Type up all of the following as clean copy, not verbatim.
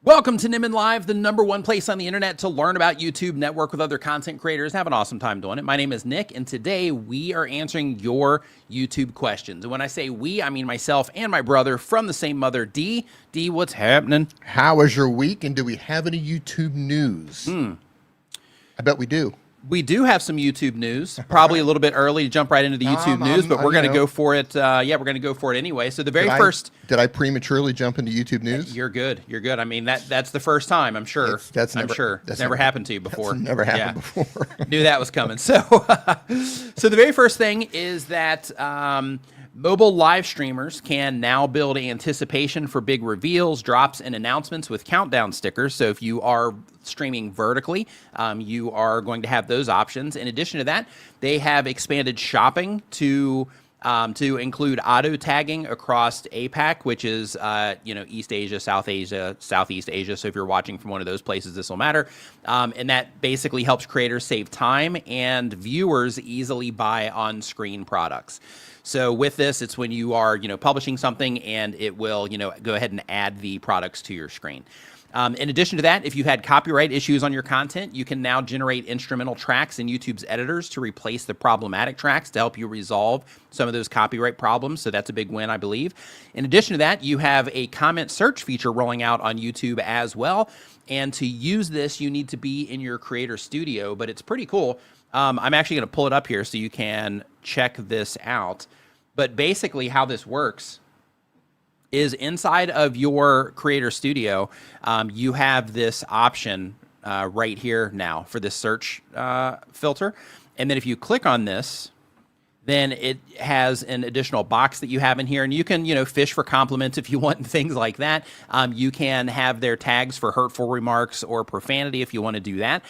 Welcome to Nimmin Live, the #1 place on the internet to learn about YouTube, network with other content creators, have an awesome time doing it. My name is Nick, and today we are answering your YouTube questions. And when I say we, I mean myself and my brother from the same mother, D. D, what's happening? How was your week, and do we have any YouTube news? I bet we do. We do have some YouTube news, probably a little bit early to jump right into the YouTube news, but we're going to go for it. Yeah, we're going to go for it anyway. So the very first... Did I prematurely jump into YouTube news? You're good. You're good. I mean, that's the first time, I'm sure. That's never happened to you before. That's never happened before. Knew that was coming. So, so the very first thing is that mobile live streamers can now build anticipation for big reveals, drops, and announcements with countdown stickers. So if you are streaming vertically, you are going to have those options. In addition to that, they have expanded shopping to include auto tagging across APAC, which is East Asia, South Asia, Southeast Asia. So if you're watching from one of those places, this will matter. And that basically helps creators save time and viewers easily buy on-screen products. So with this, it's when you are publishing something and it will go ahead and add the products to your screen. In addition to that, if you had copyright issues on your content, you can now generate instrumental tracks in YouTube's editors to replace the problematic tracks to help you resolve some of those copyright problems. So that's a big win, I believe. In addition to that, you have a comment search feature rolling out on YouTube as well. And to use this, you need to be in your creator studio, but it's pretty cool. I'm actually going to pull it up here so you can check this out. But basically how this works is inside of your creator studio, you have this option right here now for this search filter. And then if you click on this, then it has an additional box that you have in here, and you can, fish for compliments if you want and things like that. You can have their tags for hurtful remarks or profanity if you want to do that,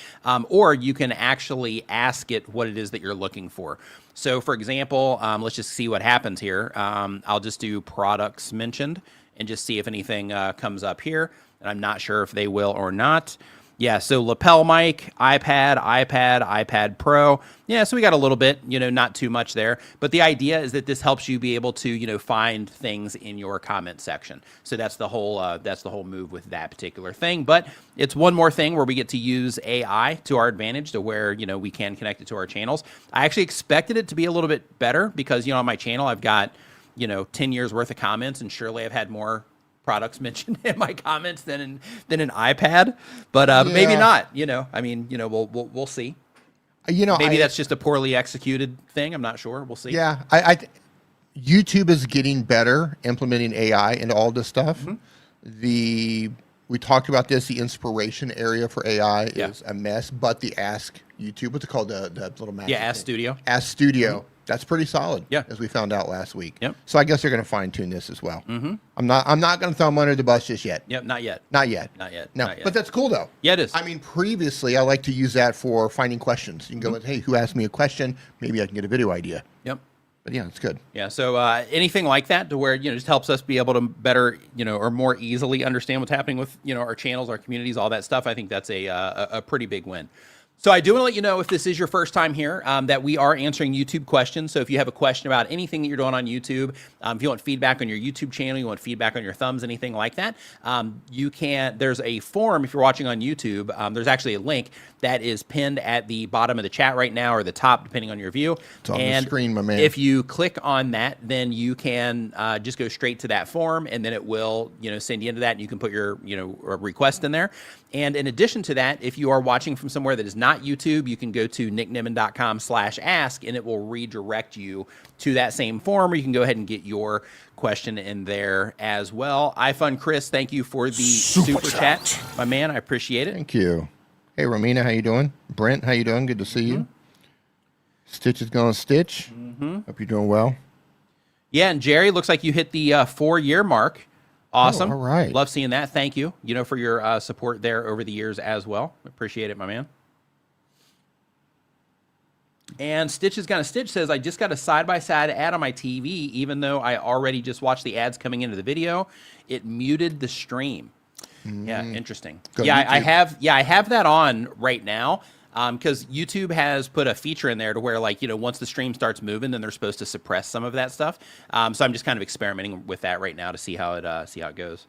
or you can actually ask it what it is that you're looking for. So, for example, let's just see what happens here. I'll just do products mentioned and just see if anything comes up here, and I'm not sure if they will or not. Yeah, so lapel mic, iPad Pro. Yeah, so we got a little bit, not too much there. But the idea is that this helps you be able to, find things in your comment section. So that's the whole move with that particular thing. But it's one more thing where we get to use AI to our advantage, to where we can connect it to our channels. I actually expected it to be a little bit better because on my channel I've got 10 years worth of comments, and surely I've had more products mentioned in my comments than an iPad, but maybe not. We'll see. Maybe that's just a poorly executed thing. I'm not sure. We'll see. Yeah, YouTube is getting better implementing AI into all this stuff. We talked about this. The inspiration area for AI is a mess, but the Ask YouTube, what's it called? The little magic Ask Studio. Ask Studio. That's pretty solid, as we found out last week. Yep. So I guess they're going to fine tune this as well. I'm not going to throw them under the bus just yet. Yep, not yet. Not yet. Not yet. No, not yet. But that's cool though. Yeah, it is. I mean, previously I like to use that for finding questions. You can go, hey, who asked me a question? Maybe I can get a video idea. Yep. But yeah, it's good. Yeah. So anything like that, to where just helps us be able to better, or more easily understand what's happening with our channels, our communities, all that stuff. I think that's a pretty big win. So I do want to let you know, if this is your first time here, that we are answering YouTube questions. So if you have a question about anything that you're doing on YouTube, if you want feedback on your YouTube channel, you want feedback on your thumbs, anything like that, you can. There's a form if you're watching on YouTube. There's actually a link that is pinned at the bottom of the chat right now, or the top, depending on your view. It's on the screen, my man. If you click on that, then you can just go straight to that form, and then it will send you into that, and you can put your request in there. And in addition to that, if you are watching from somewhere that is not YouTube, you can go to nicknimmin.com/ask, and it will redirect you to that same form, or you can go ahead and get your question in there as well. iFun Chris, thank you for the super chat, my man. I appreciate it. Thank you. Hey, Romina, how you doing? Brent, how you doing? Good to see you. Stitch is going to Stitch. Hope you're doing well. Yeah, and Jerry, looks like you hit the 4-year mark. Awesome. Oh, all right. Love seeing that. Thank you, for your support there over the years as well. Appreciate it, my man. And Stitch is Gonna Stitch says, I just got a side-by-side ad on my TV, even though I already just watched the ads coming into the video. It muted the stream. Yeah, interesting. I have that on right now. Because YouTube has put a feature in there to where, once the stream starts moving, then they're supposed to suppress some of that stuff. So I'm just kind of experimenting with that right now to see how it goes.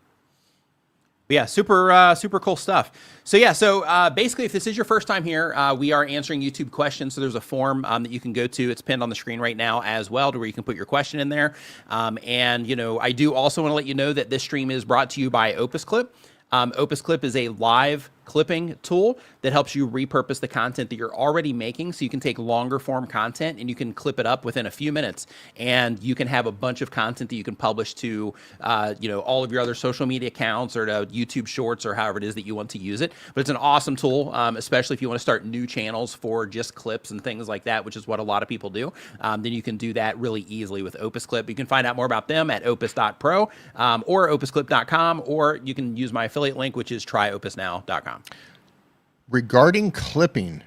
But yeah, super cool stuff. So yeah, basically, if this is your first time here, we are answering YouTube questions. So there's a form that you can go to. It's pinned on the screen right now as well, to where you can put your question in there. And I do also want to let you know that this stream is brought to you by Opus Clip. Opus Clip is a live clipping tool that helps you repurpose the content that you're already making, so you can take longer form content and you can clip it up within a few minutes, and you can have a bunch of content that you can publish to all of your other social media accounts or to YouTube Shorts or however it is that you want to use it. But it's an awesome tool, especially if you want to start new channels for just clips and things like that, which is what a lot of people do. Then you can do that really easily with Opus Clip. You can find out more about them at opus.pro or opusclip.com, or you can use my affiliate link, which is tryopusnow.com. Regarding clipping,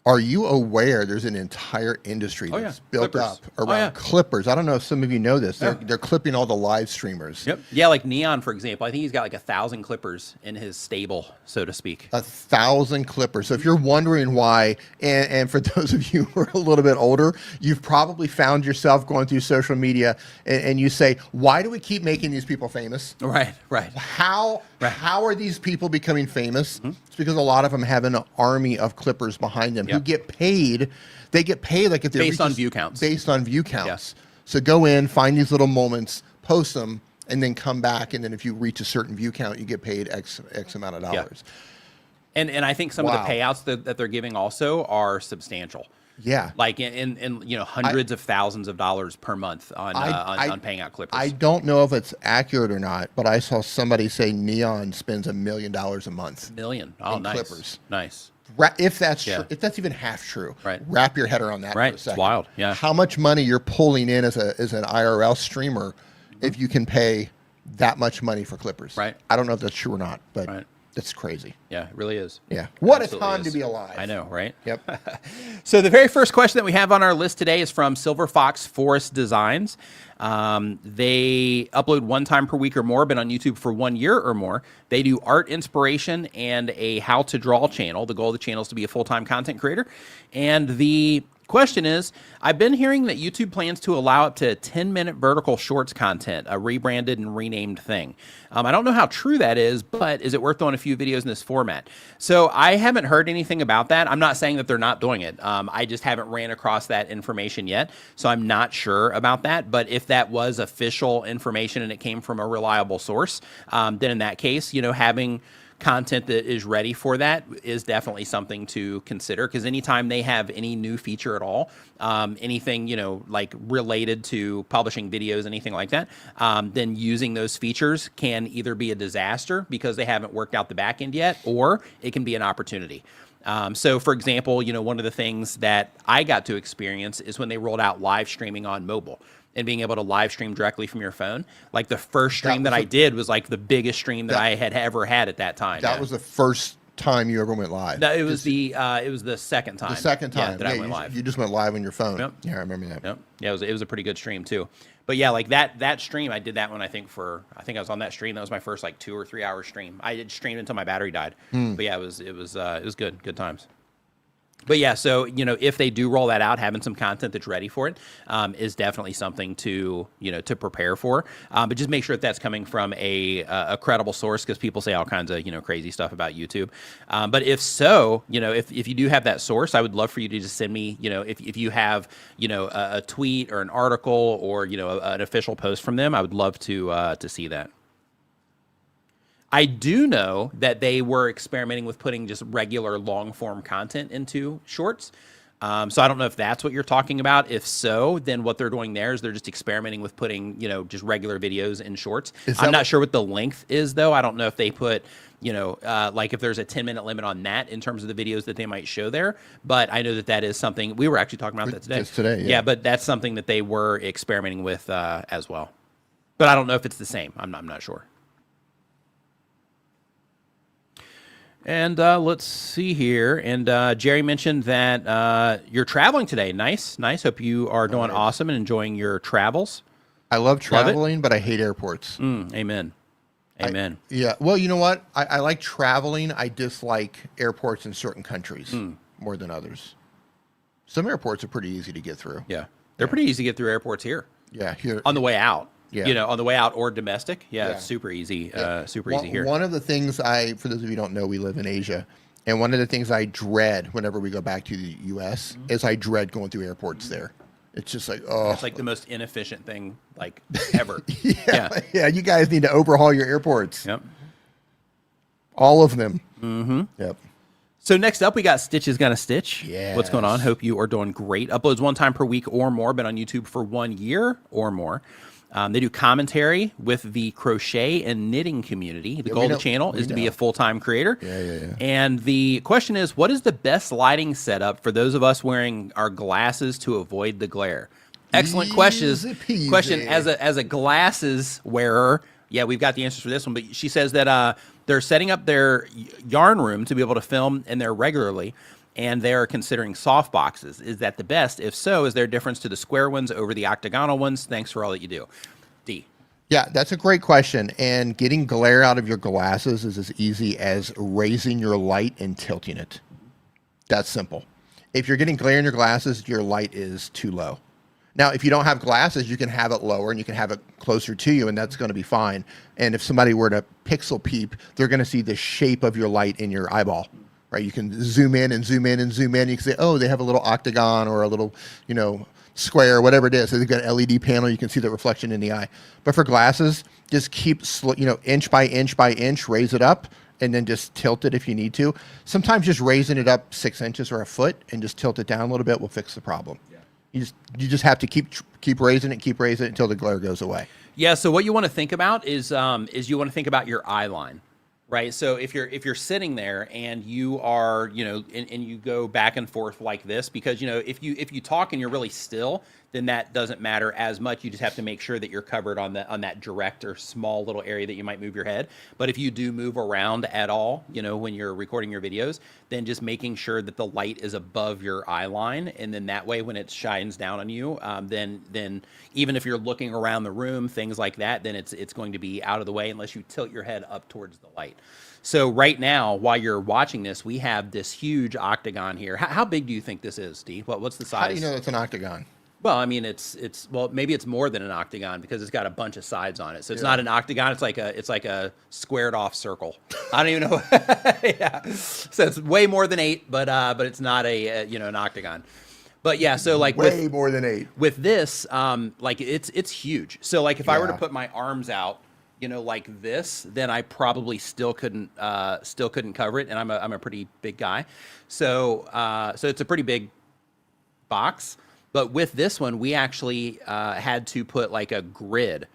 are you aware there's an entire industry that's built Clippers. up around clippers? I don't know if some of you know this. Yeah. They're clipping all the live streamers. Yep. Yeah, like Neon, for example. I think he's got like 1,000 clippers in his stable, so to speak. 1,000 clippers. So if you're wondering why, and for those of you who are a little bit older, you've probably found yourself going through social media and you say, why do we keep making these people famous? Right. How are these people becoming famous? It's because a lot of them have an army of clippers behind them who get paid. They get paid like if they're based on view counts. Based on view counts. Yes. So go in, find these little moments, post them, and then come back. And then if you reach a certain view count, you get paid X amount of dollars. And I think some of the payouts that they're giving also are substantial. Yeah, like in hundreds of thousands of dollars per month on paying out clippers. I don't know if it's accurate or not, but I saw somebody say Neon spends $1 million a month. $1 million. Oh, nice. Clippers. Nice. If that's true, if that's even half true, right? Wrap your head around that. Right, for a second. It's wild. Yeah. How much money you're pulling in as an IRL streamer if you can pay that much money for clippers? Right. I don't know if that's true or not, but. Right. That's crazy. Yeah, it really is. Yeah. What Absolutely a time is. to be alive. I know, right? Yep. So the very first question that we have on our list today is from Silver Fox Forest Designs. They upload 1 time per week or more, been on YouTube for 1 year or more. They do art inspiration and a how to draw channel. The goal of the channel is to be a full-time content creator. And the question is, I've been hearing that YouTube plans to allow up to 10-minute vertical shorts content, a rebranded and renamed thing. I don't know how true that is, but is it worth doing a few videos in this format? So I haven't heard anything about that. I'm not saying that they're not doing it. I just haven't ran across that information yet, so I'm not sure about that. But if that was official information and it came from a reliable source, then in that case, having content that is ready for that is definitely something to consider, because anytime they have any new feature at all, anything, like related to publishing videos, anything like that, then using those features can either be a disaster because they haven't worked out the back end yet, or it can be an opportunity. So for example, one of the things that I got to experience is when they rolled out live streaming on mobile and being able to live stream directly from your phone. Like the first stream that I did was like the biggest stream that I had ever had at that time. That was the first time you ever went live. It was the second time. The second time that I went live. You just went live on your phone. Yep. Yeah, I remember that. Yep. Yeah, it was a pretty good stream too. But yeah, like that stream, I did that one. I think I was on that stream. That was my first like 2 or 3 hour stream. I did stream until my battery died. But yeah, it was good times. But yeah, so if they do roll that out, having some content that's ready for it is definitely something to to prepare for. But just make sure that that's coming from a credible source, because people say all kinds of crazy stuff about YouTube. But if so, if you do have that source, I would love for you to just send me if you have a tweet or an article or an official post from them. I would love to see that. I do know that they were experimenting with putting just regular long form content into shorts. So I don't know if that's what you're talking about. If so, then what they're doing there is they're just experimenting with putting, just regular videos in shorts. I'm not sure what the length is, though. I don't know if they put, like if there's a 10-minute limit on that in terms of the videos that they might show there. But I know that is something we were actually talking about that today. Just today, yeah. Yeah, but that's something that they were experimenting with as well. But I don't know if it's the same. I'm not sure. And let's see here. And Jerry mentioned that you're traveling today. Nice. Hope you are doing awesome and enjoying your travels. I love traveling, but I hate airports. Amen. Yeah. Well, you know what? I like traveling. I dislike airports in certain countries more than others. Some airports are pretty easy to get through. Yeah. They're pretty easy to get through airports here. Yeah, here. On the way out. Yeah. You know, on the way out or domestic. Yeah, Yeah. it's super easy. Super One, easy here. one of the things for those of you who don't know, we live in Asia. And one of the things I dread whenever we go back to the U.S. is I dread going through airports there. It's just like, oh. It's like the most inefficient thing like ever. Yeah, you guys need to overhaul your airports. Yep. All of them. Mm-hmm. Yep. So next up, we got Stitch is Gonna Stitch. Yes. What's going on? Hope you are doing great. Uploads 1 time per week or more, been on YouTube for 1 year or more. They do commentary with the crochet and knitting community. The goal of the channel is to be a full-time creator. Yeah. And the question is, what is the best lighting setup for those of us wearing our glasses to avoid the glare? Excellent question. As a glasses wearer, yeah, we've got the answers for this one. But she says that they're setting up their yarn room to be able to film in there regularly, and they're considering soft boxes. Is that the best? If so, is there a difference to the square ones over the octagonal ones? Thanks for all that you do. D. Yeah, that's a great question. And getting glare out of your glasses is as easy as raising your light and tilting it. That's simple. If you're getting glare in your glasses, your light is too low. Now, if you don't have glasses, you can have it lower and you can have it closer to you, and that's going to be fine. And if somebody were to pixel peep, they're going to see the shape of your light in your eyeball. Right, you can zoom in and zoom in and zoom in. You can say, oh, they have a little octagon or a little, square, whatever it is. So they've got an LED panel. You can see the reflection in the eye. But for glasses, just keep, inch by inch by inch, raise it up, and then just tilt it if you need to. Sometimes just raising it up 6 inches or a foot and just tilt it down a little bit will fix the problem. Yeah. You just have to keep raising it until the glare goes away. Yeah. So what you want to think about is you want to think about your eye line. Right. So if you're sitting there and you are, and you go back and forth like this, because, if you talk and you're really still, then that doesn't matter as much. You just have to make sure that you're covered on that direct or small little area that you might move your head. But if you do move around at all, when you're recording your videos, then just making sure that the light is above your eye line. And then that way, when it shines down on you, then even if you're looking around the room, things like that, then it's going to be out of the way unless you tilt your head up towards the light. So right now, while you're watching this, we have this huge octagon here. How big do you think this is, Steve? What's the size? How do you know it's an octagon? Well, I mean, maybe it's more than an octagon because it's got a bunch of sides on it. So it's not an octagon. It's like a squared off circle. I don't even know. Yeah. So it's way more than 8, but it's not an octagon. But yeah, so like way more than 8 with this, like it's huge. So like if I were to put my arms out, like this, then I probably still couldn't cover it. And I'm a pretty big guy. So it's a pretty big box. But with this one, we actually had to put like a grid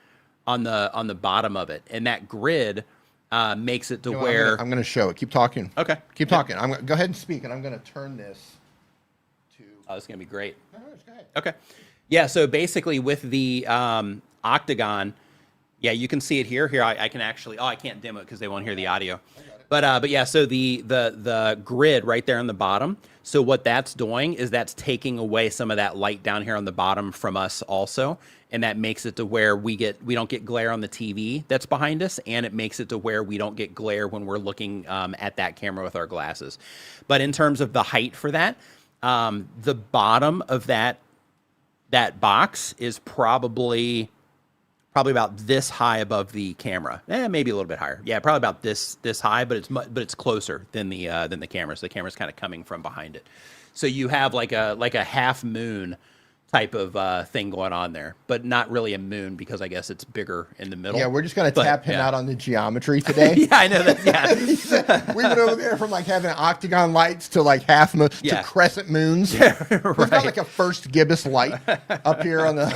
on the bottom of it, and that grid makes it to where I'm going to show it. Keep talking. Okay. Keep talking. Go ahead and speak, and I'm going to turn this to. Oh, this is going to be great. No, go ahead. Okay. Yeah. So basically, with the octagon, yeah, you can see it here. Here, I can actually. Oh, I can't demo it because they won't hear the audio. But yeah, so the grid right there on the bottom. So what that's doing is that's taking away some of that light down here on the bottom from us also, and that makes it to where we don't get glare on the TV that's behind us, and it makes it to where we don't get glare when we're looking at that camera with our glasses. But in terms of the height for that, the bottom of that box is probably about this high above the camera. Maybe a little bit higher. Yeah, probably about this high, but it's closer than the camera. So the camera's kind of coming from behind it. So you have like a half moon type of thing going on there, but not really a moon because I guess it's bigger in the middle. Yeah, we're just going to tap him out on the geometry today. Yeah, I know that. Yeah. We went over there from like having octagon lights to like half moon to crescent moons. Yeah, right. We've got like a first gibbous light up here on the.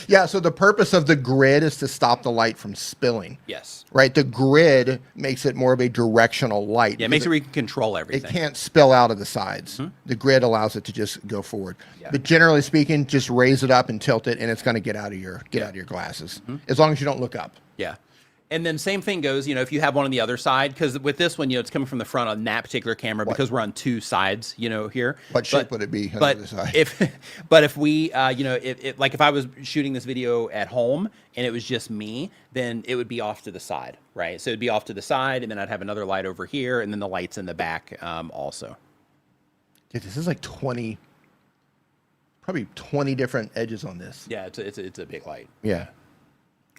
Yeah, so the purpose of the grid is to stop the light from spilling. Yes. Right? The grid makes it more of a directional light. Yeah, it makes it where you can control everything. It can't spill out of the sides. Mm-hmm. The grid allows it to just go forward. Yeah. But generally speaking, just raise it up and tilt it, and it's going to get out of your glasses. Mm-hmm. As long as you don't look up. Yeah. And then same thing goes, if you have one on the other side, because with this one, it's coming from the front on that particular camera because we're on 2 sides, here. What shape would it be on the other side? If we, if I was shooting this video at home and it was just me, then it would be off to the side, right? So it'd be off to the side, and then I'd have another light over here, and then the lights in the back also. Dude, this is like 20 probably 20 different edges on this. Yeah, it's a big light. Yeah.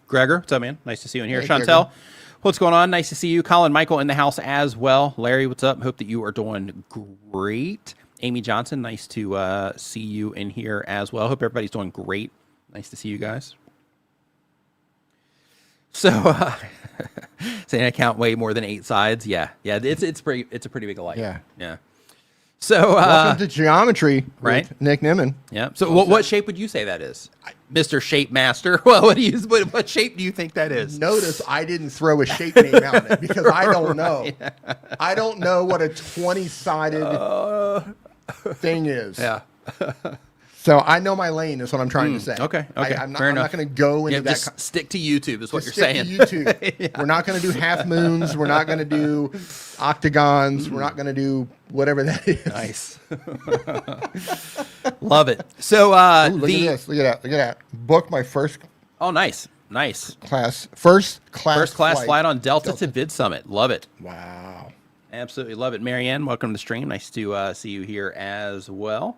Gregor, what's up, man? Nice to see you in here. Hey, Chantel, Gregor. what's going on? Nice to see you. Colin Michael in the house as well. Larry, what's up? Hope that you are doing great. Amy Johnson, nice to see you in here as well. Hope everybody's doing great. Nice to see you guys. So, saying I count way more than 8 sides. Yeah, it's a pretty big light. Yeah. So, Welcome to Geometry, right? With Nick Nimmin. Yeah. So, what shape would you say that is, Mr. Shape Master? Well, what shape do you think that is? Notice I didn't throw a shape name out it because I don't know. I don't know what a 20-sided thing is. Yeah. So I know my lane is what I'm trying to say. Okay. I'm Fair enough. not going to go into that. Just stick to YouTube is what you're Stick saying. to YouTube. Yeah. We're not going to do half moons. We're not going to do octagons. We're not going to do whatever that is. Nice. Love it. So Ooh, look at this. Look at that. Booked my first Oh, nice. class First class flight on Delta to Vid Summit. Love it. Wow. Absolutely love it. Marianne, welcome to the stream. Nice to see you here as well.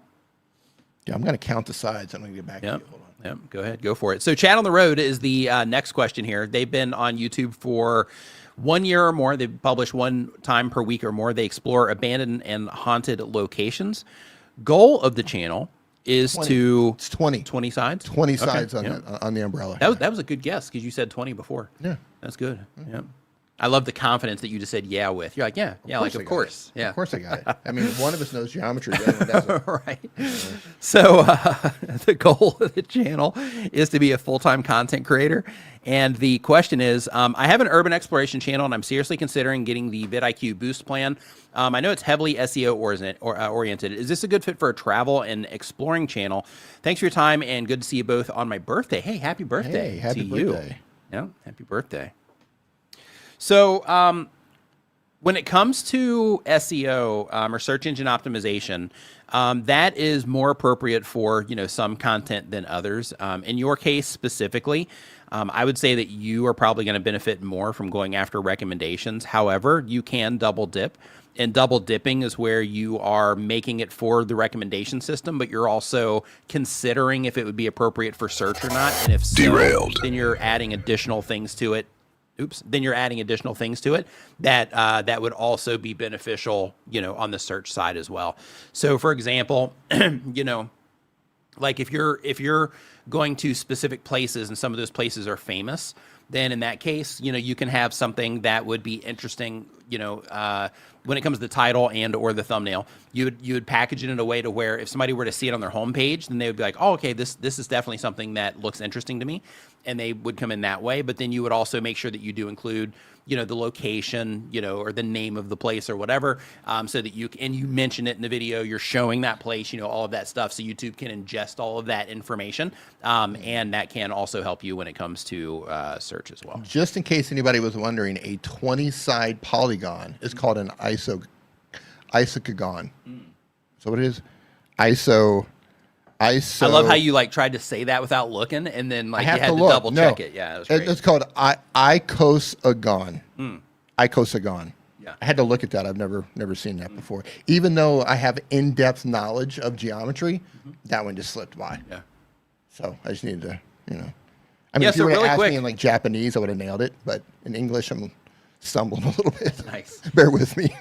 Yeah, I'm going to count the sides. I'm going to get back to you. Hold on. Yep. Go ahead. Go for it. So Chat on the Road is the next question here. They've been on YouTube for 1 year or more. They publish 1 time per week or more. They explore abandoned and haunted locations. Goal of the channel is 20. It's 20. 20 sides? 20 sides on the umbrella. That was a good guess because you said 20 before. Yeah. That's good. Yeah. I love the confidence that you just said yeah with. You're like, yeah, of course. Yeah. Of course I got it. I mean, one of us knows geometry, the other one doesn't. Right. So the goal of the channel is to be a full-time content creator. And the question is, I have an urban exploration channel, and I'm seriously considering getting the VidIQ Boost plan. I know it's heavily SEO oriented. Is this a good fit for a travel and exploring channel? Thanks for your time, and good to see you both on my birthday. Hey, happy birthday Hey, happy to birthday. you. Yeah, happy birthday. So when it comes to SEO or search engine optimization, that is more appropriate for some content than others. In your case specifically, I would say that you are probably going to benefit more from going after recommendations. However, you can double dip. And double dipping is where you are making it for the recommendation system, but you're also considering if it would be appropriate for search or not. And if so, then you're adding additional things to it. Then you're adding additional things to it that would also be beneficial, on the search side as well. So, for example, like if you're going to specific places and some of those places are famous, then in that case, you can have something that would be interesting, when it comes to the title and or the thumbnail. You would package it in a way to where if somebody were to see it on their homepage, then they would be like, oh, okay, this is definitely something that looks interesting to me, and they would come in that way. But then you would also make sure that you do include, the location, or the name of the place or whatever, so that you mention it in the video, you're showing that place, all of that stuff, so YouTube can ingest all of that information, and that can also help you when it comes to search as well. Just in case anybody was wondering, a 20-side polygon is called an isocagon. So what it is? ISO. I love how you tried to say that without looking, and then you had to double check it. Yeah, it was great. It's called icosagon. Icosagon. Yeah. I had to look at that. I've never seen that before. Even though I have in-depth knowledge of geometry, that one just slipped by. Yeah. So I just needed to, I mean, if you were to ask me in Japanese, I would have nailed it, but in English, I'm stumbling a little bit. Nice. Bear with me.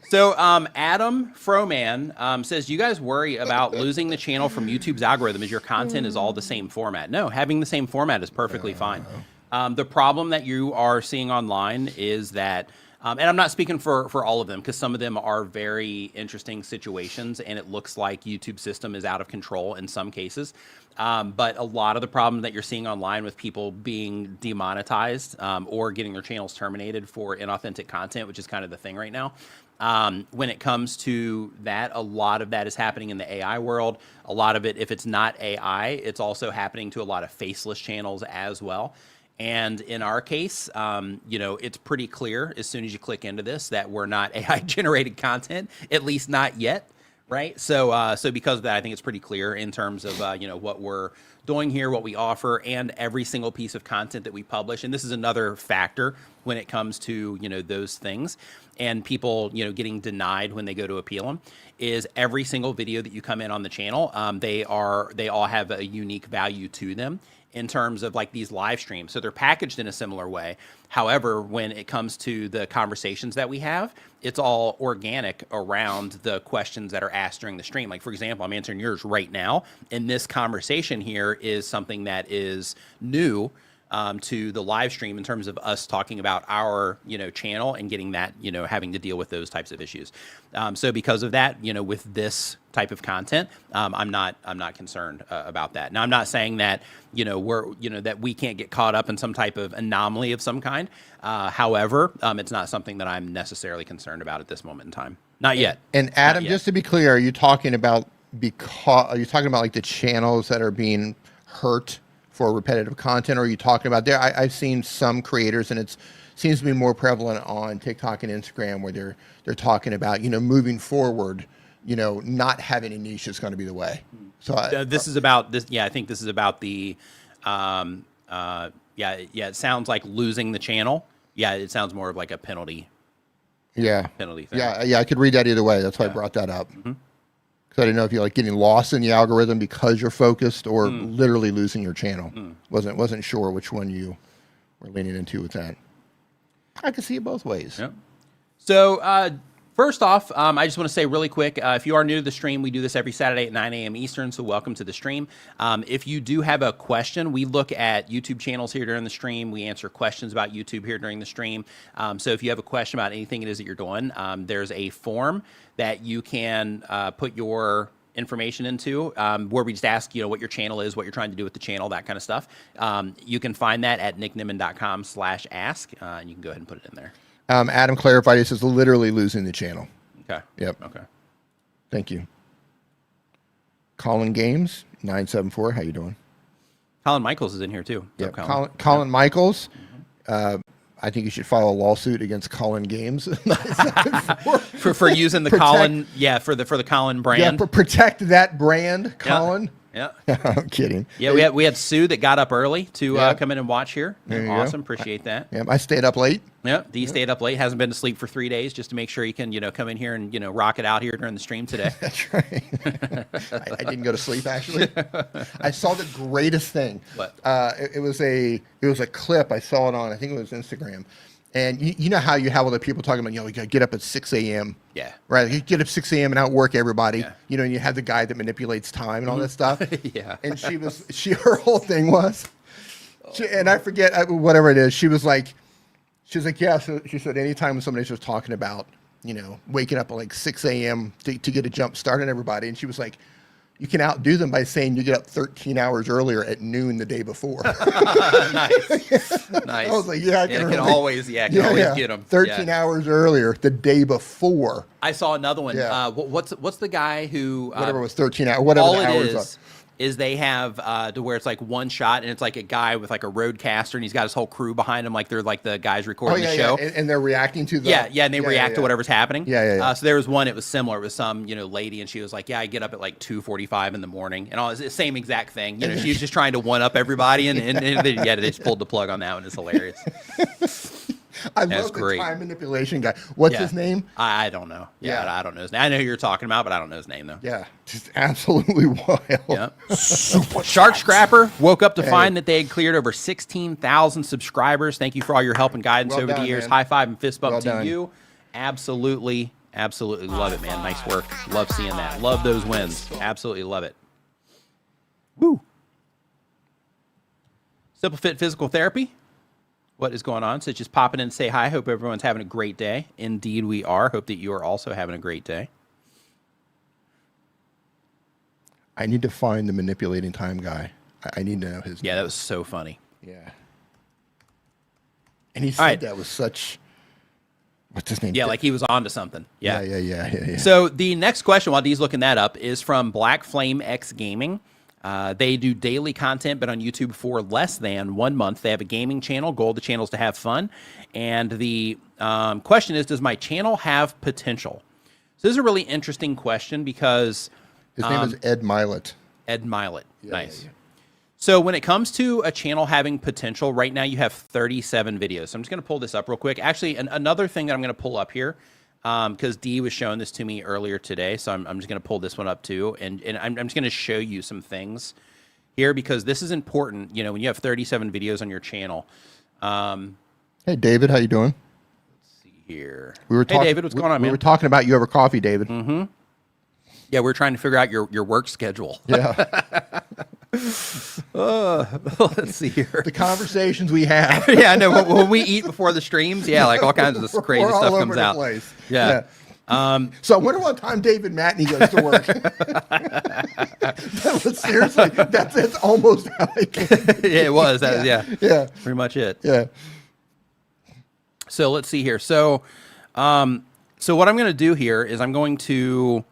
So Adam Froman says, you guys worry about losing the channel from YouTube's algorithm as your content is all the same format. No, having the same format is perfectly fine. The problem that you are seeing online is that, and I'm not speaking for all of them, because some of them are very interesting situations, and it looks like YouTube's system is out of control in some cases. But a lot of the problem that you're seeing online with people being demonetized or getting their channels terminated for inauthentic content, which is kind of the thing right now, when it comes to that, a lot of that is happening in the AI world. A lot of it, if it's not AI, it's also happening to a lot of faceless channels as well. And in our case, it's pretty clear as soon as you click into this that we're not AI generated content, at least not yet. right? So, so because of that, I think it's pretty clear in terms of what we're doing here, what we offer, and every single piece of content that we publish. And this is another factor when it comes to those things, and people getting denied when they go to appeal them. Is every single video that you come in on the channel, they all have a unique value to them in terms of like these live streams. So they're packaged in a similar way. However, when it comes to the conversations that we have, it's all organic around the questions that are asked during the stream. Like, for example, I'm answering yours right now. And this conversation here is something that is new to the live stream in terms of us talking about our, channel and getting that, having to deal with those types of issues. So because of that, with this type of content, I'm not concerned about that. Now, I'm not saying that, that we can't get caught up in some type of anomaly of some kind. However, it's not something that I'm necessarily concerned about at this moment in time. Not yet. And Adam, just to be clear, are you talking about like the channels that are being hurt for repetitive content, or are you talking about there? I've seen some creators, and it seems to be more prevalent on TikTok and Instagram, where they're talking about moving forward, not having a niche is going to be the way. So this is about this. Yeah, I think this is about the. It sounds like losing the channel. Yeah, it sounds more of like a penalty. Yeah. Penalty thing. Yeah. I could read that either way. That's why I brought that up. Mm-hmm. I didn't know if you're like getting lost in the algorithm because you're focused, or literally losing your channel. Wasn't sure which one you were leaning into with that. I could see it both ways. Yep. So first off, I just want to say really quick, if you are new to the stream, we do this every Saturday at 9 a.m. Eastern, so welcome to the stream. If you do have a question, we look at YouTube channels here during the stream. We answer questions about YouTube here during the stream. So if you have a question about anything it is that you're doing, there's a form that you can put your information into, where we just ask, what your channel is, what you're trying to do with the channel, that kind of stuff. You can find that at nickniman.com/ask, and you can go ahead and put it in there. Adam clarified, he says literally losing the channel. Okay. Yep. Okay. Thank you. Colin Games 974. How you doing? Colin Michaels is in here too. Yeah. Colin Michaels. I think you should file a lawsuit against Colin Games for using the Colin. Yeah. For the Colin brand. Yeah. Protect that brand, Colin. Yeah. I'm kidding. Yeah, we had Sue that got up early to come in and watch here. Awesome. Appreciate that. Yeah, I stayed up late. Yeah, D stayed up late. Hasn't been to sleep for 3 days just to make sure he can, come in here and, rock it out here during the stream today. That's right. I didn't go to sleep, actually. I saw the greatest thing. What? It was a clip. I saw it on, I think it was Instagram. And you know how you have all the people talking about, you got to get up at 6 a.m. Yeah. Right. You get up 6 a.m. and outwork everybody. Yeah. And you have the guy that manipulates time and all that stuff. Yeah. And her whole thing was, and I forget whatever it is. She was like, yeah. So she said, anytime when somebody was talking about, waking up at like 6 a.m. to get a jump start on everybody. And she was like, you can outdo them by saying you get up 13 hours earlier at noon the day before. Nice. Nice. I was like, I can always get them. 13 hours earlier the day before. I saw another one. Yeah. What's the guy who... whatever was 13 hours, whatever the hours are. Is they have to where it's like one shot, and it's like a guy with like a roadcaster, and he's got his whole crew behind him, like they're like the guys recording the show. Yeah. And they're reacting to the... and they react to whatever's happening. Yeah. So there was one, it was similar. It was some, lady, and she was like, I get up at like 2:45 in the morning, and all the same exact thing. She was just trying to one-up everybody, and they just pulled the plug on that one. It's hilarious. I love the time manipulation guy. What's his name? I don't know. I don't know his name. I know who you're talking about, but I don't know his name, though. Yeah, just absolutely wild. Yeah. Shark Scrapper woke up to find that they had cleared over 16,000 subscribers. Thank you for all your help and guidance over the years. Man. High five and fist bump to you. Absolutely love it, man. Nice work. Love seeing that. Love those wins. Absolutely love it. Woo. Simple Fit Physical Therapy. What is going on? So just popping in and say hi. Hope everyone's having a great day. Indeed, we are. Hope that you are also having a great day. I need to find the manipulating time guy. I need to know his name. Yeah, that was so funny. Yeah. And he said that with such... What's his name? Yeah, like he was on to something. Yeah. Yeah. So the next question, while Dee's looking that up, is from Black Flame X Gaming. They do daily content, but on YouTube for less than 1 month. They have a gaming channel. Goal of the channel is to have fun. And the question is, does my channel have potential? So this is a really interesting question because His name is Ed Milet. Ed Milet. Nice. Yeah. So when it comes to a channel having potential, right now you have 37 videos. So I'm just going to pull this up real quick. Actually, another thing that I'm going to pull up here, because Dee was showing this to me earlier today, so I'm just going to pull this one up too, and I'm just going to show you some things here because this is important. You know, when you have 37 videos on your channel. Hey, David, how you doing? Let's see here. Hey, David, what's going on, man? We were talking about you over coffee, David. Mm-hmm. Yeah, we're trying to figure out your work schedule. Yeah. Let's see here. The conversations we have. Yeah, I know. When we eat before the streams, yeah, like all kinds of this crazy We're all stuff over comes the out. place. Yeah. So I wonder what time David Matney goes to work. Seriously, that's almost how I came. Yeah, it was. That was, Yeah. pretty much it. Yeah. So let's see here. So what I'm going to do here is I'm going to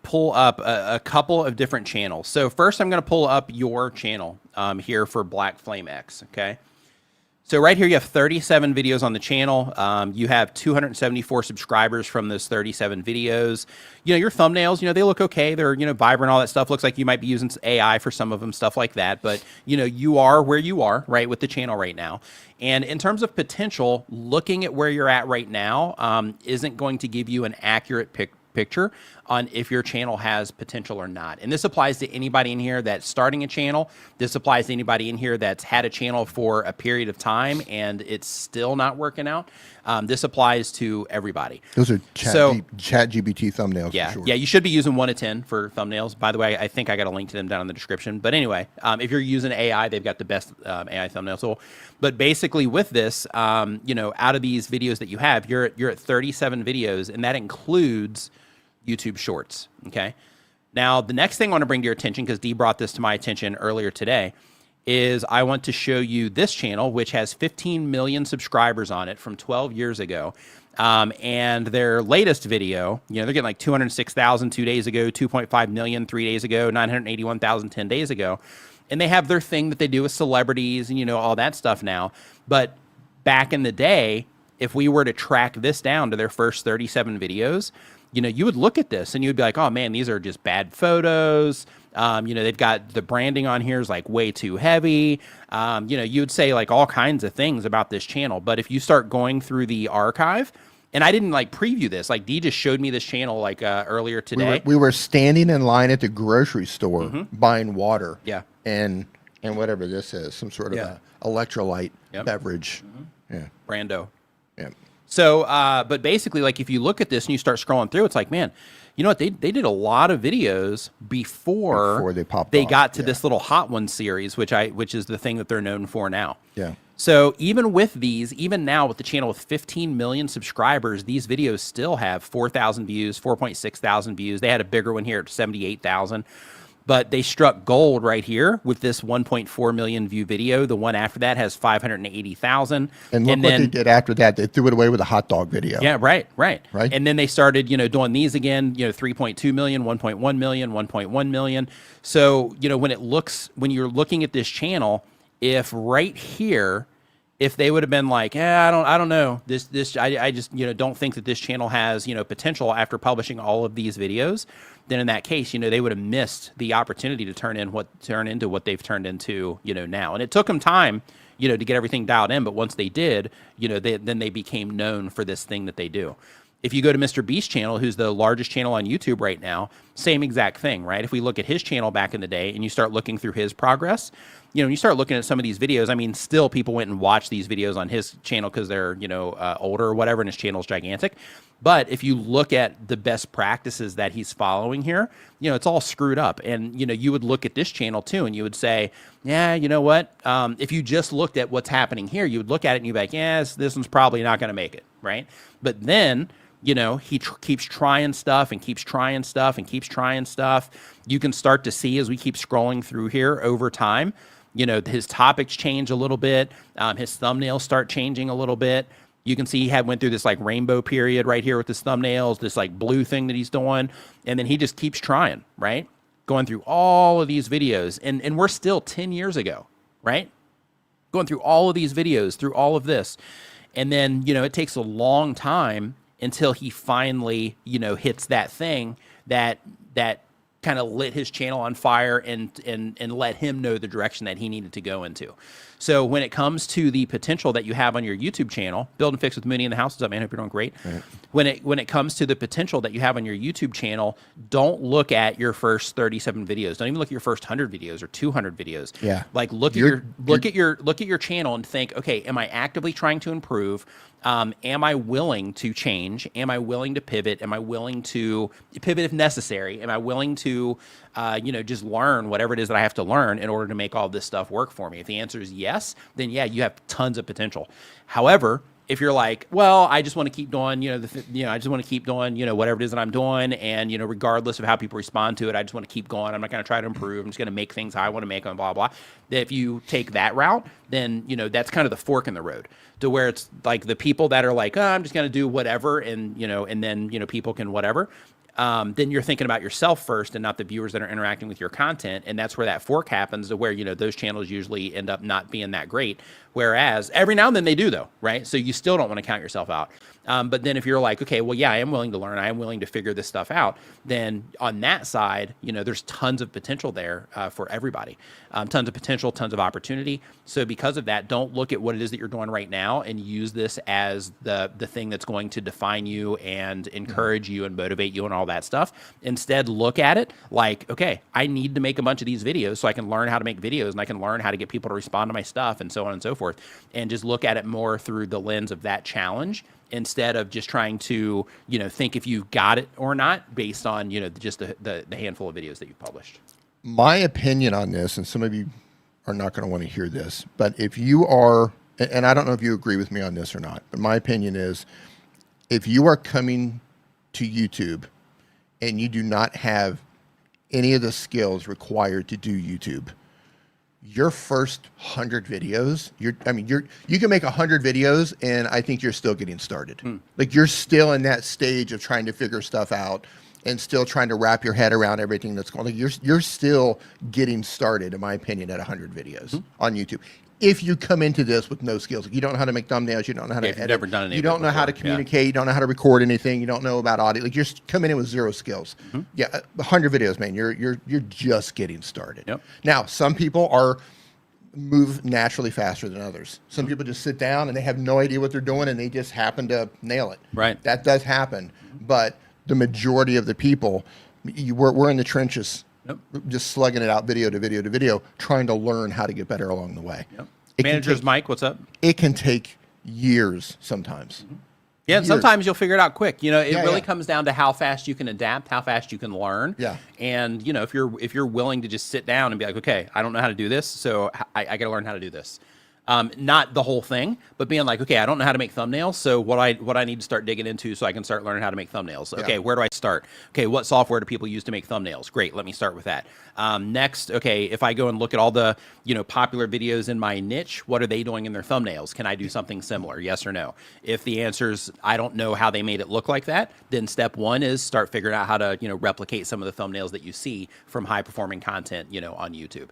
pull up a couple of different channels. So first I'm going to pull up your channel here for Black Flame X, okay? So right here you have 37 videos on the channel. You have 274 subscribers from those 37 videos. You know, your thumbnails, you know, they look okay. They're, you know, vibrant, all that stuff. Looks like you might be using AI for some of them, stuff like that. But, you know, you are where you are, right, with the channel right now. And in terms of potential, looking at where you're at right now isn't going to give you an accurate picture on if your channel has potential or not. And this applies to anybody in here that's starting a channel. This applies to anybody in here that's had a channel for a period of time and it's still not working out. This applies to everybody. Those are chat GBT thumbnails. Yeah, for sure. yeah. You should be using 1 to 10 for thumbnails. By the way, I think I got a link to them down in the description. But anyway, if you're using AI, they've got the best AI thumbnail tool. But basically, with this, you know, out of these videos that you have, you're at 37 videos, and that includes YouTube Shorts. Okay. Now, the next thing I want to bring to your attention, because Dee brought this to my attention earlier today, is I want to show you this channel, which has 15 million subscribers on it from 12 years ago. And their latest video, you know, they're getting like 206,000 2 days ago, 2.5 million 3 days ago, 981,000 10 days ago. And they have their thing that they do with celebrities and, you know, all that stuff now. But back in the day, if we were to track this down to their first 37 videos, you know, you would look at this and you'd be like, oh man, these are just bad photos. You know, they've got the branding on here is like way too heavy. You know, you would say like all kinds of things about this channel. But if you start going through the archive, and I didn't like preview this, like Dee just showed me this channel like earlier today. We were standing in line at the grocery store buying water. Yeah. And whatever this is, some sort of a electrolyte beverage. Yeah. Brando. Yeah. So, but basically, like if you look at this and you start scrolling through, it's like, man, you know what? They did a lot of videos before they got to this little Hot Ones series, which is the thing that they're known for now. Yeah. So even with these, even now with the channel with 15 million subscribers, these videos still have 4,000 views, 4.6 thousand views. They had a bigger one here at 78,000. But they struck gold right here with this 1.4 million view video. The one after that has 580,000. And look what they did after that. They threw it away with a hot dog video. Yeah, right. And then they started, you know, doing these again, you know, 3.2 million, 1.1 million, 1.1 million. So, you know, when you're looking at this channel, if right here, if they would have been like, I don't know, I just, you know, don't think that this channel has, you know, potential after publishing all of these videos, then in that case, you know, they would have missed the opportunity to turn into what they've turned into, you know, now. And it took them time, you know, to get everything dialed in. But once they did, you know, then they became known for this thing that they do. If you go to Mr. Beast's channel, who's the largest channel on YouTube right now, same exact thing, right? If we look at his channel back in the day and you start looking through his progress, you know, when you start looking at some of these videos, I mean, still people went and watched these videos on his channel because they're, you know, older or whatever, and his channel's gigantic. But if you look at the best practices that he's following here, you know, it's all screwed up. And, you know, you would look at this channel too, and you would say, yeah, you know what? If you just looked at what's happening here, you would look at it and you'd be like, yes, this one's probably not going to make it, right? But then, you know, he keeps trying stuff and keeps trying stuff and keeps trying stuff. You can start to see as we keep scrolling through here over time, you know, his topics change a little bit. His thumbnails start changing a little bit. You can see he went through this like rainbow period right here with his thumbnails, this like blue thing that he's doing. And then he just keeps trying, right? Going through all of these videos. And we're still 10 years ago, right? Going through all of these videos, through all of this. And then, you know, it takes a long time. until he finally, hits that thing that kind of lit his channel on fire and let him know the direction that he needed to go into. So when it comes to the potential that you have on your YouTube channel, Build and Fix with Mooney in the house. What's up, man? Hope you're doing great. Right. When it comes to the potential that you have on your YouTube channel, don't look at your first 37 videos. Don't even look at your first 100 videos or 200 videos. Yeah. Like look at your channel and think, okay, am I actively trying to improve? Am I willing to change? Am I willing to pivot? Am I willing to pivot if necessary? Am I willing to, just learn whatever it is that I have to learn in order to make all this stuff work for me? If the answer is yes, then yeah, you have tons of potential. However, if you're like, well, I just want to keep doing, I just want to keep doing, whatever it is that I'm doing, and regardless of how people respond to it, I just want to keep going. I'm not going to try to improve. I'm just going to make things how I want to make them, blah blah. If you take that route, then that's kind of the fork in the road, to where it's like the people that are like, oh, I'm just going to do whatever, and then people can whatever. Then you're thinking about yourself first and not the viewers that are interacting with your content. And that's where that fork happens, to where, those channels usually end up not being that great. Whereas every now and then they do, though, right? So you still don't want to count yourself out. But then if you're like, okay, well, yeah, I am willing to learn, I am willing to figure this stuff out, then on that side, there's tons of potential there for everybody. Tons of potential, tons of opportunity. So because of that, don't look at what it is that you're doing right now and use this as the thing that's going to define you and encourage you and motivate you and all that stuff. Instead, look at it like, okay, I need to make a bunch of these videos so I can learn how to make videos, and I can learn how to get people to respond to my stuff, and so on and so forth. And just look at it more through the lens of that challenge, instead of just trying to, think if you've got it or not based on, just the handful of videos that you've published. My opinion on this, and some of you are not going to want to hear this, but if you are, and I don't know if you agree with me on this or not, but my opinion is, if you are coming to YouTube and you do not have any of the skills required to do YouTube, your first 100 videos, you can make 100 videos, and I think you're still getting started. Like, you're still in that stage of trying to figure stuff out and still trying to wrap your head around everything that's going on. Like, you're still getting started, in my opinion, at 100 videos on YouTube. If you come into this with no skills, like, you don't know how to make thumbnails, you don't know how to edit, never done anything you don't know before. how to communicate, you don't know how to record anything, you don't know about audio. Like, you're coming in with zero skills. Yeah, 100 videos, man. You're just getting started. Yep. Now, some people move naturally faster than others. Some people just sit down and they have no idea what they're doing, and they just happen to nail it. Right. That does happen, but the majority of the people, we're in the trenches. Yep. Just slugging it out video to video to video, trying to learn how to get better along the way. Yep. Manager's Mike, what's up? It can take years sometimes. Yeah, and sometimes you'll figure it out quick. It really yeah. comes down to how fast you can adapt, how fast you can learn. Yeah. And if you're willing to just sit down and be like, okay, I don't know how to do this, so I got to learn how to do this. Not the whole thing, but being like, okay, I don't know how to make thumbnails, so what I need to start digging into so I can start learning how to make thumbnails. Okay, where do I start? Okay, what software do people use to make thumbnails? Great, let me start with that. Next, okay, if I go and look at all the popular videos in my niche, what are they doing in their thumbnails? Can I do something similar? Yes or no? If the answer is I don't know how they made it look like that, then step one is start figuring out how to replicate some of the thumbnails that you see from high performing content on YouTube.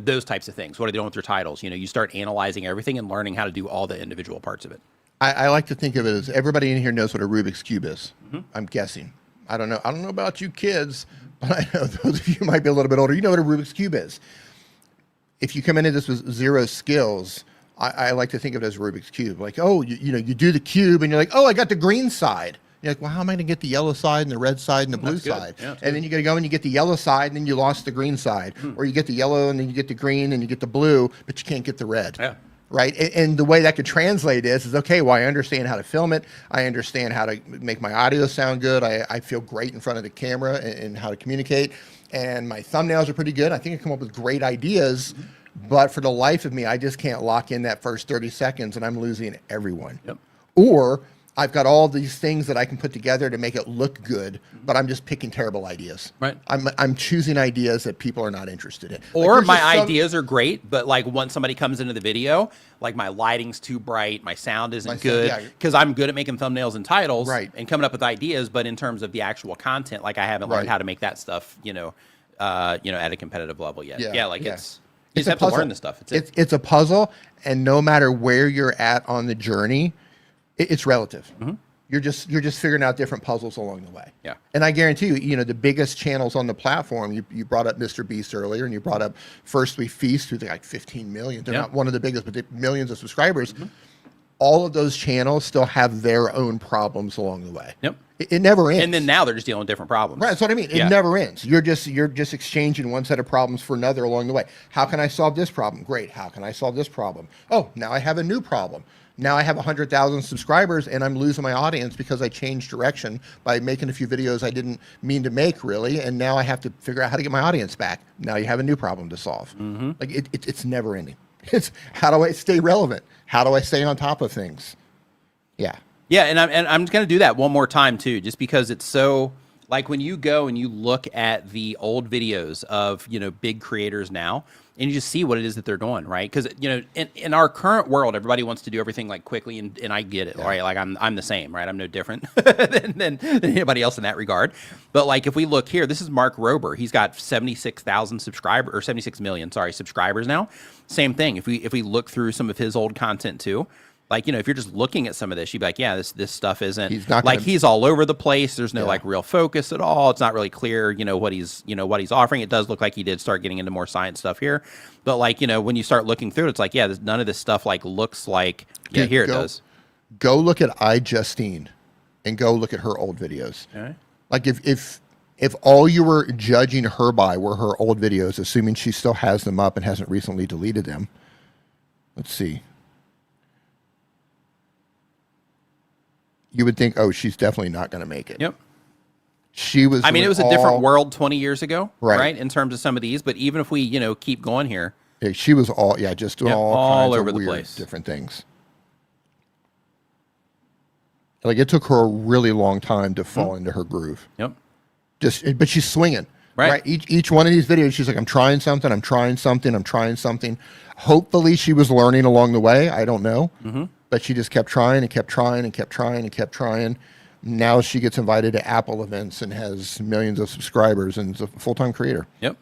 Those types of things. What are they doing with their titles? You start analyzing everything and learning how to do all the individual parts of it. I like to think of it as everybody in here knows what a Rubik's Cube is. I'm guessing. I don't know about you kids, but I know those of you who might be a little bit older, you know what a Rubik's Cube is. If you come into this with zero skills, I like to think of it as a Rubik's Cube. Like, oh, you do the cube and you're like, oh, I got the green side. You're like, well, how am I going to get the yellow side and the red side and the blue side? Yeah, and then you got to go and you get the yellow side and then you lost the green side. Or you get the yellow and then you get the green and you get the blue, but you can't get the red. Yeah. Right? And the way that could translate is okay, well, I understand how to film it. I understand how to make my audio sound good. I feel great in front of the camera and how to communicate. And my thumbnails are pretty good. I think I come up with great ideas. But for the life of me, I just can't lock in that first 30 seconds and I'm losing everyone. Yep. Or I've got all these things that I can put together to make it look good, but I'm just picking terrible ideas. Right. I'm choosing ideas that people are not interested in. Or like my ideas are great, but like once somebody comes into the video, like my lighting's too bright, my sound isn't good, because I'm good at making thumbnails and titles and coming up with ideas, but in terms of the actual content, like I haven't learned how to make that stuff, at a competitive level yet. Yeah, you just have to learn this stuff. It's a puzzle, and no matter where you're at on the journey, it's relative. You're just figuring out different puzzles along the way. Yeah. And I guarantee you, the biggest channels on the platform, you brought up Mr. Beast earlier, and you brought up First We Feast, who's like 15 million. They're not one of the biggest, but they have millions of subscribers. All of those channels still have their own problems along the way. Yep. It never ends. And then now they're just dealing with different problems. Right, that's what I mean. It never ends. You're just exchanging one set of problems for another along the way. How can I solve this problem? Great. How can I solve this problem? Oh, now I have a new problem. Now I have 100,000 subscribers and I'm losing my audience because I changed direction by making a few videos I didn't mean to make, really, and now I have to figure out how to get my audience back. Now you have a new problem to solve. Like it's never ending. It's how do I stay relevant? How do I stay on top of things? Yeah. Yeah, and I'm just going to do that one more time, too, just because it's so, like, when you go and you look at the old videos of, big creators now, and you just see what it is that they're doing, right? Because, in our current world, everybody wants to do everything, like, quickly, and I get it, right? Like, I'm the same, right? I'm no different than anybody else in that regard. But, like, if we look here, this is Mark Rober. He's got 76,000 subscribers, or 76 million, subscribers now. Same thing. If we look through some of his old content, too, like, if you're just looking at some of this, you'd be like, yeah, this stuff isn't, he's all over the place. There's no like real focus at all. It's not really clear, what he's offering. It does look like he did start getting into more science stuff here. But like, when you start looking through it, it's like, yeah, none of this stuff like looks like, Dude, here it does. Go look at iJustine and go look at her old videos. Okay. Like if all you were judging her by were her old videos, assuming she still has them up and hasn't recently deleted them. Let's see. You would think, oh, she's definitely not going to make it. Yep. She was. I mean, it was a different world 20 years ago, right? In terms of some of these, but even if we, keep going here, she was just doing all kinds over of the weird, place, different things. Like it took her a really long time to fall into her groove. Yep. But she's swinging. Right. Each one of these videos, she's like, I'm trying something. I'm trying something. I'm trying something. Hopefully, she was learning along the way. I don't know. But she just kept trying and kept trying and kept trying and kept trying. Now she gets invited to Apple events and has millions of subscribers and is a full-time creator. Yep.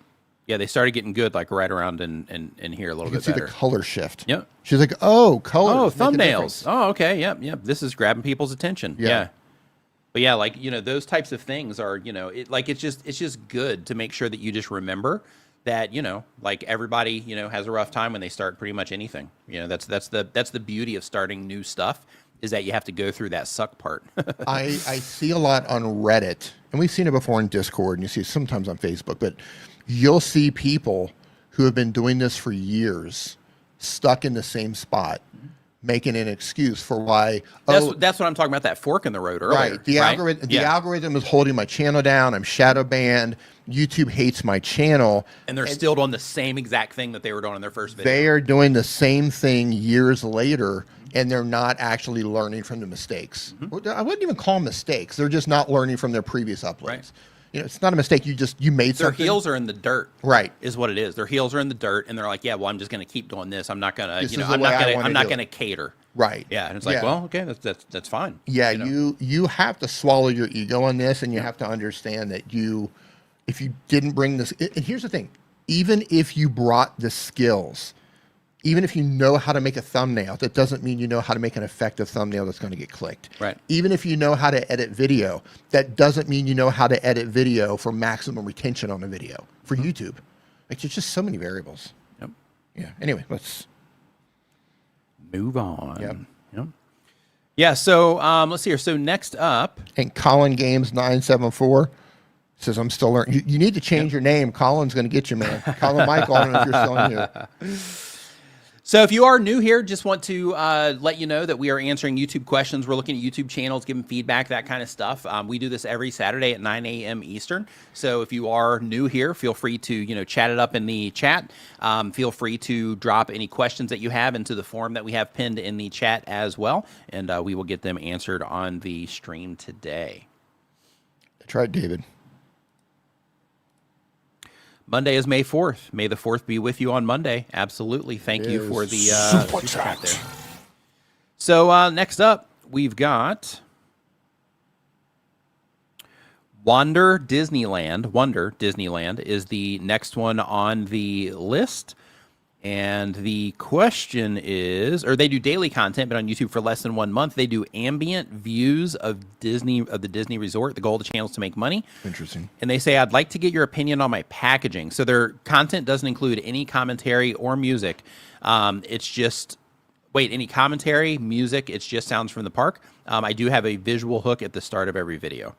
Yeah, they started getting good like right around in here a little bit better. You can see the color shift. Yep. She's like, oh, color. Oh, thumbnails. Oh, okay. Yep. This is grabbing people's attention. Yeah. But yeah, like, those types of things are, it's just good to make sure that you just remember that, like everybody, has a rough time when they start pretty much anything. That's the beauty of starting new stuff is that you have to go through that suck part. I see a lot on Reddit, and we've seen it before in Discord, and you see it sometimes on Facebook, but you'll see people who have been doing this for years stuck in the same spot, making an excuse for why. That's what I'm talking about, that fork in the road earlier. Right. The algorithm is holding my channel down. I'm shadow banned. YouTube hates my channel. And they're still doing the same exact thing that they were doing in their first video. They are doing the same thing years later, and they're not actually learning from the mistakes. I wouldn't even call them mistakes. They're just not learning from their previous uploads. Right. It's not a mistake. You made something. Their heels are in the dirt. Right. Is what it is. Their heels are in the dirt, and they're like, yeah, well, I'm just going to keep doing this. I'm not going to, I'm not going to cater. Right. Yeah. And it's like, well, okay, that's fine. Yeah. You have to swallow your ego on this, and you have to understand that if you didn't bring this, and here's the thing, even if you brought the skills, even if you know how to make a thumbnail, that doesn't mean you know how to make an effective thumbnail that's going to get clicked. Right. Even if you know how to edit video, that doesn't mean you know how to edit video for maximum retention on a video for YouTube. Like, there's just so many variables. Yep. Yeah. Anyway, let's move on. Yep. Yeah. So let's see here. So next up, and Colin Games 974 says, I'm still learning. You need to change your name. Colin's going to get you, man. Colin Michael, I don't know if you're still in here. So if you are new here, just want to let you know that we are answering YouTube questions. We're looking at YouTube channels, giving feedback, that kind of stuff. We do this every Saturday at 9 a.m. Eastern. So if you are new here, feel free to chat it up in the chat. Feel free to drop any questions that you have into the form that we have pinned in the chat as well, and we will get them answered on the stream today. That's right, David. Monday is May 4th. May the 4th be with you on Monday. Absolutely. Thank you for the super chat there. So next up, we've got Wonder Disneyland. Wonder Disneyland is the next one on the list. And the question is, or they do daily content, but on YouTube for less than 1 month, they do ambient views of the Disney resort. The goal of the channel is to make money. Interesting. And they say, I'd like to get your opinion on my packaging. So their content doesn't include any commentary or music. It's just, any commentary, music, it's just sounds from the park. I do have a visual hook at the start of every video.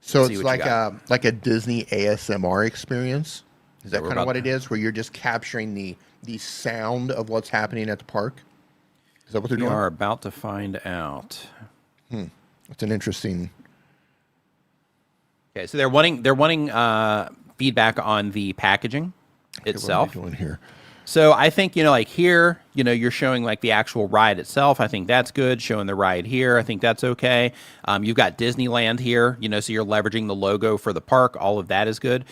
So it's like a Disney ASMR experience. Is that kind of what it is, where you're just capturing the sound of what's happening at the park? Is that what they're doing? We are about to find out. It's an interesting. Okay, so they're wanting feedback on the packaging itself. What are we doing here? So I think, like here, you're showing like the actual ride itself. I think that's good. Showing the ride here, I think that's okay. You've got Disneyland here, so you're leveraging the logo for the park. All of that is good.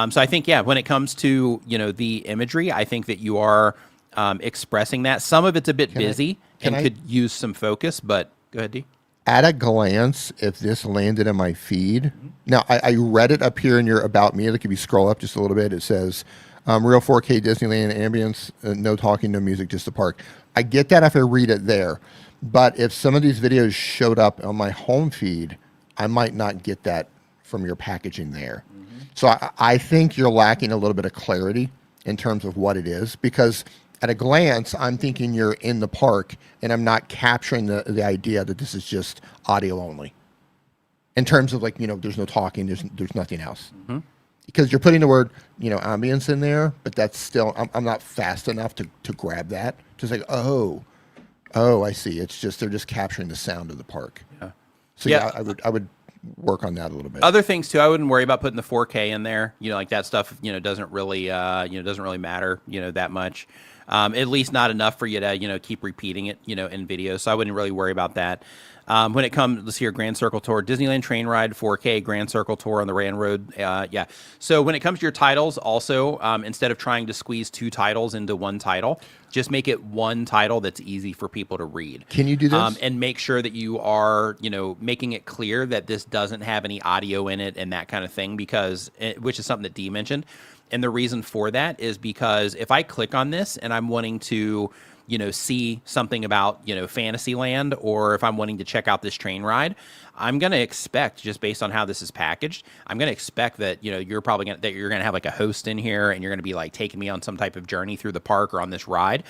So I think, when it comes to, the imagery, I think that you are expressing that. Some of it's a bit busy and could use some focus, but go ahead, D. At a glance, if this landed in my feed, now I read it up here in your About Me. Like if you scroll up just a little bit, it says, real 4K Disneyland ambience, no talking, no music, just the park. I get that if I read it there. But if some of these videos showed up on my home feed, I might not get that from your packaging there. So I think you're lacking a little bit of clarity in terms of what it is, because at a glance, I'm thinking you're in the park, and I'm not capturing the idea that this is just audio only. In terms of there's no talking, there's nothing else. Because you're putting the word, ambience in there, but that's still, I'm not fast enough to grab that. Just like, oh, I see. It's just, they're just capturing the sound of the park. Yeah. So I would work on that a little bit. Other things too, I wouldn't worry about putting the 4K in there. Like that stuff, doesn't really, doesn't really matter, that much. At least not enough for you to, keep repeating it, in videos. So I wouldn't really worry about that. When it comes, let's see here, Grand Circle Tour, Disneyland Train Ride, 4K, Grand Circle Tour on the Rand Road. So when it comes to your titles, also, instead of trying to squeeze 2 titles into one title, just make it one title that's easy for people to read. Can you do this? And make sure that you are, making it clear that this doesn't have any audio in it and that kind of thing, because, which is something that Dee mentioned. And the reason for that is because if I click on this and I'm wanting to, see something about, Fantasyland, or if I'm wanting to check out this train ride, I'm going to expect, just based on how this is packaged, I'm going to expect that, you're probably going to have like a host in here, and you're going to be like taking me on some type of journey through the park or on this ride.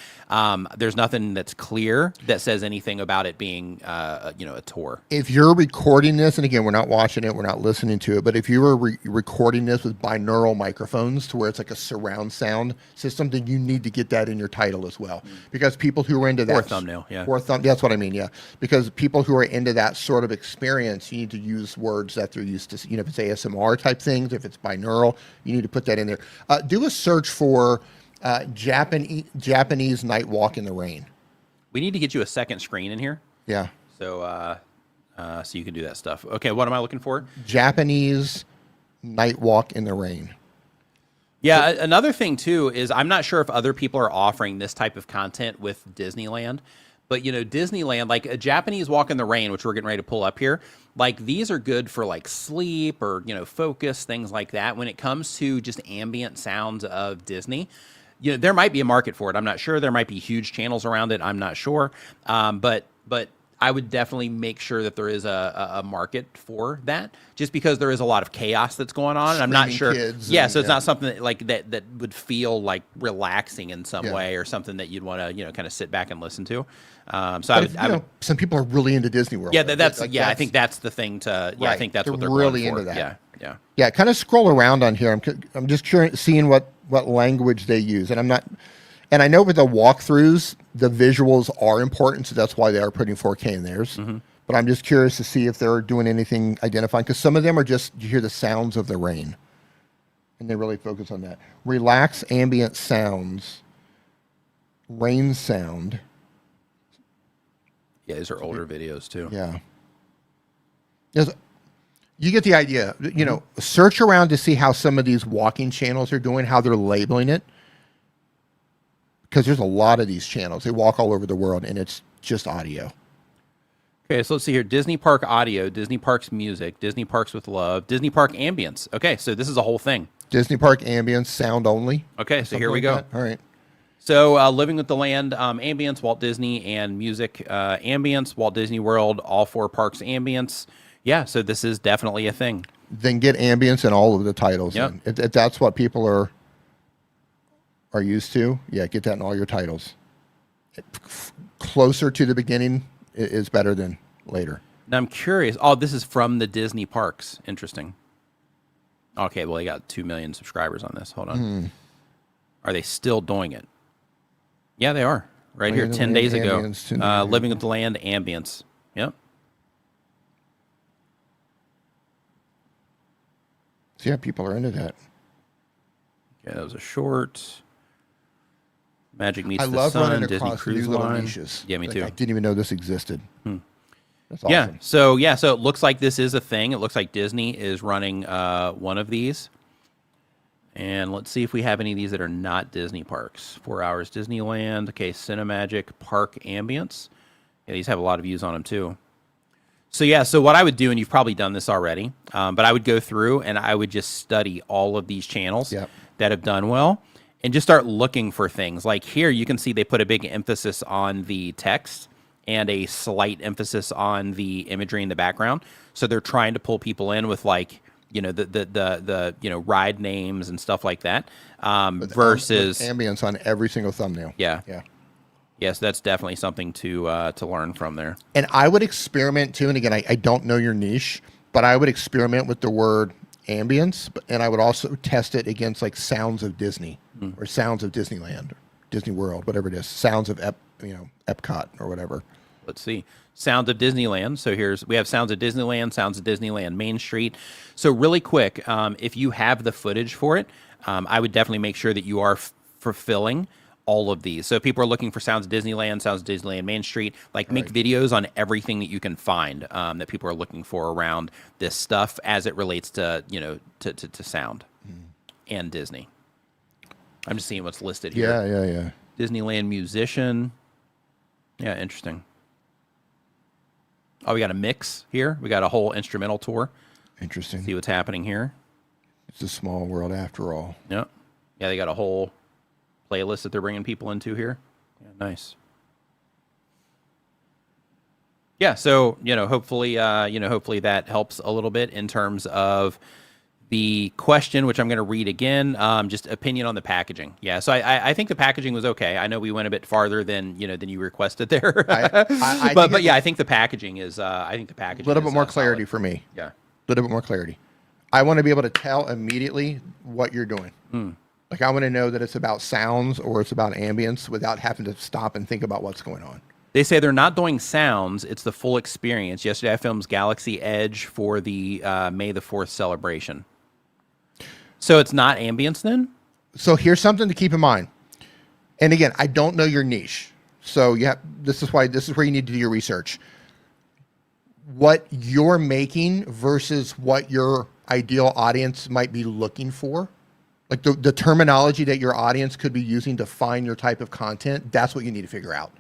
There's nothing that's clear that says anything about it being, a tour. If you're recording this, and again, we're not watching it, we're not listening to it, but if you were recording this with binaural microphones to where it's like a surround sound system, then you need to get that in your title as well. Because people who are into that. Or thumbnail, yeah. That's what I mean, yeah. Because people who are into that sort of experience, you need to use words that they're used to. If it's ASMR type things, if it's binaural, you need to put that in there. Do a search for Japanese night walk in the rain. We need to get you a second screen in here. Yeah. So, so you can do that stuff. Okay, what am I looking for? Japanese night walk in the rain. Yeah, another thing too is I'm not sure if other people are offering this type of content with Disneyland. But, Disneyland, like a Japanese walk in the rain, which we're getting ready to pull up here, like these are good for like sleep or, focus, things like that. When it comes to just ambient sounds of Disney, there might be a market for it. I'm not sure. There might be huge channels around it. I'm not sure. But I would definitely make sure that there is a market for that, just because there is a lot of chaos that's going on. And I'm not sure. So it's not something that, like that would feel like relaxing in some way, or something that you'd want to, kind of sit back and listen to. So I would, some people are really into Disney World. Yeah, I think that's the thing to. Yeah, right. I think that's what they're really going for. Into that. Yeah. Kind of scroll around on here. I'm just curious, seeing what language they use, and I'm not. And I know with the walkthroughs, the visuals are important, so that's why they are putting 4K in theirs. But I'm just curious to see if they're doing anything identifying, because some of them are just, you hear the sounds of the rain, and they really focus on that. Relax ambient sounds, rain sound. Yeah, these are older videos too. Yeah. You get the idea. Search around to see how some of these walking channels are doing, how they're labeling it. Because there's a lot of these channels. They walk all over the world, and it's just audio. Okay, so let's see here. Disney Park Audio, Disney Parks Music, Disney Parks with Love, Disney Park Ambience. Okay, so this is a whole thing. Disney park ambience, sound only. Okay, so here Something we like go. that? All right. So, Living with the Land, ambience, Walt Disney, and music, ambience, Walt Disney World, all 4 parks ambience. Yeah, so this is definitely a thing. Then get ambience in all of the titles. Yep. If that's what people are used to, yeah, get that in all your titles. Closer to the beginning is better than later. Now, I'm curious. Oh, this is from the Disney parks. Interesting. Okay, well, they got 2 million subscribers on this. Hold on. Are they still doing it? Yeah, they are. Right here, 10 days ago. Living with the Land, ambience. Yep. So yeah, people are into that. Okay, that was a short. Magic Meets I the love Sun, running Disney across new Cruise little Line. niches. Yeah, me too. I didn't even know this existed. That's awesome. Yeah, so it looks like this is a thing. It looks like Disney is running one of these. And let's see if we have any of these that are not Disney parks. 4 Hours Disneyland. Okay, Cinemagic Park Ambience. Yeah, these have a lot of views on them too. So yeah, so what I would do, and you've probably done this already, but I would go through and I would just study all of these channels that have done well and just start looking for things. Like here, you can see they put a big emphasis on the text and a slight emphasis on the imagery in the background. So they're trying to pull people in with like, you know, the ride names and stuff like that. Versus ambience on every single thumbnail. Yeah. Yeah. Yes, that's definitely something to learn from there. And I would experiment too. And again, I don't know your niche, but I would experiment with the word ambience, and I would also test it against like sounds of Disney or sounds of Disneyland, or Disney World, whatever it is, sounds of Epcot or whatever. Let's see. Sounds of Disneyland. So we have Sounds of Disneyland, Sounds of Disneyland Main Street. So really quick, if you have the footage for it, I would definitely make sure that you are fulfilling all of these. So if people are looking for Sounds of Disneyland, Sounds of Disneyland Main Street, like make videos on everything that you can find that people are looking for around this stuff as it relates to, to sound and Disney. I'm just seeing what's listed here. Yeah. Disneyland musician. Yeah, interesting. Oh, we got a mix here. We got a whole instrumental tour. Interesting. See what's happening here. It's a small world after all. Yep. Yeah, they got a whole playlist that they're bringing people into here. Yeah, nice. Yeah, so hopefully that helps a little bit in terms of the question, which I'm going to read again. Just opinion on the packaging. Yeah, so I think the packaging was okay. I know we went a bit farther than you requested there, but yeah, I think the packaging is. I think the packaging. A little bit more solid. clarity for me. Yeah, a little bit more clarity. I want to be able to tell immediately what you're doing. Like I want to know that it's about sounds or it's about ambience without having to stop and think about what's going on. They say they're not doing sounds. It's the full experience. Yesterday I filmed Galaxy Edge for the May the 4th celebration. So it's not ambience then? So here's something to keep in mind. And again, I don't know your niche. So this is where you need to do your research. What you're making versus what your ideal audience might be looking for. Like the terminology that your audience could be using to find your type of content, that's what you need to figure out.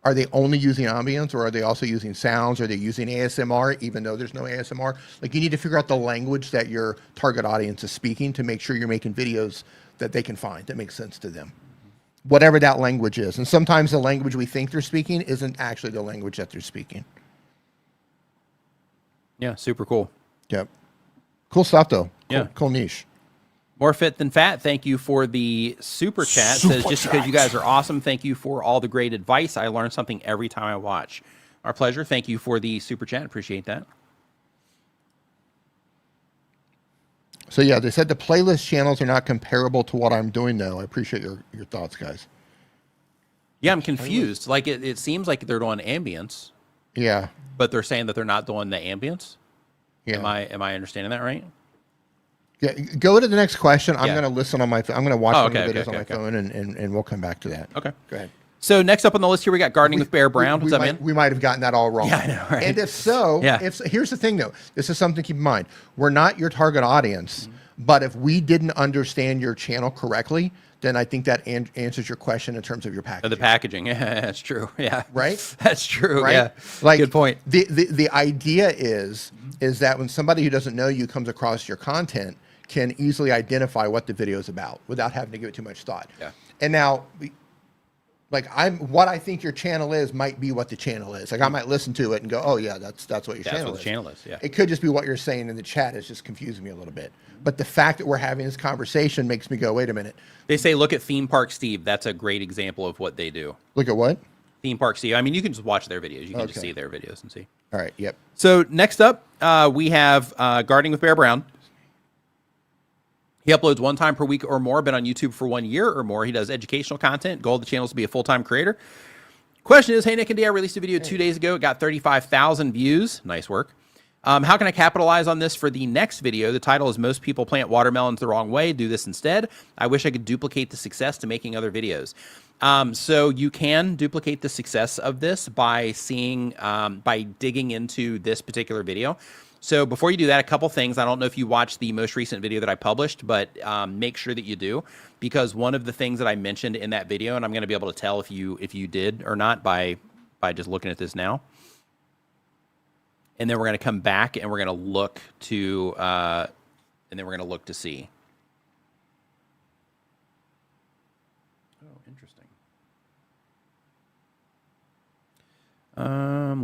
Are they only using ambience, or are they also using sounds? Are they using ASMR, even though there's no ASMR? Like you need to figure out the language that your target audience is speaking to make sure you're making videos that they can find, that make sense to them. Whatever that language is. And sometimes the language we think they're speaking isn't actually the language that they're speaking. Yeah, super cool. Yep. Cool stuff, though. Yeah. Cool niche. More Fit Than Fat, thank you for the super chat. Says, just because you guys are awesome, thank you for all the great advice. I learn something every time I watch. Our pleasure. Thank you for the super chat. Appreciate that. So, yeah, they said the playlist channels are not comparable to what I'm doing, though. I appreciate your thoughts, guys. Yeah, I'm confused. Like, it seems like they're doing ambience. Yeah. But they're saying that they're not doing the ambience? Yeah. Am I understanding that right? Yeah, go to the next question. I'm going to listen on my phone. I'm going to watch one of the videos on my phone, and we'll come back to that. Okay. Go ahead. So next up on the list here, we got Gardening with Bear Brown. What's up, man? We might have gotten that all wrong. Yeah, I know, right? And if so, here's the thing, though. This is something to keep in mind. We're not your target audience, but if we didn't understand your channel correctly, then I think that answers your question in terms of your packaging. The packaging. Yeah, that's true. Yeah. Right? That's true. Right? Yeah. Like, good point. The idea is that when somebody who doesn't know you comes across your content, can easily identify what the video is about without having to give it too much thought. Yeah. And now, like what I think your channel is might be what the channel is. Like I might listen to it and go, oh yeah, that's what your channel is. That's what the channel is. Yeah. It could just be what you're saying in the chat is just confusing me a little bit. But the fact that we're having this conversation makes me go, wait a minute. They say look at Theme Park Steve. That's a great example of what they do. Look at what? Theme Park Steve. I mean, you can just watch their videos. You can just Okay. see their videos and see. All right. Yep. So next up, we have Gardening with Bear Brown. He uploads 1 time per week or more, been on YouTube for 1 year or more. He does educational content. Goal of the channel is to be a full-time creator. Question is, hey, Nick and D, I released a video 2 days ago. It got 35,000 views. Nice work. How can I capitalize on this for the next video? The title is Most People Plant Watermelons the Wrong Way. Do this instead. I wish I could duplicate the success to making other videos. So you can duplicate the success of this by seeing, by digging into this particular video. So before you do that, a couple things. I don't know if you watched the most recent video that I published, but make sure that you do, because one of the things that I mentioned in that video, and I'm going to be able to tell if you did or not by just looking at this now. And then we're going to come back and we're going to look to, see. Oh, interesting.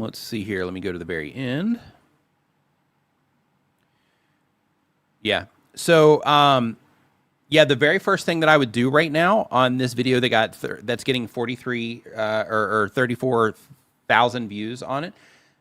Let's see here. Let me go to the very end. Yeah. So, yeah, the very first thing that I would do right now on this video that that's getting 43 or 34,000 views on it.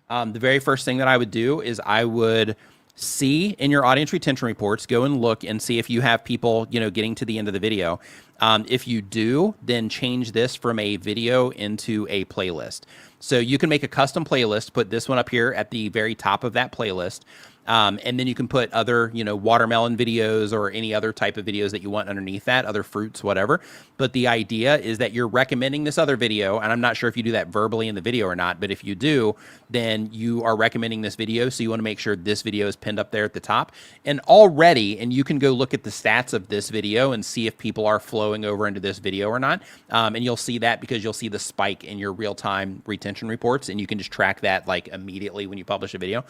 The very first thing that I would do is I would see in your audience retention reports, go and look and see if you have people, getting to the end of the video. If you do, then change this from a video into a playlist. So you can make a custom playlist, put this one up here at the very top of that playlist. And then you can put other, watermelon videos or any other type of videos that you want underneath that, other fruits, whatever. But the idea is that you're recommending this other video, and I'm not sure if you do that verbally in the video or not, but if you do, then you are recommending this video. So you want to make sure this video is pinned up there at the top. And you can go look at the stats of this video and see if people are flowing over into this video or not. And you'll see that because you'll see the spike in your real-time retention reports, and you can just track that like immediately when you publish a video.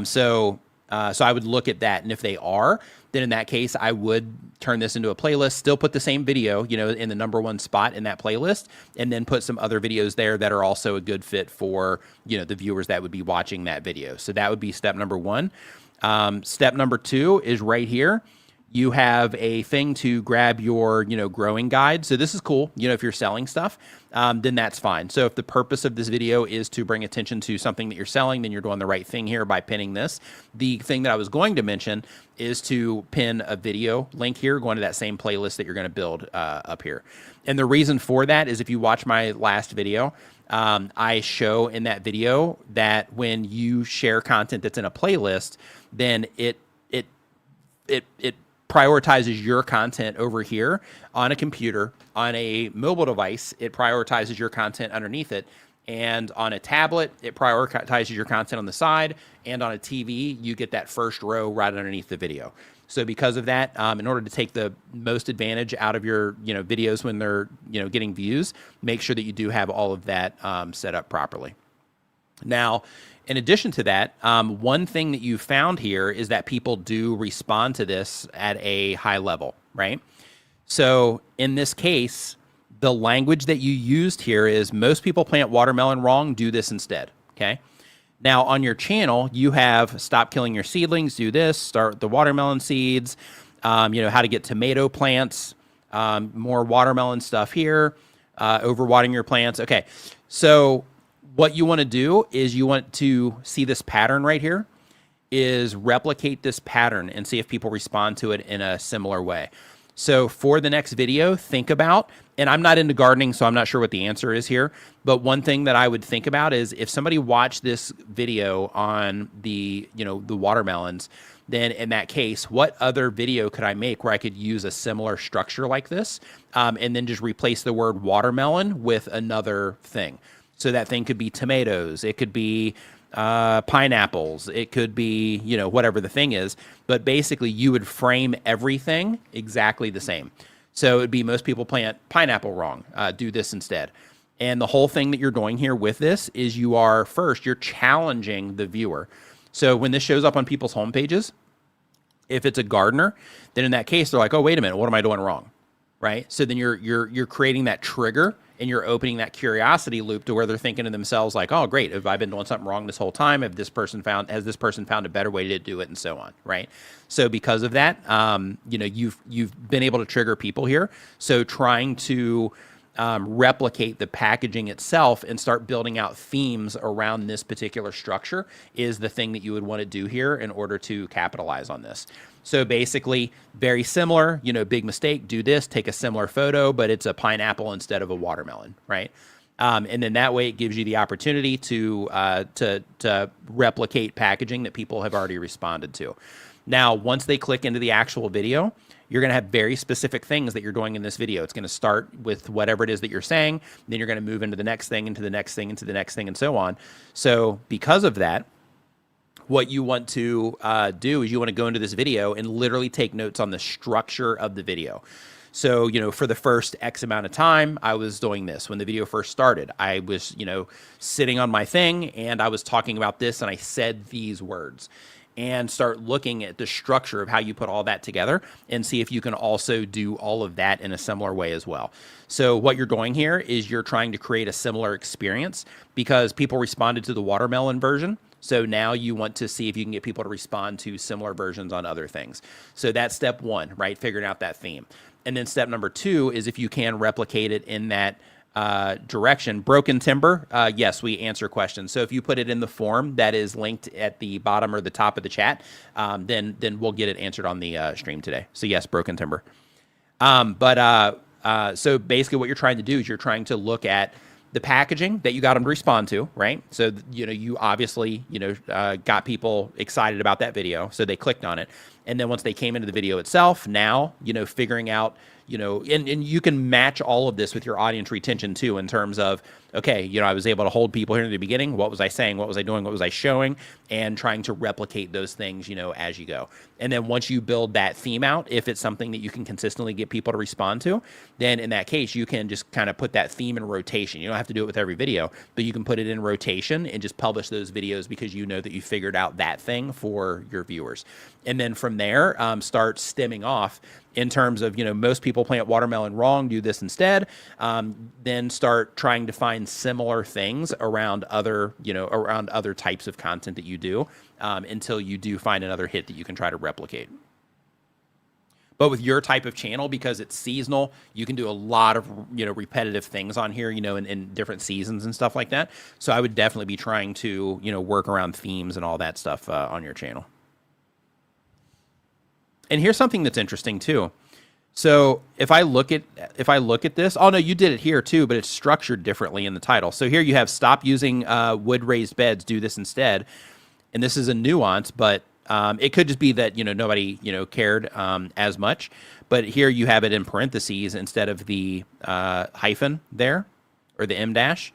So I would look at that, and if they are, then in that case, I would turn this into a playlist, still put the same video, in the #1 spot in that playlist, and then put some other videos there that are also a good fit for, the viewers that would be watching that video. So that would be step number 1. Step number 2 is right here. You have a thing to grab your, growing guide. So this is cool. If you're selling stuff, then that's fine. So if the purpose of this video is to bring attention to something that you're selling, then you're doing the right thing here by pinning this. The thing that I was going to mention is to pin a video link here, going to that same playlist that you're going to build up here. And the reason for that is if you watch my last video, I show in that video that when you share content that's in a playlist, then it prioritizes your content over here on a computer. On a mobile device, it prioritizes your content underneath it. And on a tablet, it prioritizes your content on the side. And on a TV, you get that first row right underneath the video. So because of that, in order to take the most advantage out of your videos when they're getting views, make sure that you do have all of that set up properly. Now, in addition to that, one thing that you found here is that people do respond to this at a high level, right? So in this case, the language that you used here is most people plant watermelon wrong, do this instead, okay? Now on your channel, you have stop killing your seedlings, do this, start the watermelon seeds, how to get tomato plants, more watermelon stuff here, overwatering your plants. Okay, so what you want to do is you want to see this pattern right here, is replicate this pattern and see if people respond to it in a similar way. So for the next video, think about, and I'm not into gardening, so I'm not sure what the answer is here, but one thing that I would think about is if somebody watched this video on the, the watermelons, then in that case, what other video could I make where I could use a similar structure like this, and then just replace the word watermelon with another thing. So that thing could be tomatoes, it could be pineapples, it could be, whatever the thing is, but basically you would frame everything exactly the same. So it'd be most people plant pineapple wrong, do this instead. And the whole thing that you're doing here with this is you're challenging the viewer. So when this shows up on people's homepages, If it's a gardener, then in that case, they're like, oh, wait a minute, what am I doing wrong? Right? So then you're creating that trigger, and you're opening that curiosity loop to where they're thinking to themselves like, oh, great, have I been doing something wrong this whole time? Has this person found a better way to do it, and so on, right? So because of that, you've been able to trigger people here. So trying to replicate the packaging itself and start building out themes around this particular structure is the thing that you would want to do here in order to capitalize on this. So basically, very similar, big mistake, do this, take a similar photo, but it's a pineapple instead of a watermelon, right? And then that way it gives you the opportunity to replicate packaging that people have already responded to. Now, once they click into the actual video, you're going to have very specific things that you're doing in this video. It's going to start with whatever it is that you're saying, then you're going to move into the next thing, into the next thing, into the next thing, and so on. So because of that, what you want to do is you want to go into this video and literally take notes on the structure of the video. So, for the first X amount of time, I was doing this. When the video first started, I was, sitting on my thing and I was talking about this and I said these words. And start looking at the structure of how you put all that together and see if you can also do all of that in a similar way as well. So what you're doing here is you're trying to create a similar experience because people responded to the watermelon version. So now you want to see if you can get people to respond to similar versions on other things. So that's step one, right? Figuring out that theme. And then step number two is if you can replicate it in that direction. Broken timber, yes, we answer questions. So if you put it in the form that is linked at the bottom or the top of the chat, then we'll get it answered on the stream today. So yes, broken timber. So basically what you're trying to do is you're trying to look at the packaging that you got them to respond to, right? So, you obviously, got people excited about that video, so they clicked on it. And then once they came into the video itself, now, figuring out, and you can match all of this with your audience retention too, in terms of, okay, I was able to hold people here in the beginning. What was I saying? What was I doing? What was I showing? And trying to replicate those things, as you go. And then once you build that theme out, if it's something that you can consistently get people to respond to, then in that case, you can just kind of put that theme in rotation. You don't have to do it with every video, but you can put it in rotation and just publish those videos because you know that you figured out that thing for your viewers. And then from there, start stemming off in terms of, most people plant watermelon wrong, do this instead. Then start trying to find similar things around other types of content that you do until you do find another hit that you can try to replicate. But with your type of channel, because it's seasonal, you can do a lot of, repetitive things on here, in different seasons and stuff like that. So I would definitely be trying to, work around themes and all that stuff on your channel. And here's something that's interesting too. So if I look at this, oh no, you did it here too, but it's structured differently in the title. So here you have stop using wood raised beds, do this instead. And this is a nuance, but it could just be that, nobody, cared as much. But here you have it in parentheses instead of the hyphen there, or the M dash.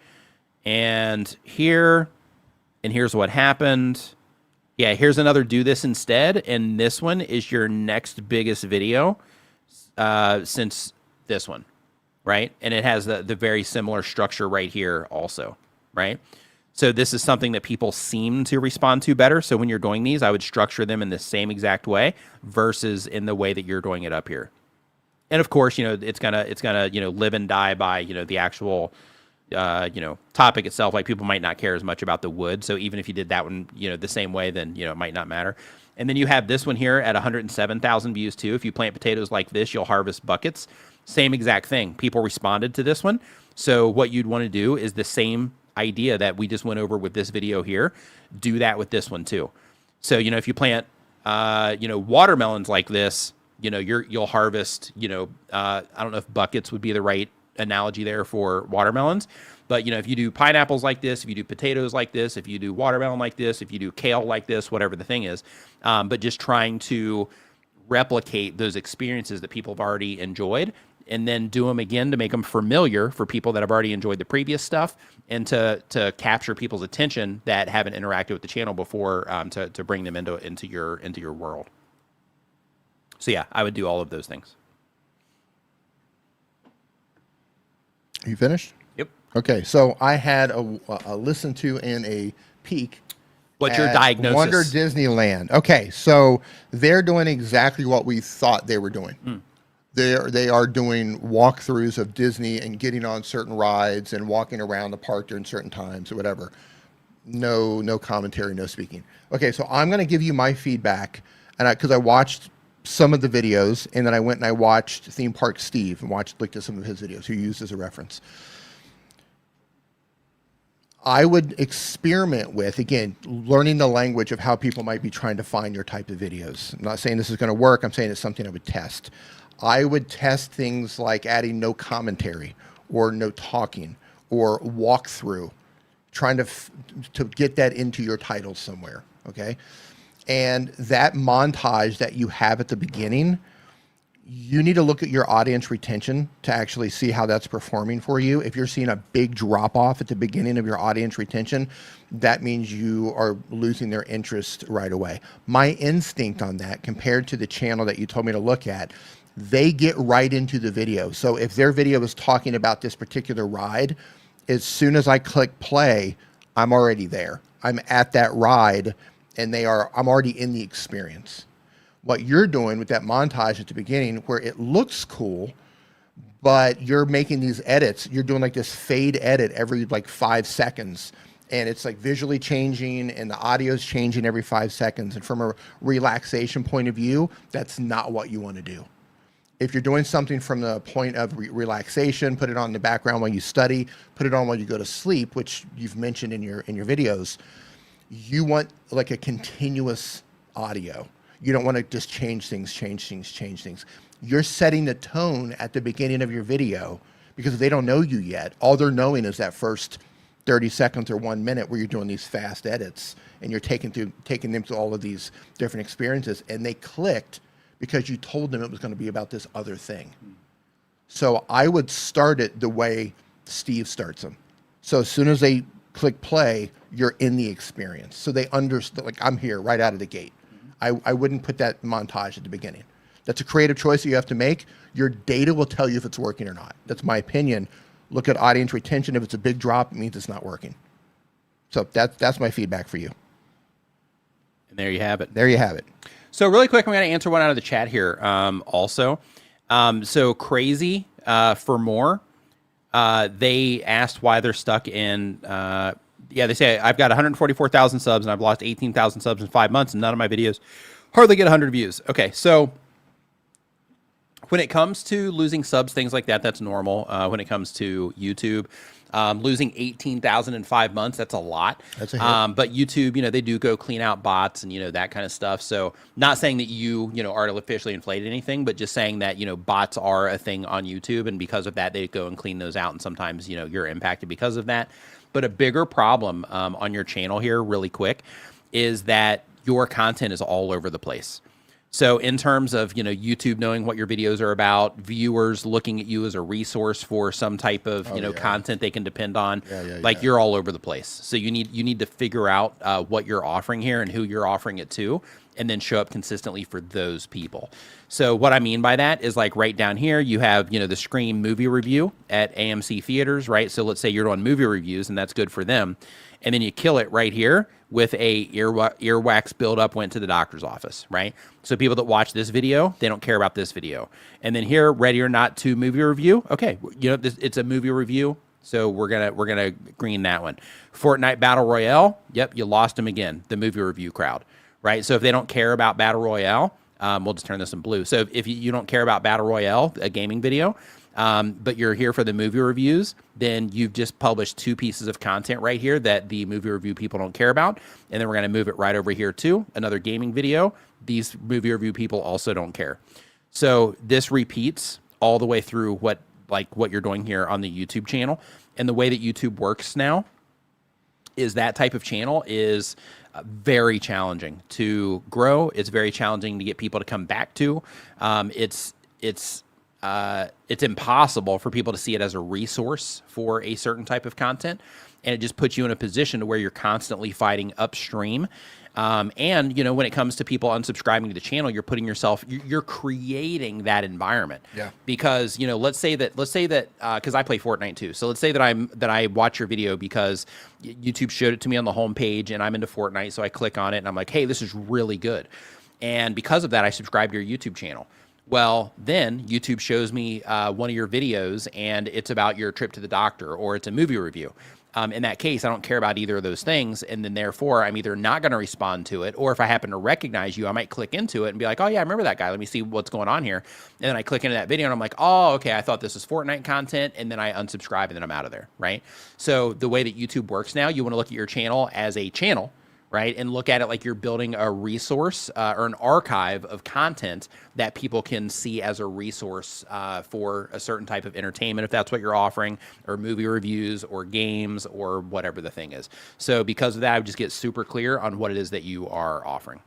And here's what happened. Yeah, here's another do this instead. And this one is your next biggest video since this one, right? And it has the very similar structure right here also, right? So this is something that people seem to respond to better. So when you're doing these, I would structure them in the same exact way versus in the way that you're doing it up here. And of course, it's gonna live and die by, the actual topic itself. Like people might not care as much about the wood. So even if you did that one, the same way, then, it might not matter. And then you have this one here at 107,000 views too. If you plant potatoes like this, you'll harvest buckets. Same exact thing. People responded to this one. So what you'd want to do is the same idea that we just went over with this video here. Do that with this one too. So, if you plant, watermelons like this, you'll harvest, I don't know if buckets would be the right analogy there for watermelons, but if you do pineapples like this, if you do potatoes like this, if you do watermelon like this, if you do kale like this, whatever the thing is, but just trying to replicate those experiences that people have already enjoyed and then do them again to make them familiar for people that have already enjoyed the previous stuff and to capture people's attention that haven't interacted with the channel before, to bring them into your world. So yeah, I would do all of those things. Are you finished? Yep. Okay, so I had a listen to and a peek What's your at diagnosis? Wonder Disneyland. Okay, so they're doing exactly what we thought they were doing. They are doing walkthroughs of Disney and getting on certain rides and walking around the park during certain times or whatever. No commentary, no speaking. Okay, so I'm going to give you my feedback, and because I watched some of the videos, and then I went and I watched Theme Park Steve and looked at some of his videos, who used as a reference. I would experiment with, again, learning the language of how people might be trying to find your type of videos. I'm not saying this is going to work. I'm saying it's something I would test. I would test things like adding no commentary or no talking or walkthrough, trying to get that into your title somewhere, okay? And that montage that you have at the beginning, you need to look at your audience retention to actually see how that's performing for you. If you're seeing a big drop off at the beginning of your audience retention, that means you are losing their interest right away. My instinct on that, compared to the channel that you told me to look at, they get right into the video. So if their video is talking about this particular ride, as soon as I click play, I'm already there. I'm at that ride, and I'm already in the experience. What you're doing with that montage at the beginning, where it looks cool, but you're making these edits, you're doing like this fade edit every like 5 seconds, and it's like visually changing and the audio is changing every 5 seconds. And from a relaxation point of view, that's not what you want to do. If you're doing something from the point of relaxation, put it on in the background while you study, put it on while you go to sleep, which you've mentioned in your videos. You want like a continuous audio. You don't want to just change things. You're setting the tone at the beginning of your video, because if they don't know you yet, all they're knowing is that first 30 seconds or 1 minute where you're doing these fast edits and you're taking them through all of these different experiences, and they clicked because you told them it was going to be about this other thing. So I would start it the way Steve starts them. So as soon as they click play, you're in the experience. So they understand, like, I'm here right out of the gate. I wouldn't put that montage at the beginning. That's a creative choice that you have to make. Your data will tell you if it's working or not. That's my opinion. Look at audience retention. If it's a big drop, it means it's not working. So that's my feedback for you. And there you have it. There you have it. So really quick, I'm going to answer one out of the chat here also. So Crazy for more. They asked why they're stuck in... they say, I've got 144,000 subs and I've lost 18,000 subs in 5 months and none of my videos hardly get 100 views. Okay, so when it comes to losing subs, things like that, that's normal. When it comes to YouTube, losing 18,000 in 5 months, that's a lot. That's a hit. But YouTube, they do go clean out bots and, that kind of stuff. So not saying that you artificially inflated anything, but just saying that, bots are a thing on YouTube. And because of that, they go and clean those out. And sometimes, you're impacted because of that. But a bigger problem on your channel here, really quick, is that your content is all over the place. So in terms of, YouTube knowing what your videos are about, viewers looking at you as a resource for some type of, content they can depend on, you're all over the place. So you need to figure out what you're offering here and who you're offering it to, and then show up consistently for those people. So what I mean by that is, like, right down here, you have, the Scream movie review at AMC theaters, right? So let's say you're doing movie reviews and that's good for them. And then you kill it right here with a earwax buildup went to the doctor's office, right? So people that watch this video, they don't care about this video. And then here, Ready or Not 2 movie review. Okay, it's a movie review, so we're gonna green that one. Fortnite Battle Royale. Yep, you lost them again, the movie review crowd, right? So if they don't care about Battle Royale, we'll just turn this in blue. So if you don't care about Battle Royale, a gaming video, but you're here for the movie reviews, then you've just published 2 pieces of content right here that the movie review people don't care about. And then we're going to move it right over here to another gaming video. These movie review people also don't care. So this repeats all the way through what you're doing here on the YouTube channel. And the way that YouTube works now is that type of channel is very challenging to grow. It's very challenging to get people to come back to. It's impossible for people to see it as a resource for a certain type of content. and it just puts you in a position to where you're constantly fighting upstream. And, you know, when it comes to people unsubscribing to the channel, you're putting yourself, you're creating that environment. Yeah. Because, you know, let's say that, because I play Fortnite too. So let's say that I watch your video because YouTube showed it to me on the homepage and I'm into Fortnite. So I click on it and I'm like, hey, this is really good. And because of that, I subscribe to your YouTube channel. Well, then YouTube shows me one of your videos and it's about your trip to the doctor or it's a movie review. In that case, I don't care about either of those things, and then therefore I'm either not going to respond to it, or if I happen to recognize you, I might click into it and be like, oh yeah, I remember that guy. Let me see what's going on here. And then I click into that video and I'm like, oh, okay, I thought this was Fortnite content, and then I unsubscribe and then I'm out of there, right? So the way that YouTube works now, you want to look at your channel as a channel, right? And look at it like you're building a resource or an archive of content that people can see as a resource for a certain type of entertainment, if that's what you're offering, or movie reviews or games or whatever the thing is. So because of that, I would just get super clear on what it is that you are offering.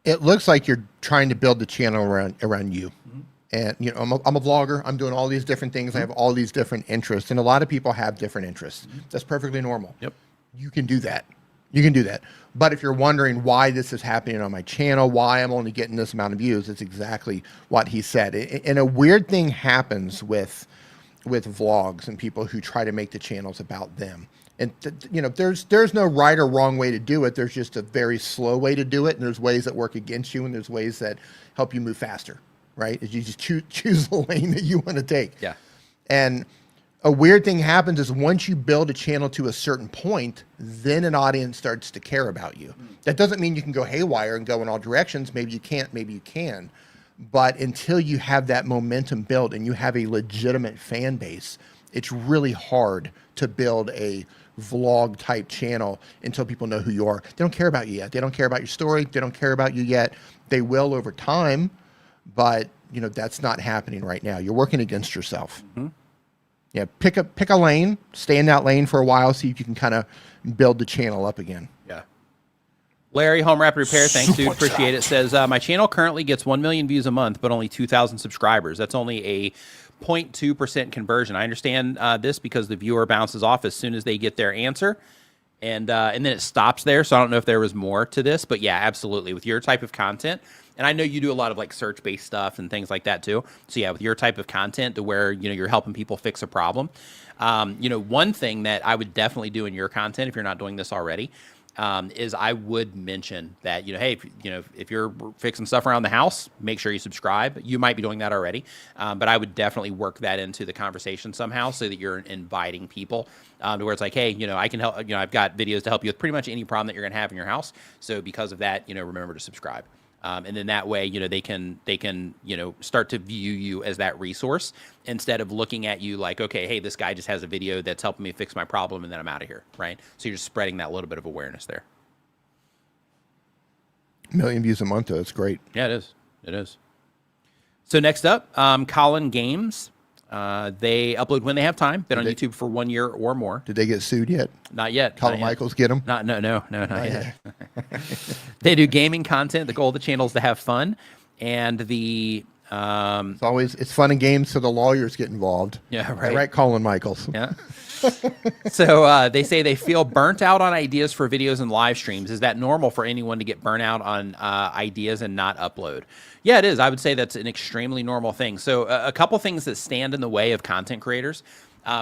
It looks like you're trying to build the channel around you. Mm-hmm. And, you know, I'm a vlogger. I'm doing all these different things. Mm-hmm. I have all these different interests. And a lot of people have different interests. Mm-hmm. That's perfectly normal. Yep. You can do that. You can do that. But if you're wondering why this is happening on my channel, why I'm only getting this amount of views, it's exactly what he said. And a weird thing happens with vlogs and people who try to make the channels about them. And, you know, there's no right or wrong way to do it. There's just a very slow way to do it. And there's ways that work against you and there's ways that help you move faster, right? You just choose the lane that you want to take. Yeah. And a weird thing happens is once you build a channel to a certain point, then an audience starts to care about you. That doesn't mean you can go haywire and go in all directions. Maybe you can't, maybe you can. But until you have that momentum built and you have a legitimate fan base, it's really hard to build a vlog type channel until people know who you are. They don't care about you yet. They don't care about your story. They don't care about you yet. They will over time, but you know, that's not happening right now. You're working against yourself. Mm-hmm. Yeah, pick a lane, stay in that lane for a while, see if you can kind of build the channel up again. Yeah. Larry, Home Rapid Repair, thanks, dude. Appreciate it. Says, my channel currently gets 1 million views a month, but only 2,000 subscribers. That's only a 0.2% conversion. I understand this because the viewer bounces off as soon as they get their answer. And then it stops there. So I don't know if there was more to this, but yeah, absolutely. With your type of content, and I know you do a lot of like search-based stuff and things like that too. So yeah, with your type of content to where, you know, you're helping people fix a problem. You know, one thing that I would definitely do in your content, if you're not doing this already, is I would mention that, you know, hey, if you're fixing stuff around the house, make sure you subscribe. You might be doing that already, but I would definitely work that into the conversation somehow so that you're inviting people to where it's like, hey, you know, I can help, you know, I've got videos to help you with pretty much any problem that you're going to have in your house. So because of that, you know, remember to subscribe. And then that way, you know, they can, you know, start to view you as that resource instead of looking at you like, okay, hey, this guy just has a video that's helping me fix my problem and then I'm out of here, right? So you're just spreading that little bit of awareness there. 1 million views a month, though. That's great. Yeah, it is. It is. So next up, Colin Games. They upload when they have time. Been on YouTube for 1 year or more. Did they get sued yet? Not yet. Colin Michaels get them? Not yet. They do gaming content. The goal of the channel is to have fun, and the it's fun and games, so the lawyers get involved. Yeah, right. Right, Colin Michaels. Yeah. So they say they feel burnt out on ideas for videos and live streams. Is that normal for anyone to get burnt out on ideas and not upload? Yeah, it is. I would say that's an extremely normal thing. So a couple things that stand in the way of content creators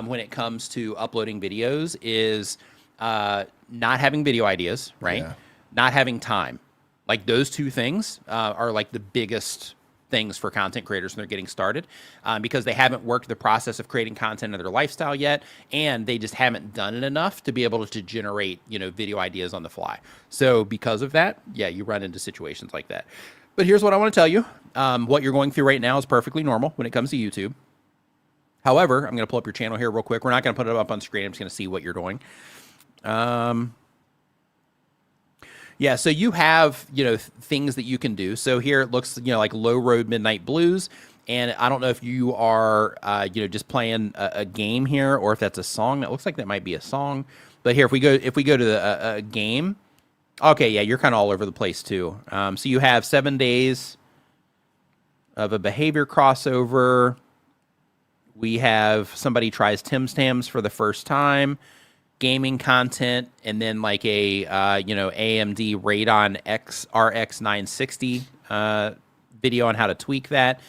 when it comes to uploading videos is not having video ideas, right? Yeah. Not having time. Like those two things are like the biggest things for content creators when they're getting started because they haven't worked the process of creating content in their lifestyle yet, and they just haven't done it enough to be able to generate, you know, video ideas on the fly. So because of that, yeah, you run into situations like that. But here's what I want to tell you. What you're going through right now is perfectly normal when it comes to YouTube. However, I'm going to pull up your channel here real quick. We're not going to put it up on screen. I'm just going to see what you're doing. Yeah, so you have, you know, things that you can do. So here it looks, you know, like Low Road Midnight Blues. And I don't know if you are, you know, just playing a game here or if that's a song. That looks like that might be a song. But here, if we go to the game, okay, yeah, you're kind of all over the place too. So you have 7 days of a behavior crossover. We have somebody tries Tim Tams for the first time. gaming content, and then like a AMD Radeon RX 960 video on how to tweak that,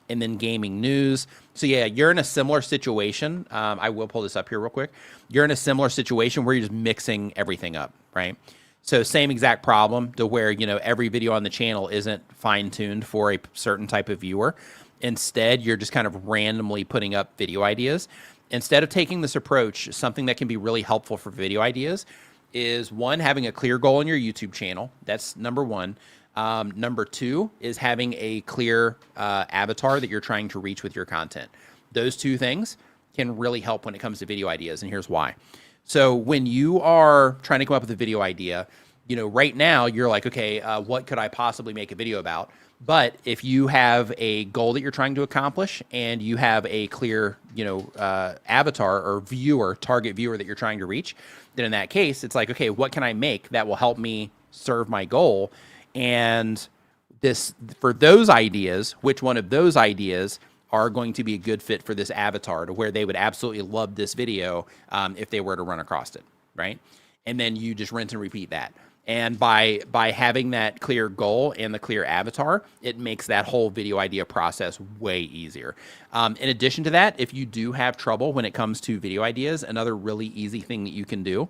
and then gaming news. So yeah, you're in a similar situation. I will pull this up here real quick. You're in a similar situation where you're just mixing everything up, right? So same exact problem to where, every video on the channel isn't fine-tuned for a certain type of viewer. Instead, you're just kind of randomly putting up video ideas. Instead of taking this approach, something that can be really helpful for video ideas is, one, having a clear goal in your YouTube channel. That's number one. Number two is having a clear avatar that you're trying to reach with your content. Those two things can really help when it comes to video ideas, and here's why. So when you are trying to come up with a video idea, right now you're like, okay, what could I possibly make a video about? But if you have a goal that you're trying to accomplish and you have a clear, avatar or target viewer that you're trying to reach, then in that case, it's like, okay, what can I make that will help me serve my goal? And for those ideas, which one of those ideas are going to be a good fit for this avatar to where they would absolutely love this video if they were to run across it, right? And then you just rinse and repeat that. And by having that clear goal and the clear avatar, it makes that whole video idea process way easier. In addition to that, if you do have trouble when it comes to video ideas, another really easy thing that you can do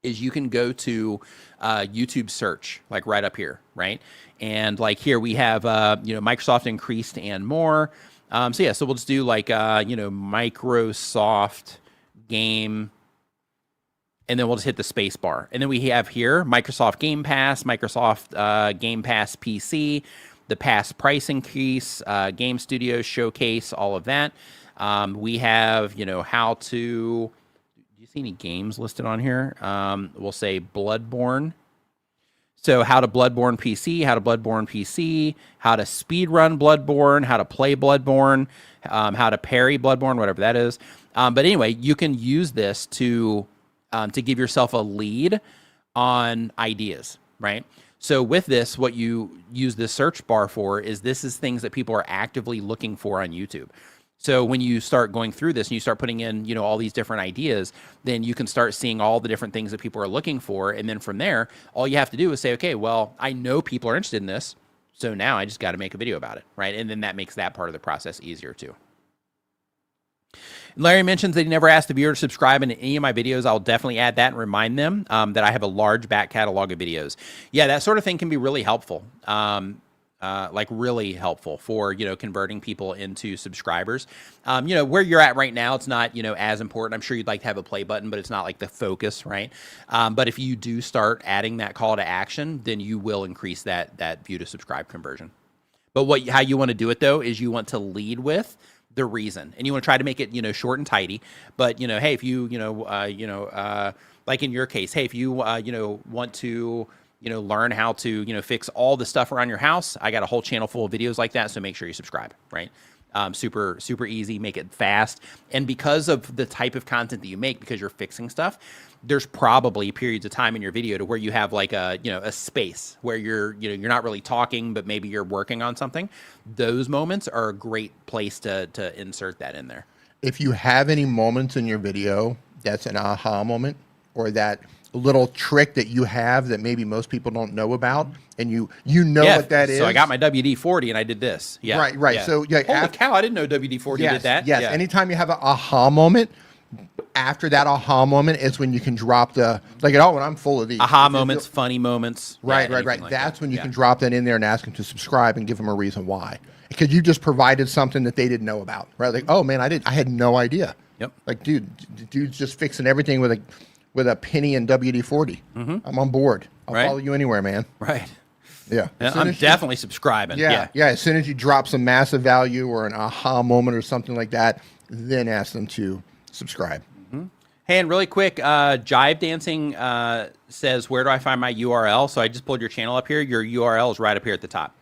is you can go to YouTube search, like right up here, right? And like here we have, Microsoft increased and more. So we'll just do like, Microsoft game, and then we'll just hit the space bar. And then we have here Microsoft Game Pass, Microsoft Game Pass PC, the past price increase, Game Studios Showcase, all of that. We have, how to, do you see any games listed on here? We'll say Bloodborne. So how to Bloodborne PC, how to Bloodborne PC, how to speedrun Bloodborne, how to play Bloodborne, how to parry Bloodborne, whatever that is. But anyway, you can use this to give yourself a lead on ideas, right? So with this, what you use this search bar for is this is things that people are actively looking for on YouTube. So when you start going through this and you start putting in, all these different ideas, then you can start seeing all the different things that people are looking for. And then from there, all you have to do is say, okay, well, I know people are interested in this, so now I just got to make a video about it, right? And then that makes that part of the process easier too. Larry mentions that he never asked the viewer to subscribe in any of my videos. I'll definitely add that and remind them that I have a large back catalog of videos. Yeah, that sort of thing can be really helpful. Really helpful for, converting people into subscribers. Where you're at right now, it's not, as important. I'm sure you'd like to have a play button, but it's not like the focus, right? But if you do start adding that call to action, then you will increase that view to subscribe conversion. But how you want to do it though, is you want to lead with the reason, and you want to try to make it, short and tidy. But, hey, if you, like in your case, hey, if you, want to, learn how to, fix all the stuff around your house, I got a whole channel full of videos like that. So make sure you subscribe, right? Super, super easy, make it fast. And because of the type of content that you make, because you're fixing stuff, there's probably periods of time in your video to where you have like a space where you're not really talking, but maybe you're working on something. Those moments are a great place to insert that in there. If you have any moments in your video that's an aha moment, or that little trick that you have that maybe most people don't know about, and you know what that is. So I got my WD-40 and I did this. Yeah. Right. Yeah. So yeah, holy cow, I didn't know WD-40 did that. Yes. Yeah. Anytime you have an aha moment, after that aha moment is when you can drop the, when I'm full of these aha moments, funny moments. Right. Like That's when you can drop that in there and ask them to subscribe and give them a reason why. Because you just provided something that they didn't know about, right? Like, oh man, I had no idea. Yep. Like, dude's just fixing everything with a penny and WD-40. Mm-hmm. I'm on board. I'll follow you anywhere, man. Right. Yeah. I'm definitely subscribing. Yeah. As soon as you drop some massive value or an aha moment or something like that, then ask them to subscribe. Mm-hmm. Hey, and really quick, Jive Dancing says, where do I find my URL? So I just pulled your channel up here. Your URL is right up here at the top.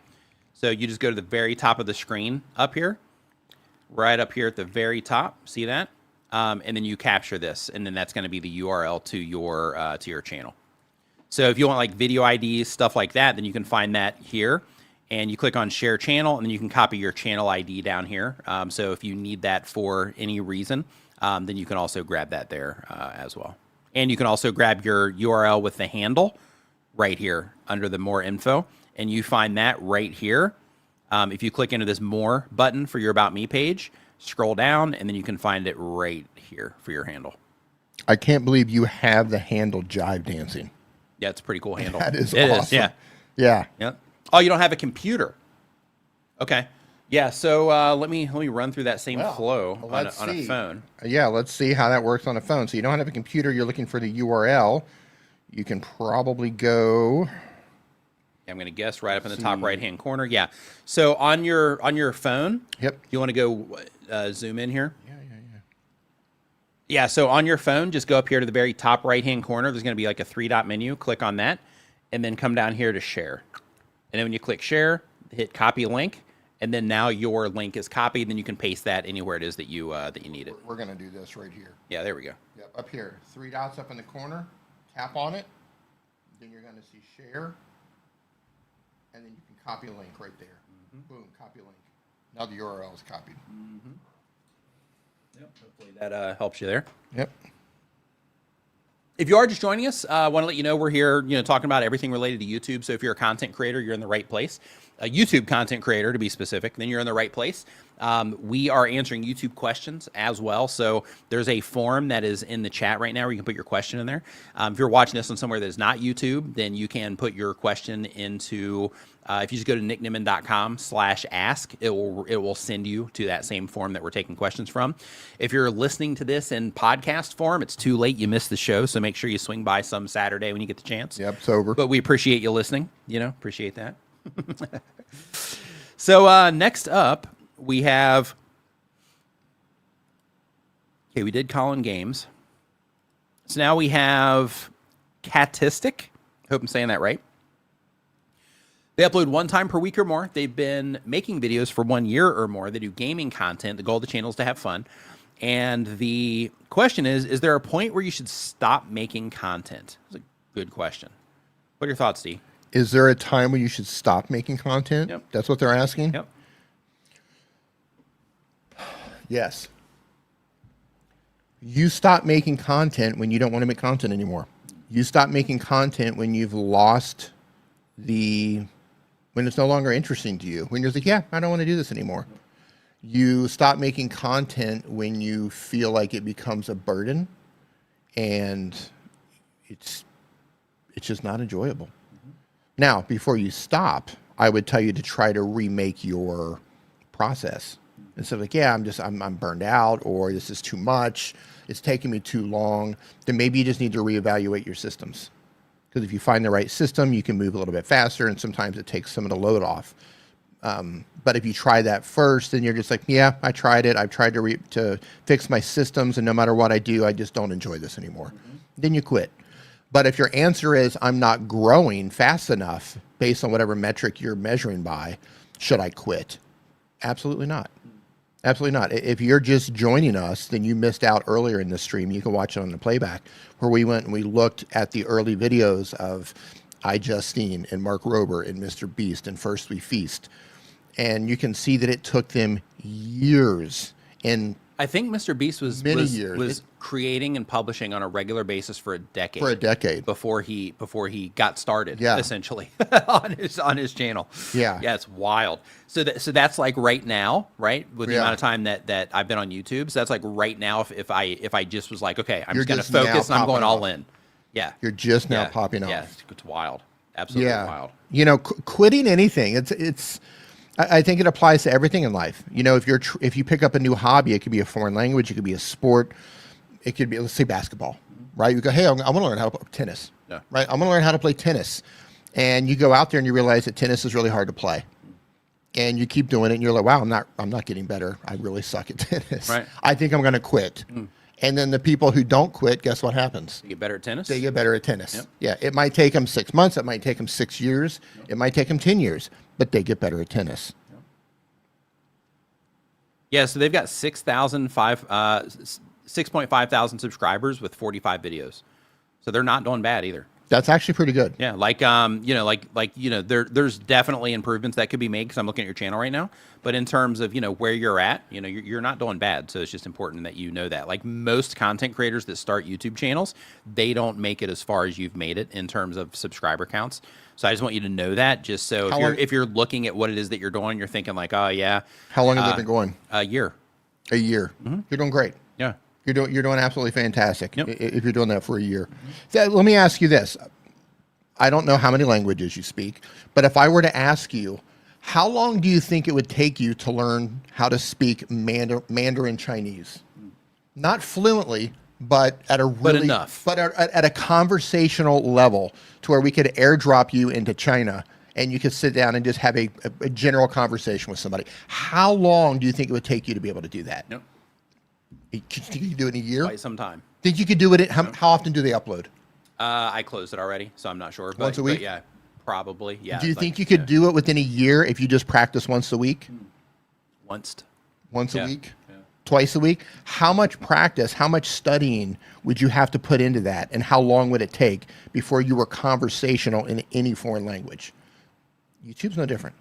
So you just go to the very top of the screen up here, right up here at the very top. See that? And then you capture this, and then that's going to be the URL to your channel. So if you want like video IDs, stuff like that, then you can find that here, and you click on Share Channel, and then you can copy your channel ID down here. So if you need that for any reason, then you can also grab that there as well. And you can also grab your URL with the handle right here under the more info. And you find that right here. If you click into this more button for your About Me page, scroll down, and then you can find it right here for your handle. I can't believe you have the handle Jive Dancing. Yeah, it's a pretty cool handle. That is It awesome. is, yeah. Yeah. Yeah. Oh, you don't have a computer. Okay. Yeah, so let me run through that same flow on a phone. Yeah, let's see how that works on a phone. So you don't have a computer, you're looking for the URL. You can probably go... I'm going to guess right up in the top right-hand corner. Yeah. So on your phone, Yep. You want to go zoom in here? Yeah, so on your phone, just go up here to the very top right-hand corner. There's going to be like a 3-dot menu. Click on that, and then come down here to share. And then when you click share, hit copy link, and then now your link is copied. Then you can paste that anywhere it is that you need it. We're going to do this right here. Yeah, there we go. Yep, up here. 3 dots up in the corner. Tap on it. Then you're going to see share. And then you can copy a link right there. Boom, copy link. Now the URL is copied. Yep, hopefully that helps you there. Yep. If you are just joining us, I want to let you know we're here, talking about everything related to YouTube. So if you're a content creator, you're in the right place. A YouTube content creator, to be specific, then you're in the right place. We are answering YouTube questions as well. So there's a form that is in the chat right now where you can put your question in there. If you're watching this on somewhere that is not YouTube, then you can put your question into, if you just go to nickniman.com/ask, it will send you to that same form that we're taking questions from. If you're listening to this in podcast form, it's too late. You missed the show. So make sure you swing by some Saturday when you get the chance. Yep, it's over. But we appreciate you listening. Appreciate that. So next up, we have, we did Colin Games. So now we have Catistic. Hope I'm saying that right. They upload 1 time per week or more. They've been making videos for 1 year or more. They do gaming content. The goal of the channel is to have fun. And the question is there a point where you should stop making content? That's a good question. What are your thoughts, Steve? Is there a time when you should stop making content? Yep. That's what they're asking? Yep. Yes. You stop making content when you don't want to make content anymore. You stop making content when you've lost when it's no longer interesting to you. When you're like, yeah, I don't want to do this anymore. You stop making content when you feel like it becomes a burden and it's just not enjoyable. Now, before you stop, I would tell you to try to remake your process. Instead of like, yeah, I'm burned out, or this is too much, it's taking me too long, then maybe you just need to reevaluate your systems. Because if you find the right system, you can move a little bit faster, and sometimes it takes some of the load off. But if you try that first, then you're just like, yeah, I tried it. I've tried to fix my systems, and no matter what I do, I just don't enjoy this anymore. Then you quit. But if your answer is, I'm not growing fast enough based on whatever metric you're measuring by, should I quit? Absolutely not. Absolutely not. If you're just joining us, then you missed out earlier in the stream. You can watch it on the playback, where we went and we looked at the early videos of iJustine and Mark Rober and Mr. Beast and First We Feast. And you can see that it took them years. And I think Mr. Beast was creating and publishing on a regular basis for a decade. Before he got started, essentially, on his channel. Yeah. Yeah, it's wild. So that's like right now, right? With the amount of time that I've been on YouTube. So that's like right now if I just was like, okay, I'm just going to focus and I'm going all in. Yeah. You're just now popping off. Yeah, it's wild. Absolutely wild. Quitting anything, it's I think it applies to everything in life. If you pick up a new hobby, it could be a foreign language, it could be a sport, it could be, let's say, basketball, right? You go, hey, I want to learn how to play tennis, right? I'm going to learn how to play tennis. And you go out there and you realize that tennis is really hard to play. And you keep doing it and you're like, wow, I'm not getting better. I really suck at tennis. Right. I think I'm going to quit. And then the people who don't quit, guess what happens? You get better at tennis? They get better at tennis. Yep. Yeah, it might take them 6 months. It might take them 6 years. It might take them 10 years. But they get better at tennis. Yeah, so they've got 6.5 thousand subscribers with 45 videos. So they're not doing bad either. That's actually pretty good. Yeah, there's definitely improvements that could be made because I'm looking at your channel right now. But in terms of where you're at, you're not doing bad. So it's just important that you know that. Like most content creators that start YouTube channels, they don't make it as far as you've made it in terms of subscriber counts. So I just want you to know that. Just so if you're looking at what it is that you're doing, you're thinking like, oh yeah. How long have they been going? A year. A year. You're doing great. Yeah. You're doing absolutely fantastic. Yep. If you're doing that for a year. So let me ask you this. I don't know how many languages you speak, but if I were to ask you, how long do you think it would take you to learn how to speak Mandarin Chinese? Not fluently, but at a really, enough. But at a conversational level to where we could airdrop you into China and you could sit down and just have a general conversation with somebody. How long do you think it would take you to be able to do that? Yep. You think you could do it in a year? Quite some time. Think you could do it? How often do they upload? I closed it already, so I'm not sure. Once a week? But yeah, probably. Yeah. Do you think you could do it within a year if you just practice once a week? Once a week? Yeah. Twice a week? How much practice, how much studying would you have to put into that? And how long would it take before you were conversational in any foreign language? YouTube's no different.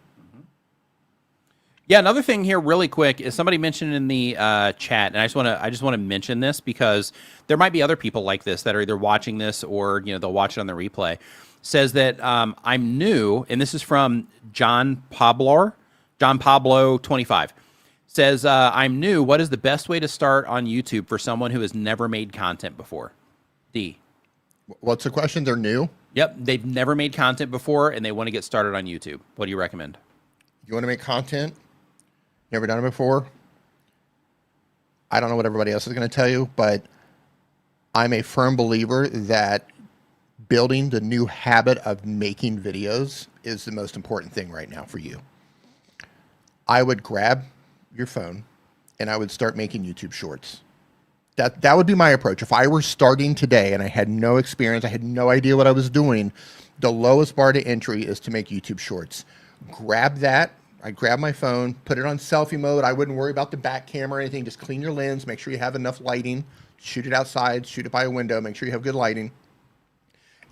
Yeah, another thing here really quick is somebody mentioned in the chat, and I just want to mention this because there might be other people like this that are either watching this or they'll watch it on the replay. Says that I'm new, and this is from John Pablo 25. Says I'm new. What is the best way to start on YouTube for someone who has never made content before? D. What's the question? They're new? Yep, they've never made content before, and they want to get started on YouTube. What do you recommend? You want to make content? Never done it before? I don't know what everybody else is going to tell you, but I'm a firm believer that building the new habit of making videos is the most important thing right now for you. I would grab your phone and I would start making YouTube shorts. That would be my approach. If I were starting today and I had no experience, I had no idea what I was doing, the lowest bar to entry is to make YouTube shorts. Grab that. I grab my phone, put it on selfie mode. I wouldn't worry about the back camera or anything. Just clean your lens, make sure you have enough lighting, shoot it outside, shoot it by a window, make sure you have good lighting.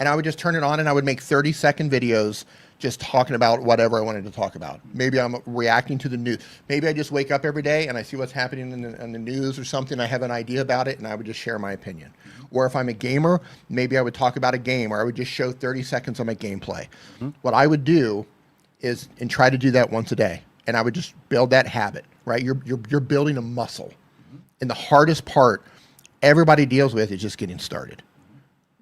And I would just turn it on and I would make 30-second videos just talking about whatever I wanted to talk about. Maybe I'm reacting to the news. Maybe I just wake up every day and I see what's happening in the news or something. I have an idea about it and I would just share my opinion. Or if I'm a gamer, maybe I would talk about a game or I would just show 30 seconds of my gameplay. What I would do is and try to do that once a day, and I would just build that habit. Right, you're building a muscle, and the hardest part everybody deals with is just getting started.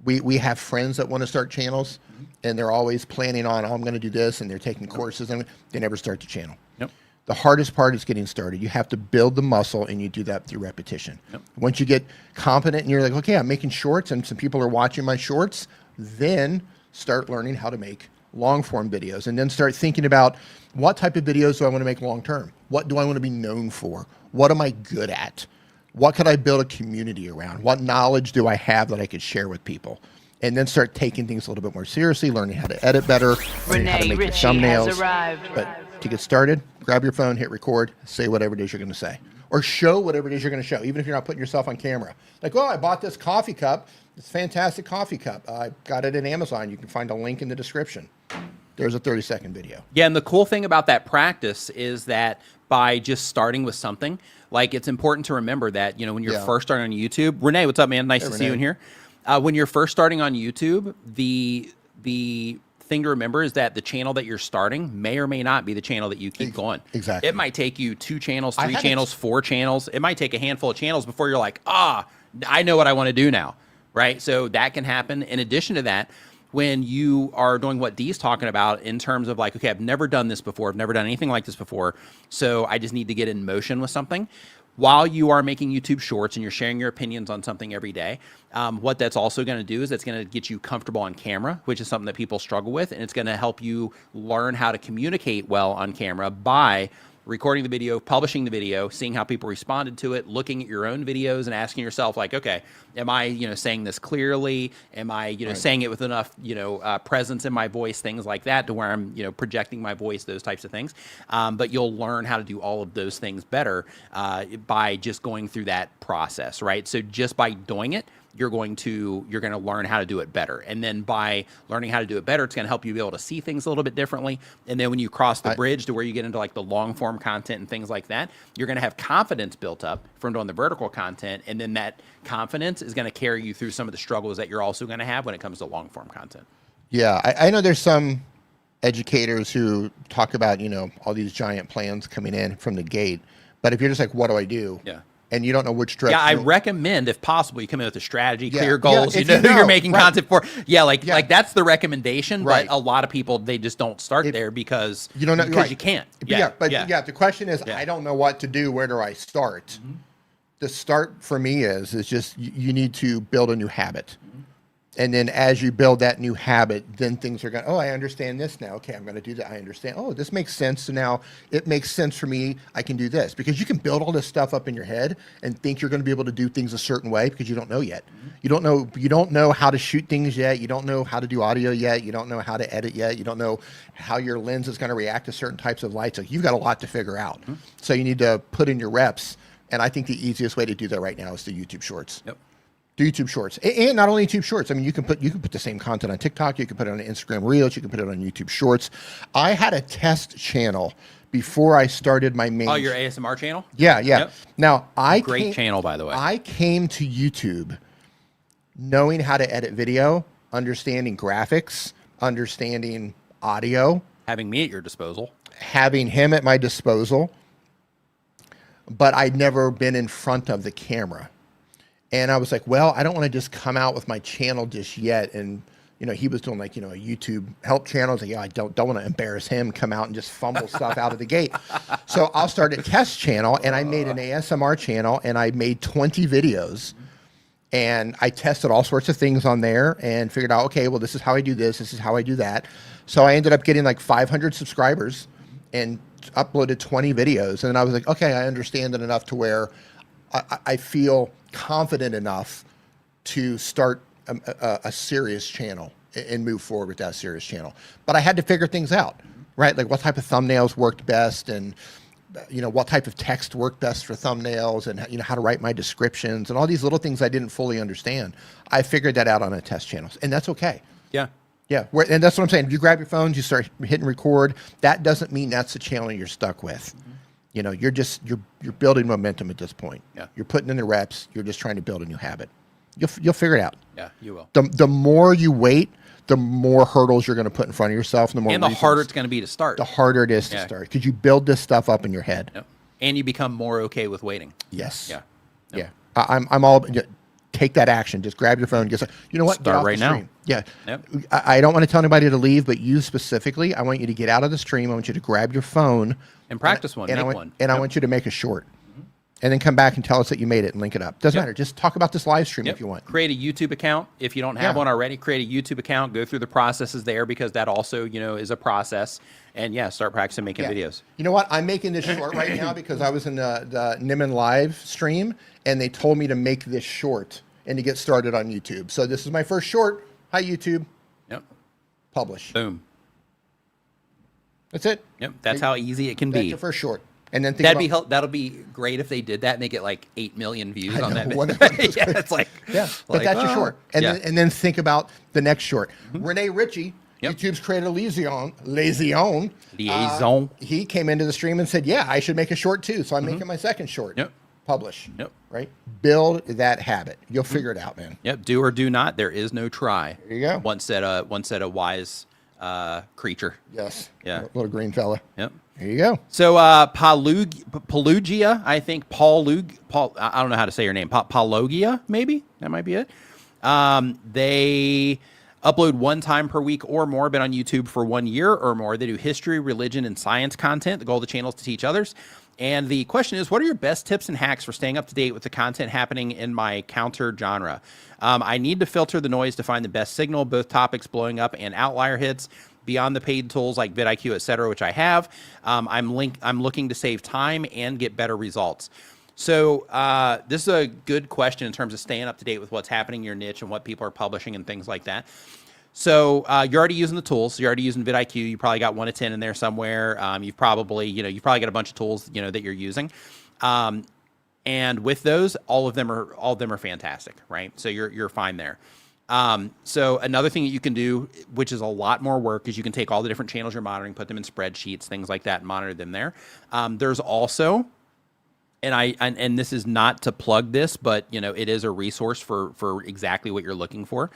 We have friends that want to start channels, and they're always planning on, oh, I'm going to do this, and they're taking courses, and they never start the channel. Yep. The hardest part is getting started. You have to build the muscle, and you do that through repetition. Yep. Once you get confident, and you're like, okay, I'm making shorts, and some people are watching my shorts, then start learning how to make long form videos, and then start thinking about what type of videos do I want to make long term? What do I want to be known for? What am I good at? What could I build a community around? What knowledge do I have that I could share with people? And then start taking things a little bit more seriously, learning how to edit better, learning how to make your thumbnails. But to get started, grab your phone, hit record, say whatever it is you're going to say. Or show whatever it is you're going to show, even if you're not putting yourself on camera. Like, oh, I bought this coffee cup. It's a fantastic coffee cup. I got it at Amazon. You can find a link in the description. There's a 30-second video. Yeah, and the cool thing about that practice is that by just starting with something, like it's important to remember that, when you're first starting on YouTube. Renee, what's up, man? Nice to see you in here. When you're first starting on YouTube, the thing to remember is that the channel that you're starting may or may not be the channel that you keep going. Exactly. It might take you 2 channels, 3 channels, 4 channels. It might take a handful of channels before you're like, I know what I want to do now, right? So that can happen. In addition to that, when you are doing what Dee's talking about in terms of like, okay, I've never done this before. I've never done anything like this before. So I just need to get in motion with something. While you are making YouTube shorts and you're sharing your opinions on something every day, what that's also going to do is it's going to get you comfortable on camera, which is something that people struggle with. And it's going to help you learn how to communicate well on camera by recording the video, publishing the video, seeing how people responded to it, looking at your own videos and asking yourself like, okay, am I, saying this clearly? Am I, saying it with enough, presence in my voice, things like that to where I'm, projecting my voice, those types of things. But you'll learn how to do all of those things better by just going through that process, right? So just by doing it, you're going to learn how to do it better. And then by learning how to do it better, it's going to help you be able to see things a little bit differently. And then when you cross the bridge to where you get into like the long form content and things like that, you're going to have confidence built up from doing the vertical content. And then that confidence is going to carry you through some of the struggles that you're also going to have when it comes to long form content. Yeah, I know there's some educators who talk about, you know, all these giant plans coming in from the gate. But if you're just like, what do I do? Yeah. And you don't know which direction. Yeah, I recommend, if possible, you come in with a strategy, Yeah. clear goals. Yeah, you know who you're making right. content for. Yeah, like that's the recommendation. Right. But a lot of people, they just don't start there because you don't know because right. you can't. The question is, I don't know what to do. Where do I start? The start for me is just you need to build a new habit. And then as you build that new habit, then things are going, oh, I understand this now. Okay, I'm going to do that. I understand. Oh, this makes sense. So now it makes sense for me. I can do this. Because you can build all this stuff up in your head and think you're going to be able to do things a certain way because you don't know yet. You don't know how to shoot things yet. You don't know how to do audio yet. You don't know how to edit yet. You don't know how your lens is going to react to certain types of light. So you've got a lot to figure out. So you need to put in your reps. And I think the easiest way to do that right now is the YouTube Shorts. Yep. Do YouTube Shorts, and not only YouTube Shorts. I mean, you can put the same content on TikTok. You can put it on Instagram Reels. You can put it on YouTube Shorts. I had a test channel before I started my main. Oh, your ASMR channel? Yeah. Yep. Now Great channel, by the way. I came to YouTube knowing how to edit video, understanding graphics, understanding audio, having me at your disposal, having him at my disposal, but I'd never been in front of the camera. And I was like, well, I don't want to just come out with my channel just yet. And, you know, he was doing like, you know, a YouTube help channel. I was like, yeah, I don't want to embarrass him, come out and just fumble stuff out of the gate. So I'll start a test channel, and I made an ASMR channel, and I made 20 videos. And I tested all sorts of things on there and figured out, okay, well, this is how I do this. This is how I do that. So I ended up getting like 500 subscribers and uploaded 20 videos. And then I was like, okay, I understand it enough to where I feel confident enough to start a serious channel and move forward with that serious channel. But I had to figure things out, right? Like what type of thumbnails worked best, and you know, what type of text worked best for thumbnails, and you know, how to write my descriptions and all these little things I didn't fully understand. I figured that out on a test channel, and that's okay. Yeah. Yeah, and that's what I'm saying. If you grab your phones, you start hitting record. That doesn't mean that's the channel you're stuck with. You know, you're building momentum at this point. Yeah. You're putting in the reps. You're just trying to build a new habit. You'll figure it out. Yeah, you will. The more you wait, the more hurdles you're going to put in front of yourself, and the harder it's going to be to start. The harder it is to start, because you build this stuff up in your head. Yep. And you become more okay with waiting. Yes. Yeah. Yep. Yeah. I'm all. Take that action. Just grab your phone. Just, you know what? Start get off right the stream. now. Yeah. Yep. I don't want to tell anybody to leave, but you specifically, I want you to get out of the stream. I want you to grab your phone and practice one. And make I one. And I want you to make a short, and then come back and tell us that you made it and link it up. Doesn't matter. Just talk about this live stream if you want. Create a YouTube account if you don't have one already. Create a YouTube account. Go through the processes there, because that also, you know, is a process. And start practicing making videos. You know what? I'm making this short right now because I was in the Niman live stream, and they told me to make this short and to get started on YouTube. So this is my first short. Hi, YouTube. Yep. Publish. Boom. That's it. Yep. That's how easy it can That's be. your first short. And then that'll be great if they did that and they get like 8 million views on that video. It's like, but that's your short. And then think about the next short. Renee Ritchie, YouTube's creator Liaison. He came into the stream and said, yeah, I should make a short too. So I'm making my second short. Yep. Publish. Yep. Right? Build that habit. You'll figure it out, man. Yep. Do or do not. There is no try. There you go. Once said a wise creature. Yes. Yeah. Little green fella. Yep. There you go. So Palugia, I think Paul, I don't know how to say your name. Paulogia, maybe? That might be it. They upload 1 time per week or more, been on YouTube for 1 year or more. They do history, religion, and science content. The goal of the channel is to teach others. And the question is, what are your best tips and hacks for staying up to date with the content happening in my counter genre? I need to filter the noise to find the best signal, both topics blowing up and outlier hits. Beyond the paid tools like VidIQ, etc., which I have, I'm looking to save time and get better results. So this is a good question in terms of staying up to date with what's happening in your niche and what people are publishing and things like that. So you're already using the tools. You're already using VidIQ. You probably got 1 to 10 in there somewhere. You've probably got a bunch of tools, that you're using. And with those, all of them are fantastic, right? So you're fine there. So another thing that you can do, which is a lot more work, is you can take all the different channels you're monitoring, put them in spreadsheets, things like that, and monitor them there. There's also, and this is not to plug this, but it is a resource for exactly what you're looking for.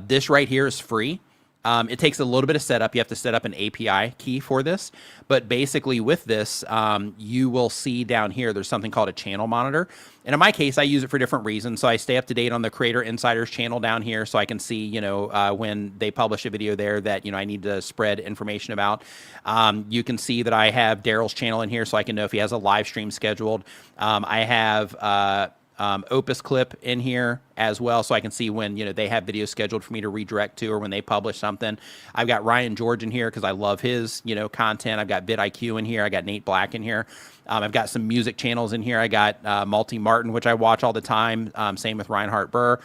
This right here is free. It takes a little bit of setup. You have to set up an API key for this. But basically with this, you will see down here, there's something called a channel monitor. And in my case, I use it for different reasons. So I stay up to date on the Creator Insiders channel down here so I can see, when they publish a video there that, I need to spread information about. You can see that I have Daryl's channel in here so I can know if he has a live stream scheduled. I have... Opus Clip in here as well, so I can see when they have videos scheduled for me to redirect to, or when they publish something. I've got Ryan George in here because I love his content. I've got VidIQ in here. I got Nate Black in here. I've got some music channels in here. I got Multi Martin, which I watch all the time. Same with Reinhard Burr.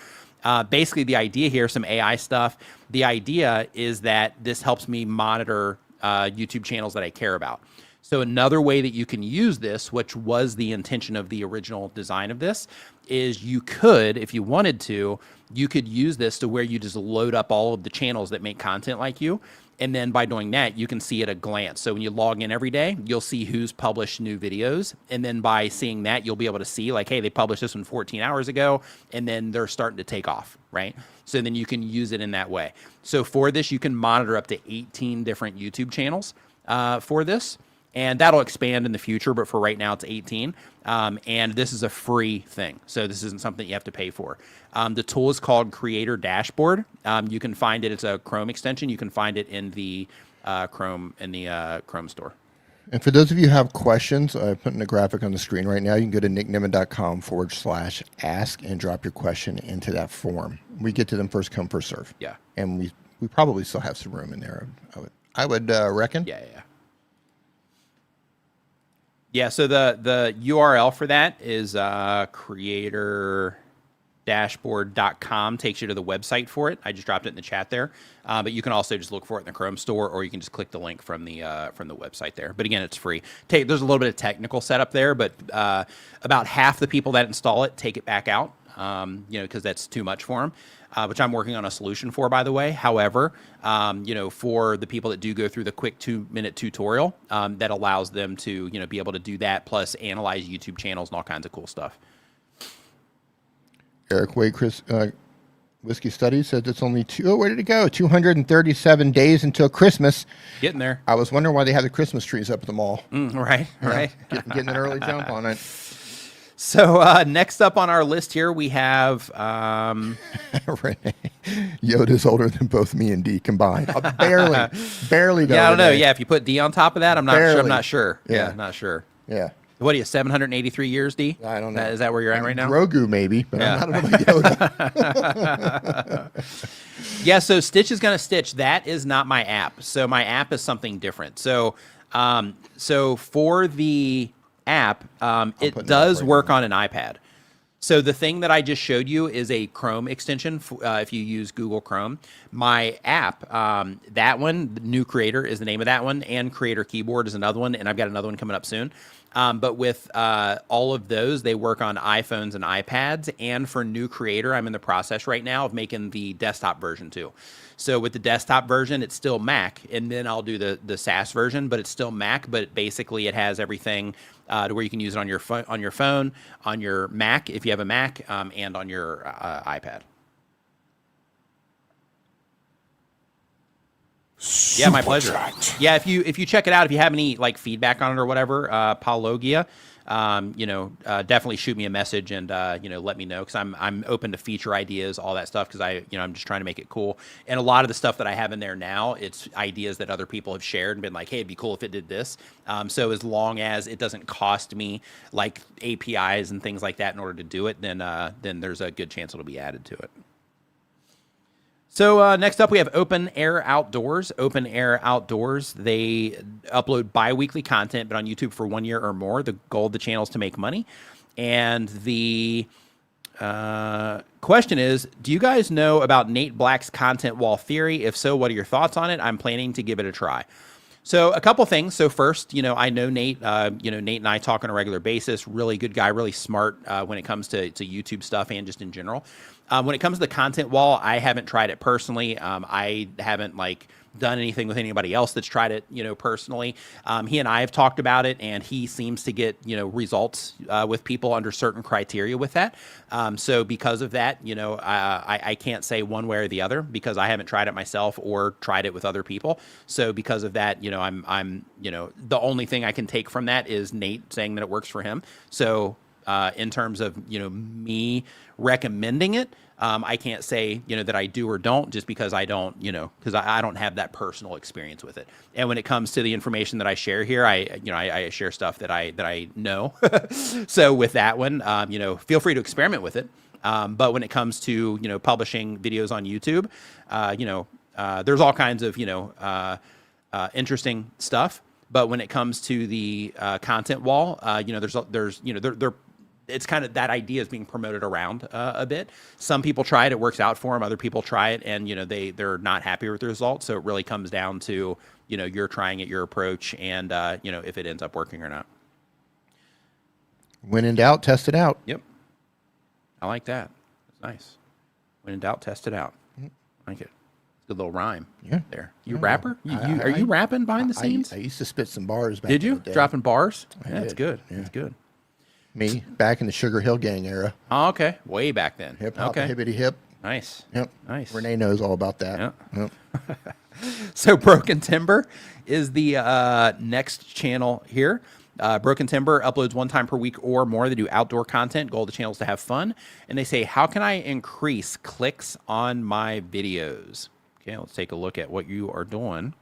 Basically, the idea here, some AI stuff. The idea is that this helps me monitor YouTube channels that I care about. So another way that you can use this, which was the intention of the original design of this, is you could, if you wanted to, you could use this to where you just load up all of the channels that make content like you. And then by doing that, you can see at a glance. So when you log in every day, you'll see who's published new videos. And then by seeing that, you'll be able to see like, hey, they published this one 14 hours ago, and then they're starting to take off, right? So then you can use it in that way. So for this, you can monitor up to 18 different YouTube channels for this. And that'll expand in the future, but for right now, it's 18. And this is a free thing. So this isn't something you have to pay for. The tool is called Creator Dashboard. You can find it. It's a Chrome extension. You can find it in the Chrome store. And for those of you who have questions, I'm putting a graphic on the screen right now. You can go to nickniman.com/ask and drop your question into that form. We get to them first come, first serve. Yeah. And we probably still have some room in there, I would reckon. Yeah. Yeah, so the URL for that is creatordashboard.com. Takes you to the website for it. I just dropped it in the chat there. But you can also just look for it in the Chrome store, or you can just click the link from the website there. But again, it's free. There's a little bit of technical setup there, but about half the people that install it take it back out, because that's too much for them. Which I'm working on a solution for, by the way. However, for the people that do go through the quick 2-minute tutorial, that allows them to, be able to do that, plus analyze YouTube channels and all kinds of cool stuff. Eric Wade, Whiskey Studies said it's only where did it go? 237 days until Christmas. Getting there. I was wondering why they have the Christmas trees up at the mall. Right. Getting an early jump on it. So next up on our list here, we have Renee. Yoda's older than both me and D combined. Barely. Yeah, I don't know. Yeah, if you put D on top of that, I'm not barely. sure. I'm not sure. Yeah, not sure. Yeah. What are you, 783 years, D? I don't know. Is that where you're at right now? Grogu, maybe, but yeah. I'm not about Yoda. Yeah, so Stitch is going to stitch. That is not my app. So my app is something different. So, for the app, it does work on an iPad. So the thing that I just showed you is a Chrome extension if you use Google Chrome. My app, that one, New Creator is the name of that one, and Creator Keyboard is another one, and I've got another one coming up soon. But with all of those, they work on iPhones and iPads, and for New Creator, I'm in the process right now of making the desktop version too. So with the desktop version, it's still Mac, and then I'll do the SaaS version, but it's still Mac, but basically it has everything to where you can use it on your phone, on your Mac if you have a Mac, and on your iPad. Yeah, my pleasure. Yeah, if you check it out, if you have any like feedback on it or whatever, Paulogia, definitely shoot me a message and let me know, because I'm open to feature ideas, all that stuff, because I'm just trying to make it cool. And a lot of the stuff that I have in there now, it's ideas that other people have shared and been like, hey, it'd be cool if it did this. So as long as it doesn't cost me like APIs and things like that in order to do it, then there's a good chance it'll be added to it. So next up, we have Open Air Outdoors. Open Air Outdoors, they upload bi-weekly content, but on YouTube for 1 year or more. The goal of the channel is to make money. And the question is, do you guys know about Nate Black's content wall theory? If so, what are your thoughts on it? I'm planning to give it a try. So a couple things. So first, I know Nate. Nate and I talk on a regular basis. Really good guy, really smart when it comes to YouTube stuff and just in general. When it comes to the content wall, I haven't tried it personally. I haven't done anything with anybody else that's tried it, personally. He and I have talked about it, and he seems to get, results with people under certain criteria with that. So because of that, I can't say one way or the other because I haven't tried it myself or tried it with other people. So because of that, I'm the only thing I can take from that is Nate saying that it works for him. So in terms of, me recommending it, I can't say, that I do or don't just because I don't, because I don't have that personal experience with it. And when it comes to the information that I share here, I share stuff that I know. So with that one, feel free to experiment with it. But when it comes to, publishing videos on YouTube, there's all kinds of, interesting stuff. But when it comes to the content wall, it's kind of that idea is being promoted around a bit. Some people try it, it works out for them. Other people try it and, they're not happy with the results. So it really comes down to, you're trying it, your approach, and, if it ends up working or not. When in doubt, test it out. Yep. I like that. It's nice. When in doubt, test it out. I like it. Good little rhyme there. You rapper? Are you rapping behind the scenes? I used to spit some bars back Did you? in the day. Dropping bars? I That's did. good. Yeah. That's good. Me, back in the Sugar Hill Gang era. Oh, okay. Way back then. Hip-hop, okay. hippity hip. Nice. Yep. Nice. Renee knows all about that. Yep. Yep. So Broken Timber is the next channel here. Broken Timber uploads 1 time per week or more. They do outdoor content. Goal of the channel is to have fun. And they say, how can I increase clicks on my videos? Okay, let's take a look at what you are doing.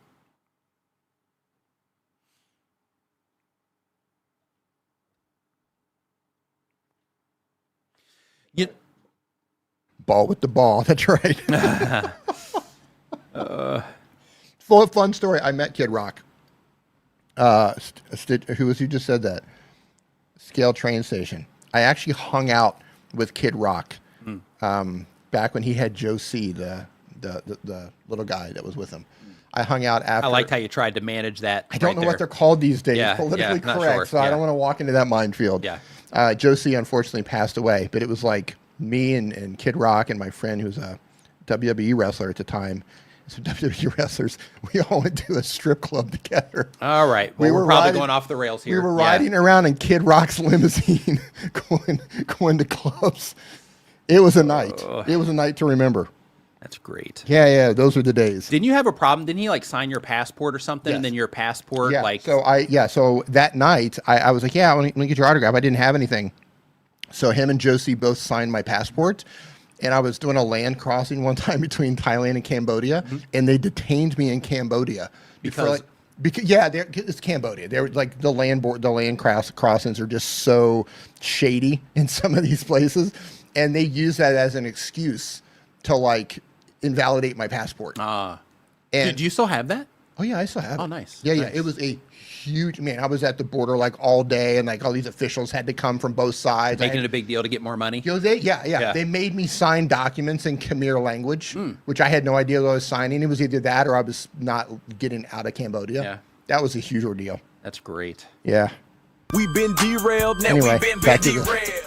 Ball with the ball. That's right. Fun story. I met Kid Rock. Who was you just said that? Scale train station. I actually hung out with Kid Rock back when he had Joe C, the little guy that was with him. I hung out after. I liked how you tried to manage that. I don't know what they're called these days. Yeah, politically not correct, sure. so I don't want to walk into that minefield. Yeah. Joe C unfortunately passed away, but it was like me and Kid Rock and my friend who was a WWE wrestler at the time. So WWE wrestlers, we all went to a strip club together. All right. Well, we're probably going off the rails here. We were riding around in Kid Rock's limousine, going to clubs. It was a night. It was a night to remember. That's great. Yeah, those were the days. Didn't you have a problem? Didn't he sign your passport or something? Yes. And then your passport So that night I was like, let me get your autograph. I didn't have anything. So him and Josie both signed my passport. And I was doing a land crossing one time between Thailand and Cambodia, and they detained me in Cambodia because it's Cambodia. They're like the land crossings are just so shady in some of these places, and they use that as an excuse to invalidate my passport. Did you still have that? Oh yeah, I still have it. Oh, nice. Yeah. Nice. It was a huge I was at the border all day, and all these officials had to come from both sides, making it a big deal to get more money. They made me sign documents in Khmer language, which I had no idea what I was signing. It was either that or I was not getting out of Cambodia. Yeah, that was a huge ordeal. That's great. Yeah. We've been derailed. Now Anyway, we've been back to derailed.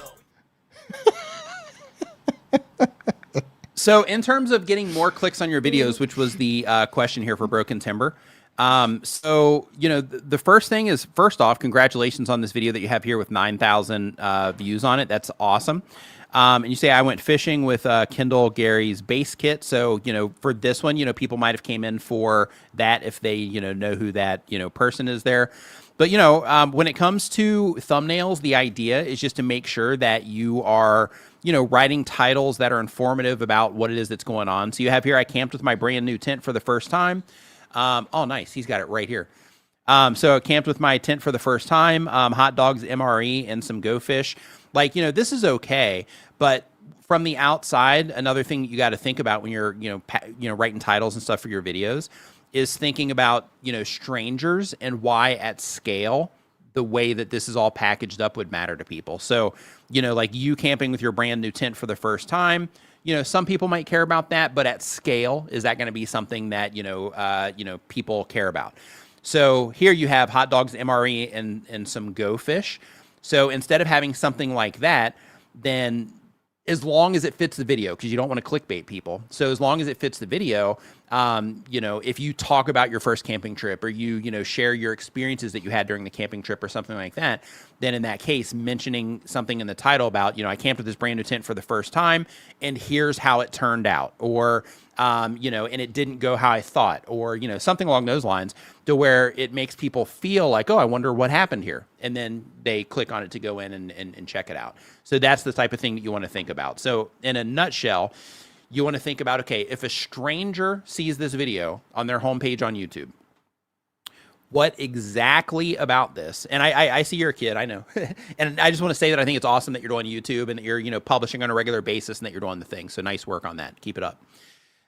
So in terms of getting more clicks on your videos, which was the question here for Broken Timber. The first thing is, first off, congratulations on this video that you have here with 9,000 views on it. That's awesome. And you say, I went fishing with Kendall Gary's base kit. So, for this one, people might have came in for that if they, know who that, person is there. But, when it comes to thumbnails, the idea is just to make sure that you are, writing titles that are informative about what it is that's going on. So you have here, I camped with my brand new tent for the first time. Oh, nice. He's got it right here. So I camped with my tent for the first time, hot dogs, MRE, and some Go Fish. This is okay. But from the outside, another thing you got to think about when you're, writing titles and stuff for your videos is thinking about, strangers and why at scale, the way that this is all packaged up would matter to people. So, you camping with your brand new tent for the first time, some people might care about that, but at scale, is that going to be something that, people care about? So here you have hot dogs, MRE, and some Go fish. So instead of having something like that, then as long as it fits the video, because you don't want to clickbait people. So as long as it fits the video, if you talk about your first camping trip or you share your experiences that you had during the camping trip or something like that, then in that case, mentioning something in the title about, I camped with this brand new tent for the first time and here's how it turned out, or, and it didn't go how I thought, or, something along those lines, to where it makes people feel like, oh, I wonder what happened here. And then they click on it to go in and check it out. So that's the type of thing that you want to think about. So in a nutshell, you want to think about, okay, if a stranger sees this video on their homepage on YouTube, what exactly about this? And I see you're a kid, I know. And I just want to say that I think it's awesome that you're doing YouTube and that you're, publishing on a regular basis and that you're doing the thing. So nice work on that. Keep it up.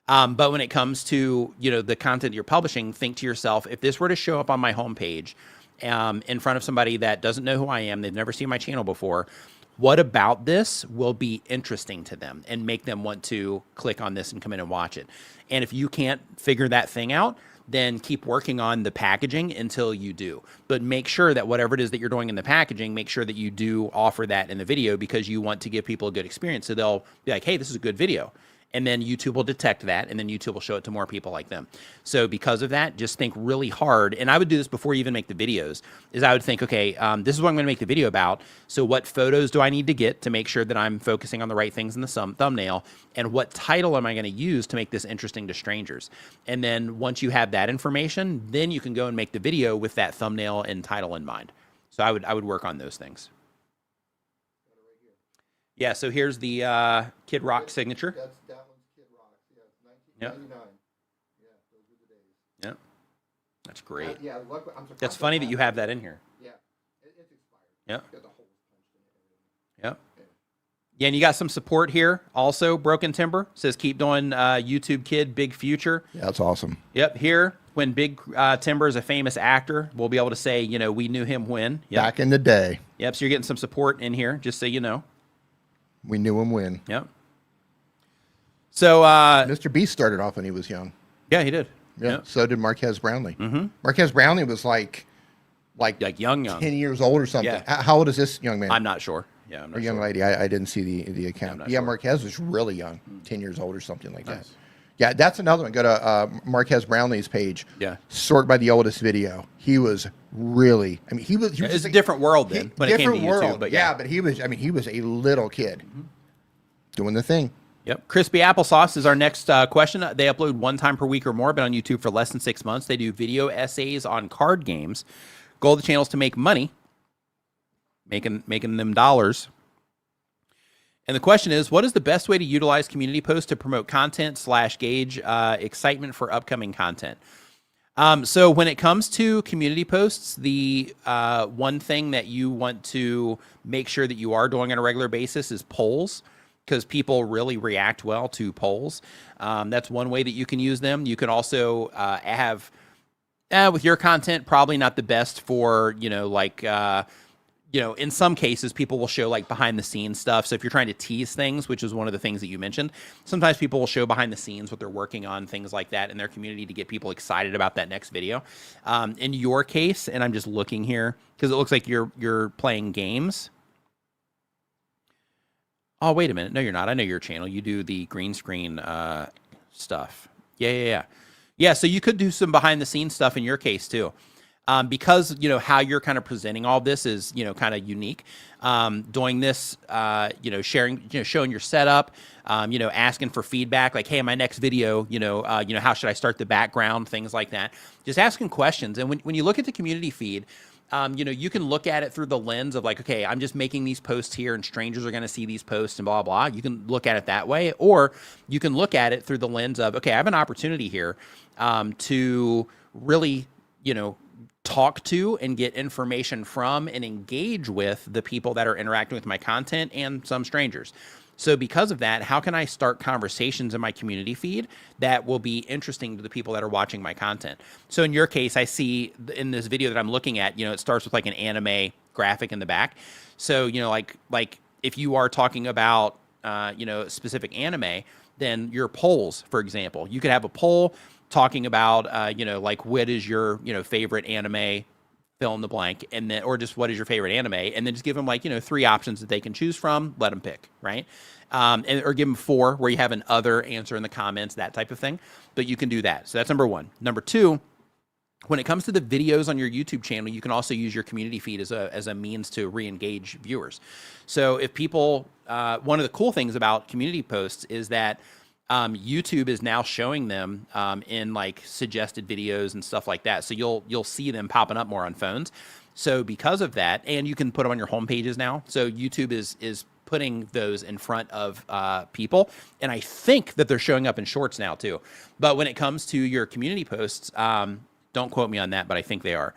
But when it comes to, the content you're publishing, think to yourself, if this were to show up on my homepage in front of somebody that doesn't know who I am, they've never seen my channel before, what about this will be interesting to them and make them want to click on this and come in and watch it? And if you can't figure that thing out, then keep working on the packaging until you do. But make sure that whatever it is that you're doing in the packaging, make sure that you do offer that in the video, because you want to give people a good experience. So they'll be like, hey, this is a good video. And then YouTube will detect that, and then YouTube will show it to more people like them. So because of that, just think really hard. And I would do this before you even make the videos, is I would think, okay, this is what I'm going to make the video about. So what photos do I need to get to make sure that I'm focusing on the right things in the thumbnail? And what title am I going to use to make this interesting to strangers? And then once you have that information, then you can go and make the video with that thumbnail and title in mind. So I would work on those things. Yeah, so here's the Kid Rock signature. That one's Kid Rock. Yeah, 1999. Yeah, those were the days. Yeah, that's great. Yeah, look, I'm surprised. That's funny that you have that in here. Yeah, it's expired. Yeah. Got the holes punched in it. Yep. Yeah, and you got some support here. Also, Broken Timber says, keep doing YouTube Kid, big future. Yeah, that's awesome. Yep, here, when Big Timber is a famous actor, we'll be able to say, we knew him when. Yep. Back in the day. Yep, so you're getting some support in here, just so you know. We knew him when. Yep. So, Mr. Beast started off when he was young. Yeah, he did. Yeah. Yep. So did Marquez Brownlee. Mm-hmm. Marquez Brownlee was like young. 10 years old or something. Yeah. How old is this young man? I'm not sure. Yeah, I'm not or young sure. lady. I didn't see the account. Yeah, sure. Marquez was really young, 10 years old or something like Nice. that. Yeah, that's another one. Go to Marquez Brownlee's page. Yeah. Sort by the oldest video. He was really, he was It's just a different world then when it came to different world. YouTube. But yeah. But he was a little kid doing the thing. Yep. Crispy Applesauce is our next question. They upload 1 time per week or more, but on YouTube for less than 6 months. They do video essays on card games. Goal of the channel is to make money, making them dollars. And the question is, what is the best way to utilize community posts to promote content / gauge excitement for upcoming content? So when it comes to community posts, the one thing that you want to make sure that you are doing on a regular basis is polls, because people really react well to polls. That's one way that you can use them. You can also have, with your content, probably not the best for, in some cases, people will show like behind the scenes stuff. So if you're trying to tease things, which is one of the things that you mentioned, sometimes people will show behind the scenes what they're working on, things like that in their community to get people excited about that next video. In your case, and I'm just looking here because it looks like you're playing games. Oh, wait a minute. No, you're not. I know your channel. You do the green screen stuff. Yeah. So you could do some behind the scenes stuff in your case too. Because, how you're kind of presenting all this is, kind of unique. Doing this, sharing, showing your setup, asking for feedback, like, hey, in my next video, how should I start the background, things like that. Just asking questions. And when you look at the community feed, you can look at it through the lens of like, okay, I'm just making these posts here and strangers are going to see these posts and blah, blah. You can look at it that way, or you can look at it through the lens of, okay, I have an opportunity here to really, talk to and get information from and engage with the people that are interacting with my content and some strangers. So because of that, how can I start conversations in my community feed that will be interesting to the people that are watching my content? So in your case, I see in this video that I'm looking at, it starts with like an anime graphic in the back. So, like if you are talking about, specific anime, then your polls, for example, you could have a poll talking about, you know, like what is your, you know, favorite anime, fill in the blank, and then, or just what is your favorite anime, and then just give them like, you know, 3 options that they can choose from, let them pick, right? Or give them 4 where you have an other answer in the comments, that type of thing. But you can do that. So that's number 1. Number 2, when it comes to the videos on your YouTube channel, you can also use your community feed as a means to re-engage viewers. So if people, one of the cool things about community posts is that YouTube is now showing them in like suggested videos and stuff like that. So you'll see them popping up more on phones. So because of that, and you can put them on your home pages now. So YouTube is putting those in front of people. And I think that they're showing up in shorts now too. But when it comes to your community posts, don't quote me on that, but I think they are.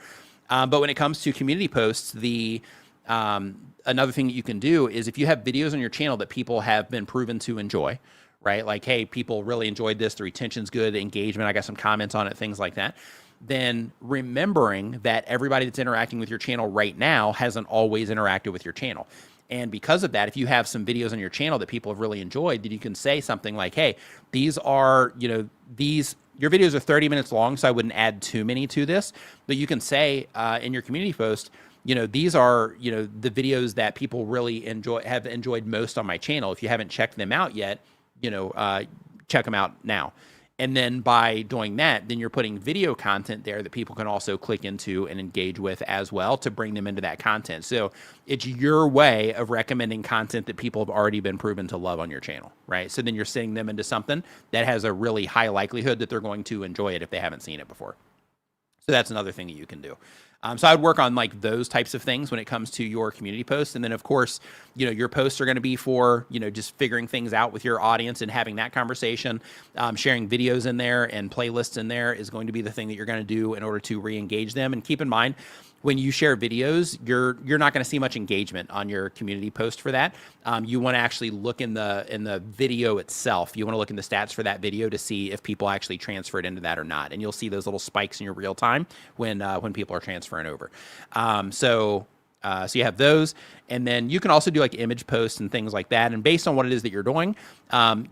But when it comes to community posts, the another thing that you can do is if you have videos on your channel that people have been proven to enjoy, right? Like, hey, people really enjoyed this. The retention's good, the engagement, I got some comments on it, things like that. Then remembering that everybody that's interacting with your channel right now hasn't always interacted with your channel. And because of that, if you have some videos on your channel that people have really enjoyed, then you can say something like, hey, these are, you know, your videos are 30 minutes long, so I wouldn't add too many to this. But you can say in your community post, you know, these are, you know, the videos that people really have enjoyed most on my channel. If you haven't checked them out yet, you know, check them out now. And then by doing that, then you're putting video content there that people can also click into and engage with as well to bring them into that content. So it's your way of recommending content that people have already been proven to love on your channel, right? So then you're sending them into something that has a really high likelihood that they're going to enjoy it if they haven't seen it before. So that's another thing that you can do. So I would work on like those types of things when it comes to your community posts. And then of course, you know, your posts are going to be for, you know, just figuring things out with your audience and having that conversation. Sharing videos in there and playlists in there is going to be the thing that you're going to do in order to re-engage them. And keep in mind, when you share videos, you're not going to see much engagement on your community post for that. You want to actually look in the video itself. You want to look in the stats for that video to see if people actually transferred into that or not. And you'll see those little spikes in your real time when people are transferring over. So you have those, and then you can also do like image posts and things like that. And based on what it is that you're doing,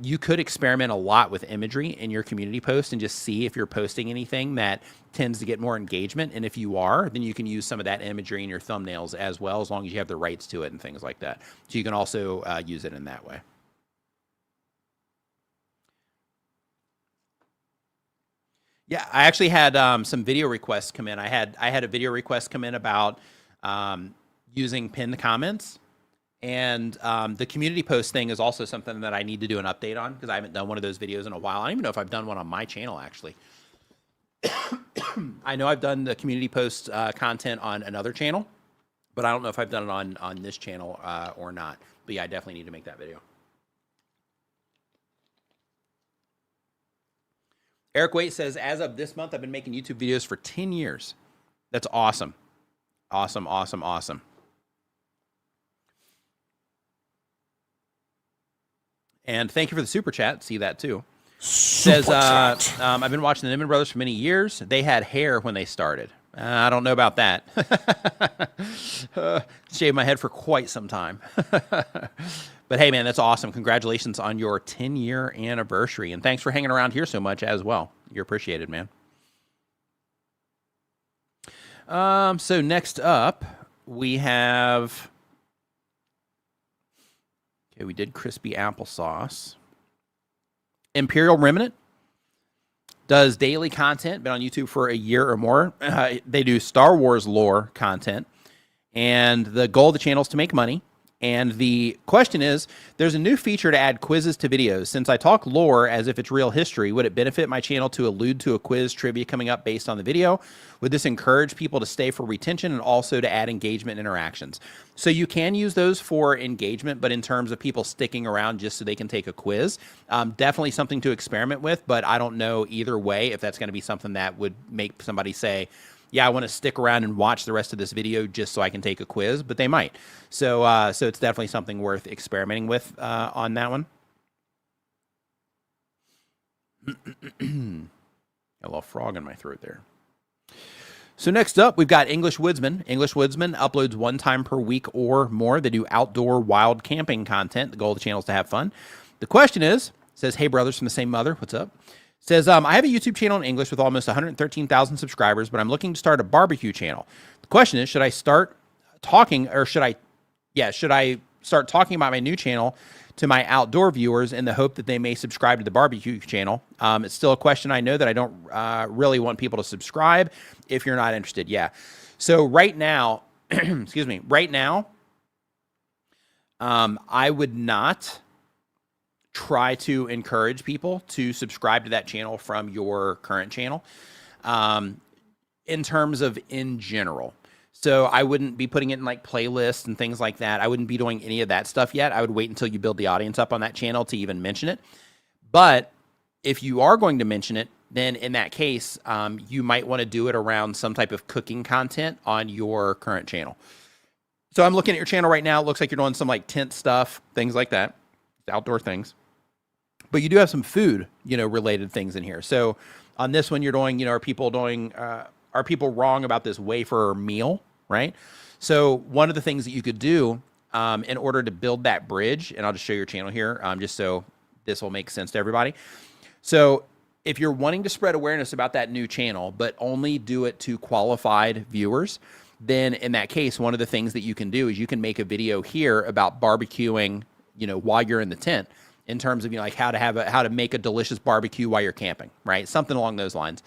you could experiment a lot with imagery in your community post and just see if you're posting anything that tends to get more engagement. And if you are, then you can use some of that imagery in your thumbnails as well, as long as you have the rights to it and things like that. So you can also use it in that way. Yeah, I actually had some video requests come in. I had a video request come in about using pinned comments, and the community post thing is also something that I need to do an update on because I haven't done one of those videos in a while. I don't even know if I've done one on my channel actually. I know I've done the community post content on another channel, but I don't know if I've done it on this channel or not. But yeah, I definitely need to make that video. Eric Waite says, as of this month, I've been making YouTube videos for 10 years. That's awesome. Awesome, awesome, awesome. And thank you for the super chat. See that too. Says, I've been watching the Niven Brothers for many years. They had hair when they started. I don't know about that. Shaved my head for quite some time. But hey, man, that's awesome. Congratulations on your 10-year anniversary. And thanks for hanging around here so much as well. You're appreciated, man. So next up, we have... Okay, we did crispy applesauce. Imperial Remnant does daily content, been on YouTube for a year or more. They do Star Wars lore content, and the goal of the channel is to make money. And the question is, there's a new feature to add quizzes to videos. Since I talk lore as if it's real history, would it benefit my channel to allude to a quiz trivia coming up based on the video? Would this encourage people to stay for retention and also to add engagement interactions? So you can use those for engagement, but in terms of people sticking around just so they can take a quiz, definitely something to experiment with, but I don't know either way if that's going to be something that would make somebody say, yeah, I want to stick around and watch the rest of this video just so I can take a quiz, but they might. So it's definitely something worth experimenting with on that one. A little frog in my throat there. So next up, we've got English Woodsman. English Woodsman uploads 1 time per week or more. They do outdoor wild camping content. The goal of the channel is to have fun. The question is, says, hey brothers from the same mother, what's up? Says, I have a YouTube channel in English with almost 113,000 subscribers, but I'm looking to start a barbecue channel. The question is, should I start talking or should I start talking about my new channel to my outdoor viewers in the hope that they may subscribe to the barbecue channel? It's still a question. I know that I don't really want people to subscribe if you're not interested. Yeah. So right now, excuse me, right now, I would not try to encourage people to subscribe to that channel from your current channel, in terms of in general. So I wouldn't be putting it in like playlists and things like that. I wouldn't be doing any of that stuff yet. I would wait until you build the audience up on that channel to even mention it. But if you are going to mention it, then in that case, you might want to do it around some type of cooking content on your current channel. So I'm looking at your channel right now. It looks like you're doing some like tent stuff, things like that, outdoor things. But you do have some food, related things in here. So on this one, you're doing, are people wrong about this wafer meal, right? So one of the things that you could do in order to build that bridge, and I'll just show your channel here, just so this will make sense to everybody. So if you're wanting to spread awareness about that new channel, but only do it to qualified viewers, then in that case, one of the things that you can do is you can make a video here about barbecuing, while you're in the tent, in terms of, like how to make a delicious barbecue while you're camping, right? Something along those lines.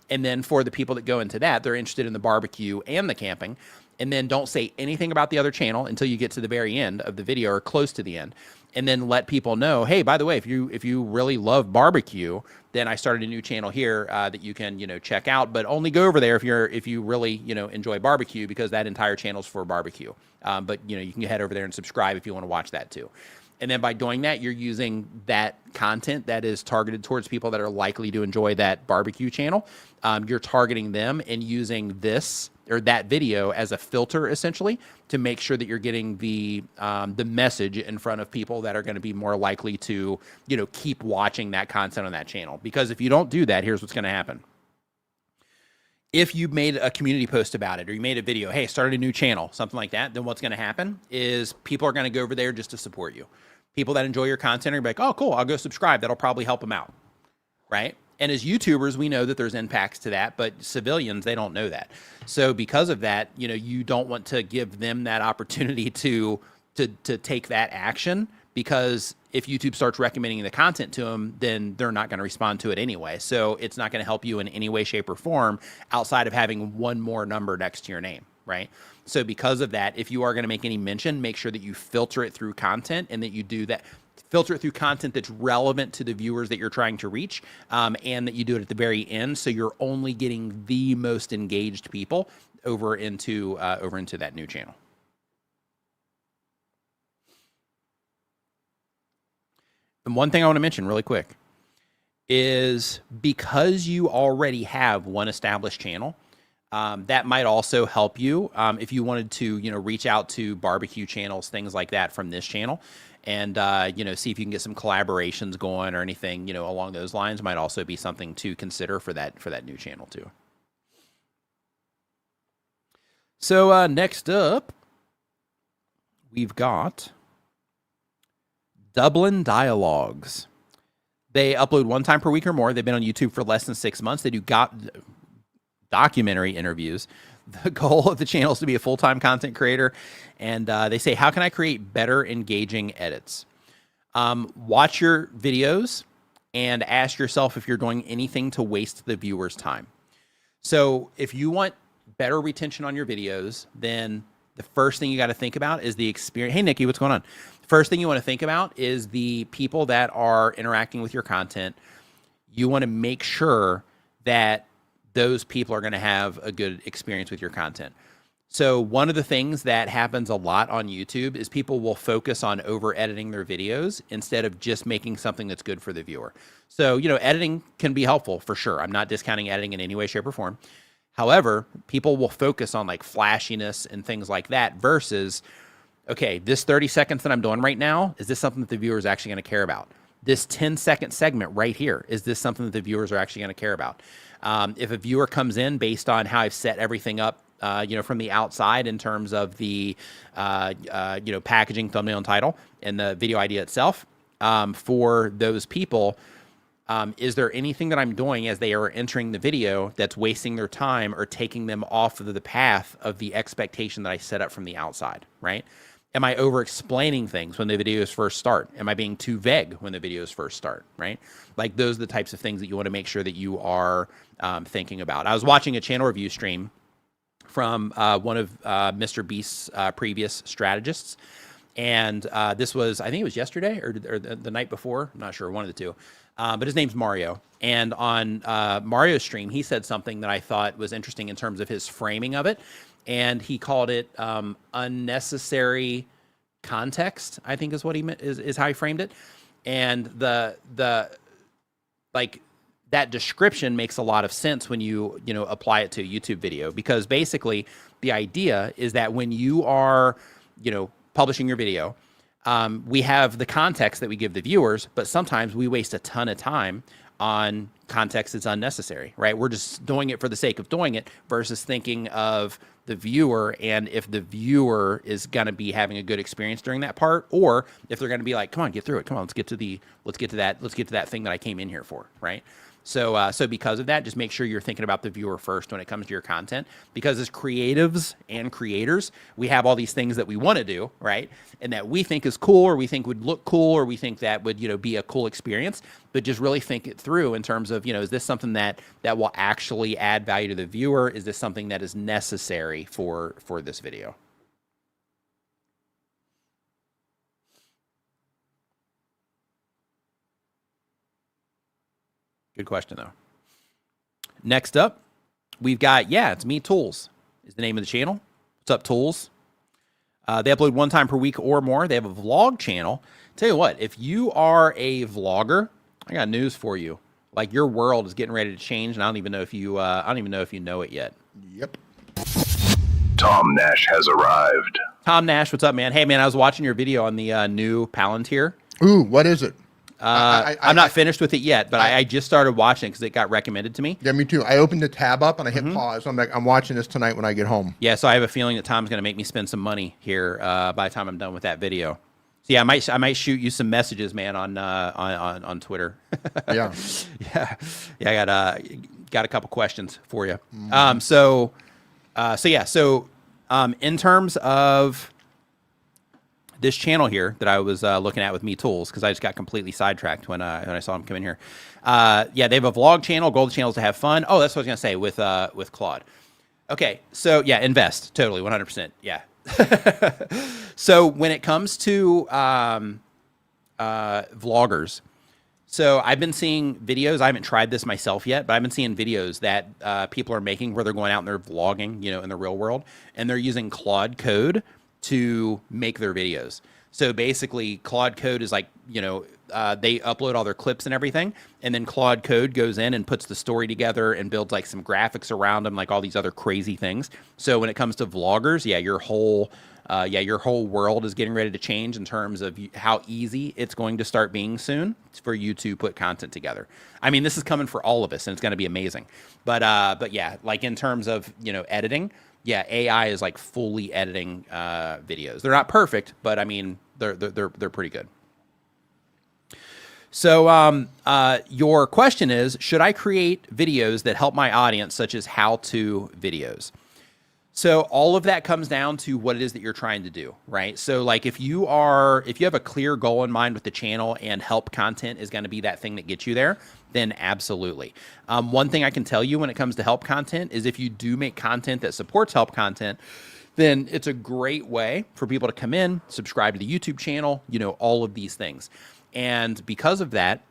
And then for the people that go into that, they're interested in the barbecue and the camping. And then don't say anything about the other channel until you get to the very end of the video or close to the end. And then let people know, hey, by the way, if you really love barbecue, then I started a new channel here that you can, check out, but only go over there if you really, enjoy barbecue, because that entire channel is for barbecue. But you can head over there and subscribe if you want to watch that too. And then by doing that, you're using that content that is targeted towards people that are likely to enjoy that barbecue channel. You're targeting them and using this or that video as a filter, essentially, to make sure that you're getting the message in front of people that are going to be more likely to, keep watching that content on that channel. Because if you don't do that, here's what's going to happen. If you made a community post about it, or you made a video, hey, started a new channel, something like that, then what's going to happen is people are going to go over there just to support you. People that enjoy your content are going to be like, oh, cool, I'll go subscribe. That'll probably help them out, right? And as YouTubers, we know that there's impacts to that, but civilians, they don't know that. So because of that, you don't want to give them that opportunity to take that action, because if YouTube starts recommending the content to them, then they're not going to respond to it anyway. So it's not going to help you in any way, shape, or form outside of having one more number next to your name, right? So because of that, if you are going to make any mention, make sure that you filter it through content, and that you do that. Filter it through content that's relevant to the viewers that you're trying to reach, and that you do it at the very end, so you're only getting the most engaged people over into that new channel. And one thing I want to mention really quick is, because you already have one established channel, that might also help you if you wanted to, reach out to barbecue channels, things like that from this channel, and see if you can get some collaborations going or anything, along those lines. Might also be something to consider for that new channel too. So next up, we've got Dublin Dialogues. They upload one time per week or more. They've been on YouTube for less than 6 months. They do documentary interviews. The goal of the channel is to be a full-time content creator. And they say, how can I create better engaging edits? Watch your videos and ask yourself if you're doing anything to waste the viewer's time. So if you want better retention on your videos, then the first thing you got to think about is the experience. Hey, Nikki, what's going on? First thing you want to think about is the people that are interacting with your content. You want to make sure that those people are going to have a good experience with your content. So one of the things that happens a lot on YouTube is people will focus on over editing their videos instead of just making something that's good for the viewer. So, editing can be helpful for sure. I'm not discounting editing in any way, shape, or form. However, people will focus on like flashiness and things like that versus, okay, this 30 seconds that I'm doing right now, is this something that the viewer is actually going to care about? This 10-second segment right here, is this something that the viewers are actually going to care about? If a viewer comes in based on how I've set everything up, from the outside in terms of the, packaging, thumbnail, and title, and the video idea itself, for those people, Is there anything that I'm doing as they are entering the video that's wasting their time or taking them off of the path of the expectation that I set up from the outside, right? Am I over explaining things when the videos first start? Am I being too vague when the videos first start, right? Like those are the types of things that you want to make sure that you are thinking about. I was watching a channel review stream from one of Mr. Beast's previous strategists. And this was, I think it was yesterday or the night before. I'm not sure, one of the two. But his name's Mario. And on Mario's stream, he said something that I thought was interesting in terms of his framing of it. And he called it unnecessary context, I think is what he meant, is how he framed it. And the like that description makes a lot of sense when you apply it to a YouTube video, because basically the idea is that when you are, publishing your video, we have the context that we give the viewers, but sometimes we waste a ton of time on context that's unnecessary, right? We're just doing it for the sake of doing it versus thinking of the viewer, and if the viewer is going to be having a good experience during that part, or if they're going to be like, come on, get through it. Come on, let's get to that thing that I came in here for, right? So because of that, just make sure you're thinking about the viewer first when it comes to your content, because as creatives and creators, we have all these things that we want to do, right? And that we think is cool, or we think would look cool, or we think that would, be a cool experience, but just really think it through in terms of, is this something that will actually add value to the viewer? Is this something that is necessary for this video? Good question, though. Next up, we've got, it's me, Tools, is the name of the channel. What's up, Tools? They upload 1 time per week or more. They have a vlog channel. Tell you what, if you are a vlogger, I got news for you. Like, your world is getting ready to change, and I don't even know if you know it yet. Yep. Tom Nash has arrived. Tom Nash, what's up, man? Hey, man, I was watching your video on the new Palantir. Ooh, what is it? I'm not finished with it yet, but I just started watching it because it got recommended to me. Yeah, me too. I opened the tab up and I hit pause. I'm like, I'm watching this tonight when I get home. Yeah, so I have a feeling that Tom's going to make me spend some money here by the time I'm done with that video. So yeah, I might shoot you some messages, man, on Twitter. Yeah. I got a couple questions for you. In terms of this channel here that I was looking at with Me Tools, because I just got completely sidetracked when I saw him come in here. They have a vlog channel. Goal of the channel is to have fun. Oh, that's what I was going to say with Claude. Okay, so yeah, invest. Totally, 100%. Yeah. So when it comes to vloggers, so I've been seeing videos. I haven't tried this myself yet, but I've been seeing videos that people are making where they're going out and they're vlogging, in the real world, and they're using Claude Code to make their videos. So basically, Claude Code is like, they upload all their clips and everything, and then Claude Code goes in and puts the story together and builds like some graphics around them, like all these other crazy things. So when it comes to vloggers, your whole world is getting ready to change in terms of how easy it's going to start being soon for you to put content together. I mean, this is coming for all of us, and it's going to be amazing. But yeah, like in terms of editing. Yeah, AI is like fully editing videos. They're not perfect, but I mean, they're pretty good. So your question is, should I create videos that help my audience, such as how-to videos? So all of that comes down to what it is that you're trying to do, right? So like if you have a clear goal in mind with the channel and help content is going to be that thing that gets you there, then absolutely. One thing I can tell you when it comes to help content is if you do make content that supports help content, then it's a great way for people to come in, subscribe to the YouTube channel, all of these things. And because of that,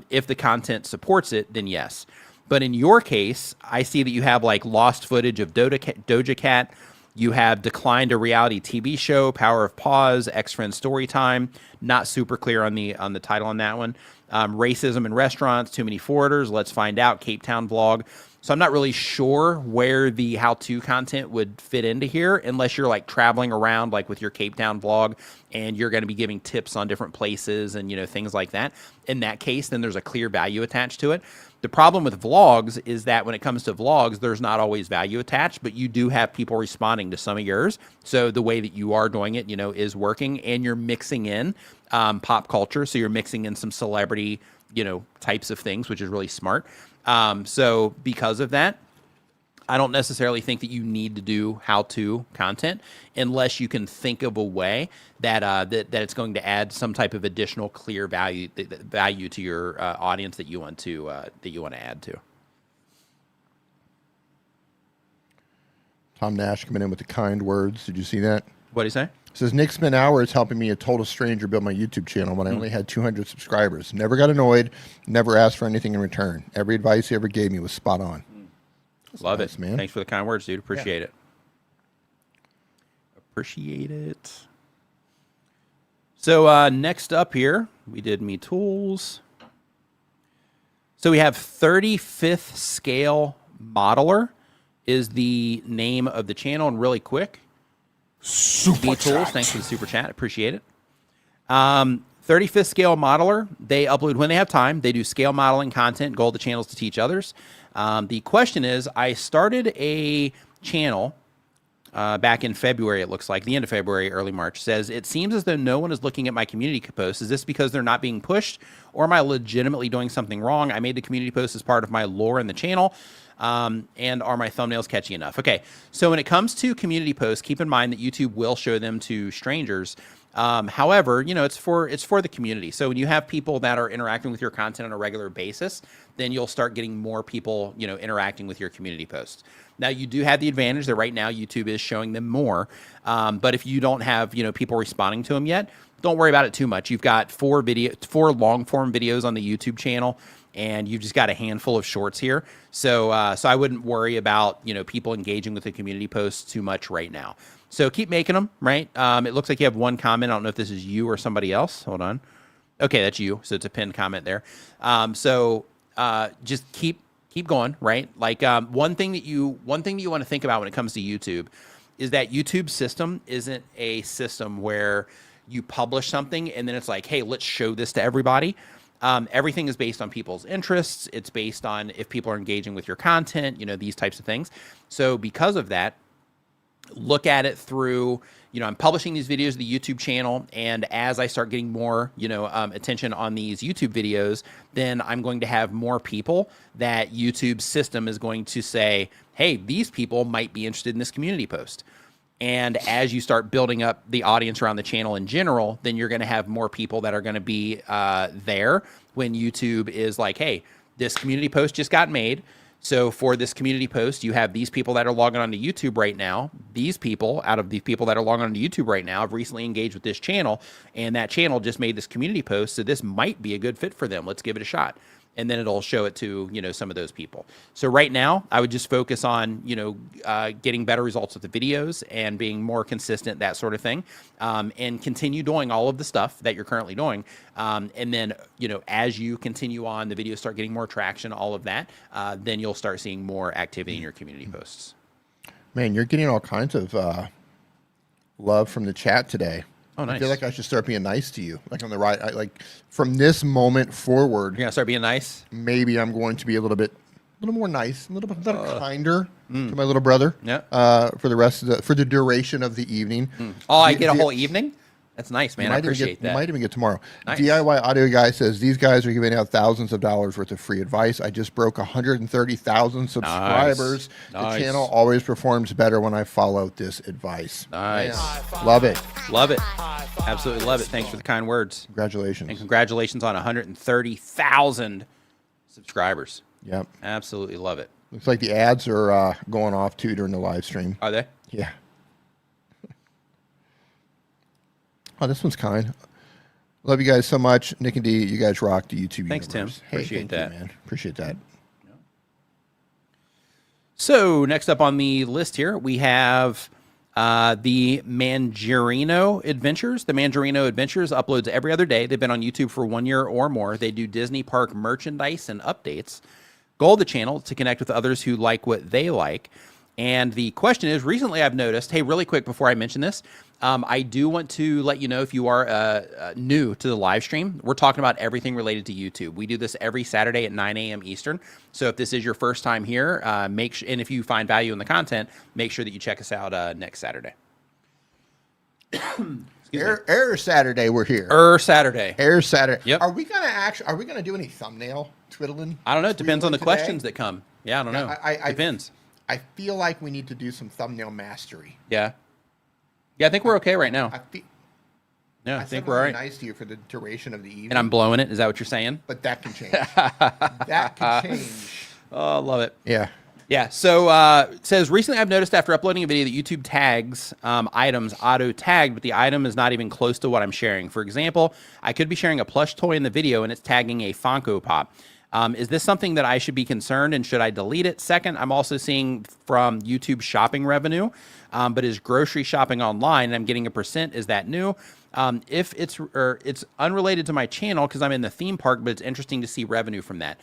if the content supports it, then yes. But in your case, I see that you have like lost footage of Doja Cat. You have declined a reality TV show, Power of Pause, Ex-Friend Story Time. Not super clear on the title on that one. Racism in restaurants, too many forwarders. Let's find out. Cape Town vlog. So I'm not really sure where the how-to content would fit into here, unless you're like traveling around like with your Cape Town vlog and you're going to be giving tips on different places and things like that. In that case, then there's a clear value attached to it. The problem with vlogs is that when it comes to vlogs, there's not always value attached, but you do have people responding to some of yours. So the way that you are doing it, is working, and you're mixing in pop culture. So you're mixing in some celebrity types of things, which is really smart. So because of that, I don't necessarily think that you need to do how-to content unless you can think of a way that that it's going to add some type of additional clear value to your audience that you want to add to. Tom Nash coming in with the kind words. Did you see that? What do you say? It says, Nick spent hours helping me, a total stranger, build my YouTube channel when I only had 200 subscribers. Never got annoyed, never asked for anything in return. Every advice he ever gave me was spot on. Love nice, it, man. Thanks for the kind words, dude. Appreciate it. Appreciate it. So next up here, we did Me Tools. So we have 35th Scale Modeler is the name of the channel. And really quick, Me Tools, thanks for the super chat. Appreciate it. 35th Scale Modeler, they upload when they have time. They do scale modeling content, goal the channels to teach others. The question is, I started a channel back in February, it looks like, the end of February, early March. Says, it seems as though no one is looking at my community posts. Is this because they're not being pushed, or am I legitimately doing something wrong? I made the community post as part of my lore in the channel. And are my thumbnails catchy enough? Okay, so when it comes to community posts, keep in mind that YouTube will show them to strangers. However, it's for the community. So when you have people that are interacting with your content on a regular basis, then you'll start getting more people, interacting with your community posts. Now, you do have the advantage that right now YouTube is showing them more. But if you don't have, people responding to them yet, don't worry about it too much. You've got 4 long form videos on the YouTube channel, and you've just got a handful of shorts here. So I wouldn't worry about, people engaging with the community posts too much right now. So keep making them, right? It looks like you have one comment. I don't know if this is you or somebody else. Hold on. Okay, that's you. So it's a pinned comment there. Just keep going, right? Like one thing that you want to think about when it comes to YouTube is that YouTube's system isn't a system where you publish something and then it's like, hey, let's show this to everybody. Everything is based on people's interests. It's based on if people are engaging with your content, these types of things. So because of that, look at it through, I'm publishing these videos to the YouTube channel, and as I start getting more, attention on these YouTube videos, then I'm going to have more people that YouTube's system is going to say, hey, these people might be interested in this community post. And as you start building up the audience around the channel in general, then you're going to have more people that are going to be there when YouTube is like, hey, this community post just got made. So for this community post, you have these people that are logging on to YouTube right now. These people, out of the people that are logging on to YouTube right now, have recently engaged with this channel, and that channel just made this community post, so this might be a good fit for them. Let's give it a shot. And then it'll show it to, some of those people. So right now, I would just focus on, getting better results with the videos and being more consistent, that sort of thing, and continue doing all of the stuff that you're currently doing. And then, as you continue on, the videos start getting more traction, all of that, then you'll start seeing more activity in your community posts. Man, you're getting all kinds of love from the chat today. Oh, nice. I feel like I should start being nice to you. Like on the right, like from this moment forward. You're going to start being nice? Maybe I'm going to be a little more nice, a little bit kinder to my little brother. Yeah. For the duration of the evening. Oh, I get a whole evening? That's nice, man. I appreciate that. You might even get tomorrow. Nice. DIY Audio Guy says, these guys are giving out thousands of dollars worth of free advice. I just broke 130,000 subscribers. Nice. The channel always performs better when I follow this advice. Nice. Man, love it. Love it. Absolutely love it. Thanks for the kind words. Congratulations. And congratulations on 130,000 subscribers. Yep. Absolutely love it. Looks like the ads are going off too during the live stream. Are they? Yeah. Oh, this one's kind. Love you guys so much. Nick and D, you guys rock the YouTube Thanks, universe. Tim. Appreciate that. You, man. Appreciate that. So next up on the list here, we have the Mangerino Adventures. The Mangerino Adventures uploads every other day. They've been on YouTube for 1 year or more. They do Disney park merchandise and updates. Goal of the channel to connect with others who like what they like. And the question is, recently I've noticed, hey, really quick before I mention this, I do want to let you know if you are new to the live stream, we're talking about everything related to YouTube. We do this every Saturday at 9 a.m. Eastern. So if this is your first time here, and if you find value in the content, make sure that you check us out next Saturday. Air Saturday, we're here. Saturday. Air Saturday. Yep. Are we gonna do any thumbnail twiddling? I don't know. It depends on the today? questions that come. Yeah, I don't know. Depends. I feel like we need to do some thumbnail mastery. Yeah. Yeah, I think we're okay right now. I I said think we're all right. nice to you for the duration of the evening. And I'm blowing it. Is that what you're saying? But that can change. That can change. Oh, I love it. Yeah. Yeah. So it says, recently I've noticed after uploading a video that YouTube tags items auto-tagged, but the item is not even close to what I'm sharing. For example, I could be sharing a plush toy in the video and it's tagging a Funko Pop. Is this something that I should be concerned and should I delete it? Second, I'm also seeing from YouTube shopping revenue, but is grocery shopping online and I'm getting a %. Is that new? If it's unrelated to my channel because I'm in the theme park, but it's interesting to see revenue from that.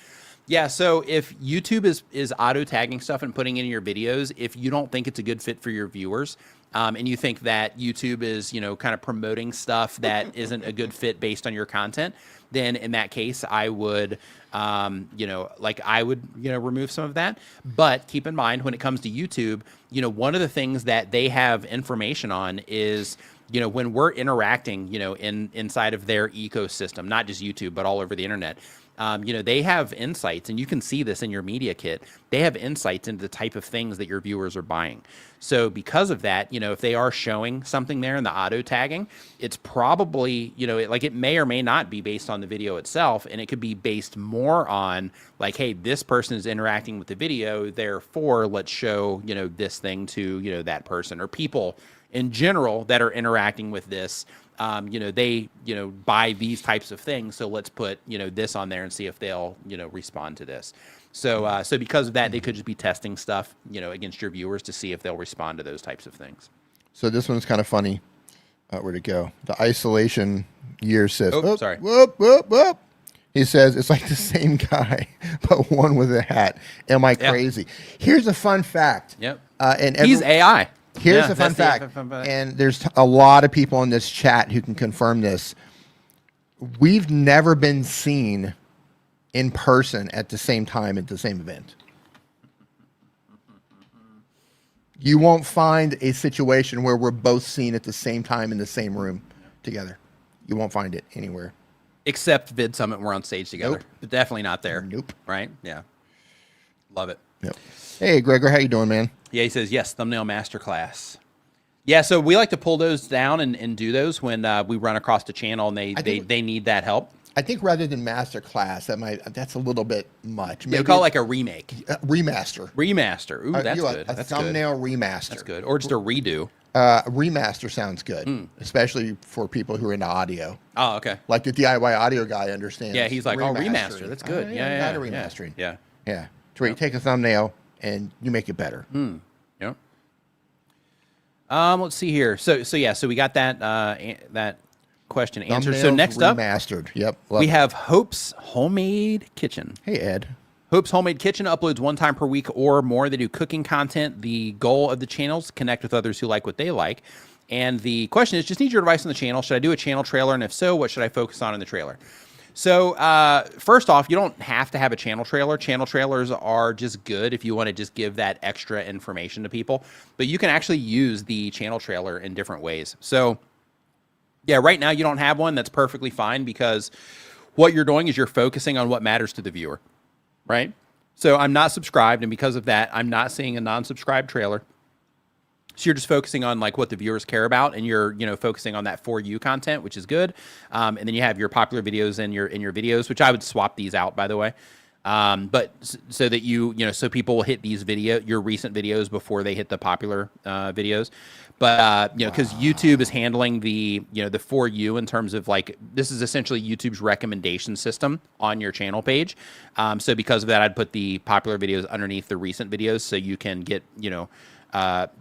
Yeah, so if YouTube is auto-tagging stuff and putting it in your videos, if you don't think it's a good fit for your viewers, and you think that YouTube is, kind of promoting stuff that isn't a good fit based on your content, then in that case, I would, remove some of that. But keep in mind, when it comes to YouTube, one of the things that they have information on is, when we're interacting, inside of their ecosystem, not just YouTube, but all over the internet, they have insights, and you can see this in your media kit. They have insights into the type of things that your viewers are buying. So because of that, if they are showing something there in the auto tagging, it's probably, it may or may not be based on the video itself. And it could be based more on like, hey, this person is interacting with the video. Therefore, let's show, this thing to, that person or people in general that are interacting with this. They, buy these types of things. So let's put, this on there and see if they'll, respond to this. So, so because of that, they could just be testing stuff, against your viewers to see if they'll respond to those types of things. So this one's kind of funny. Where'd it go? The isolation year says, sorry. Whoop, whoop, whoop. He says, it's like the same guy, but one with a hat. Am I crazy? Here's a fun fact. Yep. And he's AI. Here's a fun fact, and there's a lot of people in this chat who can confirm this. We've never been seen in person at the same time at the same event. You won't find a situation where we're both seen at the same time in the same room together. You won't find it anywhere. Except Vid Summit, we're on stage together. Nope. But definitely not there. Nope. Right? Yeah. Love it. Yep. Hey, Gregor, how you doing, man? Yeah, he says, yes, thumbnail masterclass. Yeah, so we like to pull those down and do those when we run across the channel and they need that help. I think rather than masterclass, that's a little bit much. Maybe call it like a remake. Remaster. Remaster. Ooh, that's good. A thumbnail remaster. That's good. Or just a redo. Remaster sounds good, especially for people who are into audio. Oh, okay. Like the DIY audio guy understands. Yeah, he's like, remaster. That's good. Yeah. Remastering. Yeah. Yeah. To where you take a thumbnail and you make it better. Yep. Let's see here. So we got that question answered. So next up, remastered. Yep. We have Hope's Homemade Kitchen. Hey, Ed. Hope's Homemade Kitchen uploads 1 time per week or more. They do cooking content. The goal of the channel is to connect with others who like what they like. And the question is, just need your advice on the channel. Should I do a channel trailer? And if so, what should I focus on in the trailer? So first off, you don't have to have a channel trailer. Channel trailers are just good if you want to just give that extra information to people. But you can actually use the channel trailer in different ways. So yeah, right now you don't have one. That's perfectly fine because what you're doing is you're focusing on what matters to the viewer, right? So I'm not subscribed, and because of that, I'm not seeing a non-subscribed trailer. So you're just focusing on like what the viewers care about, and you're focusing on that for you content, which is good. And then you have your popular videos in your videos, which I would swap these out, by the way. But so that so people will hit your recent videos before they hit the popular videos. But because YouTube is handling the for you in terms of like, this is essentially YouTube's recommendation system on your channel page. So because of that, I'd put the popular videos underneath the recent videos so you can get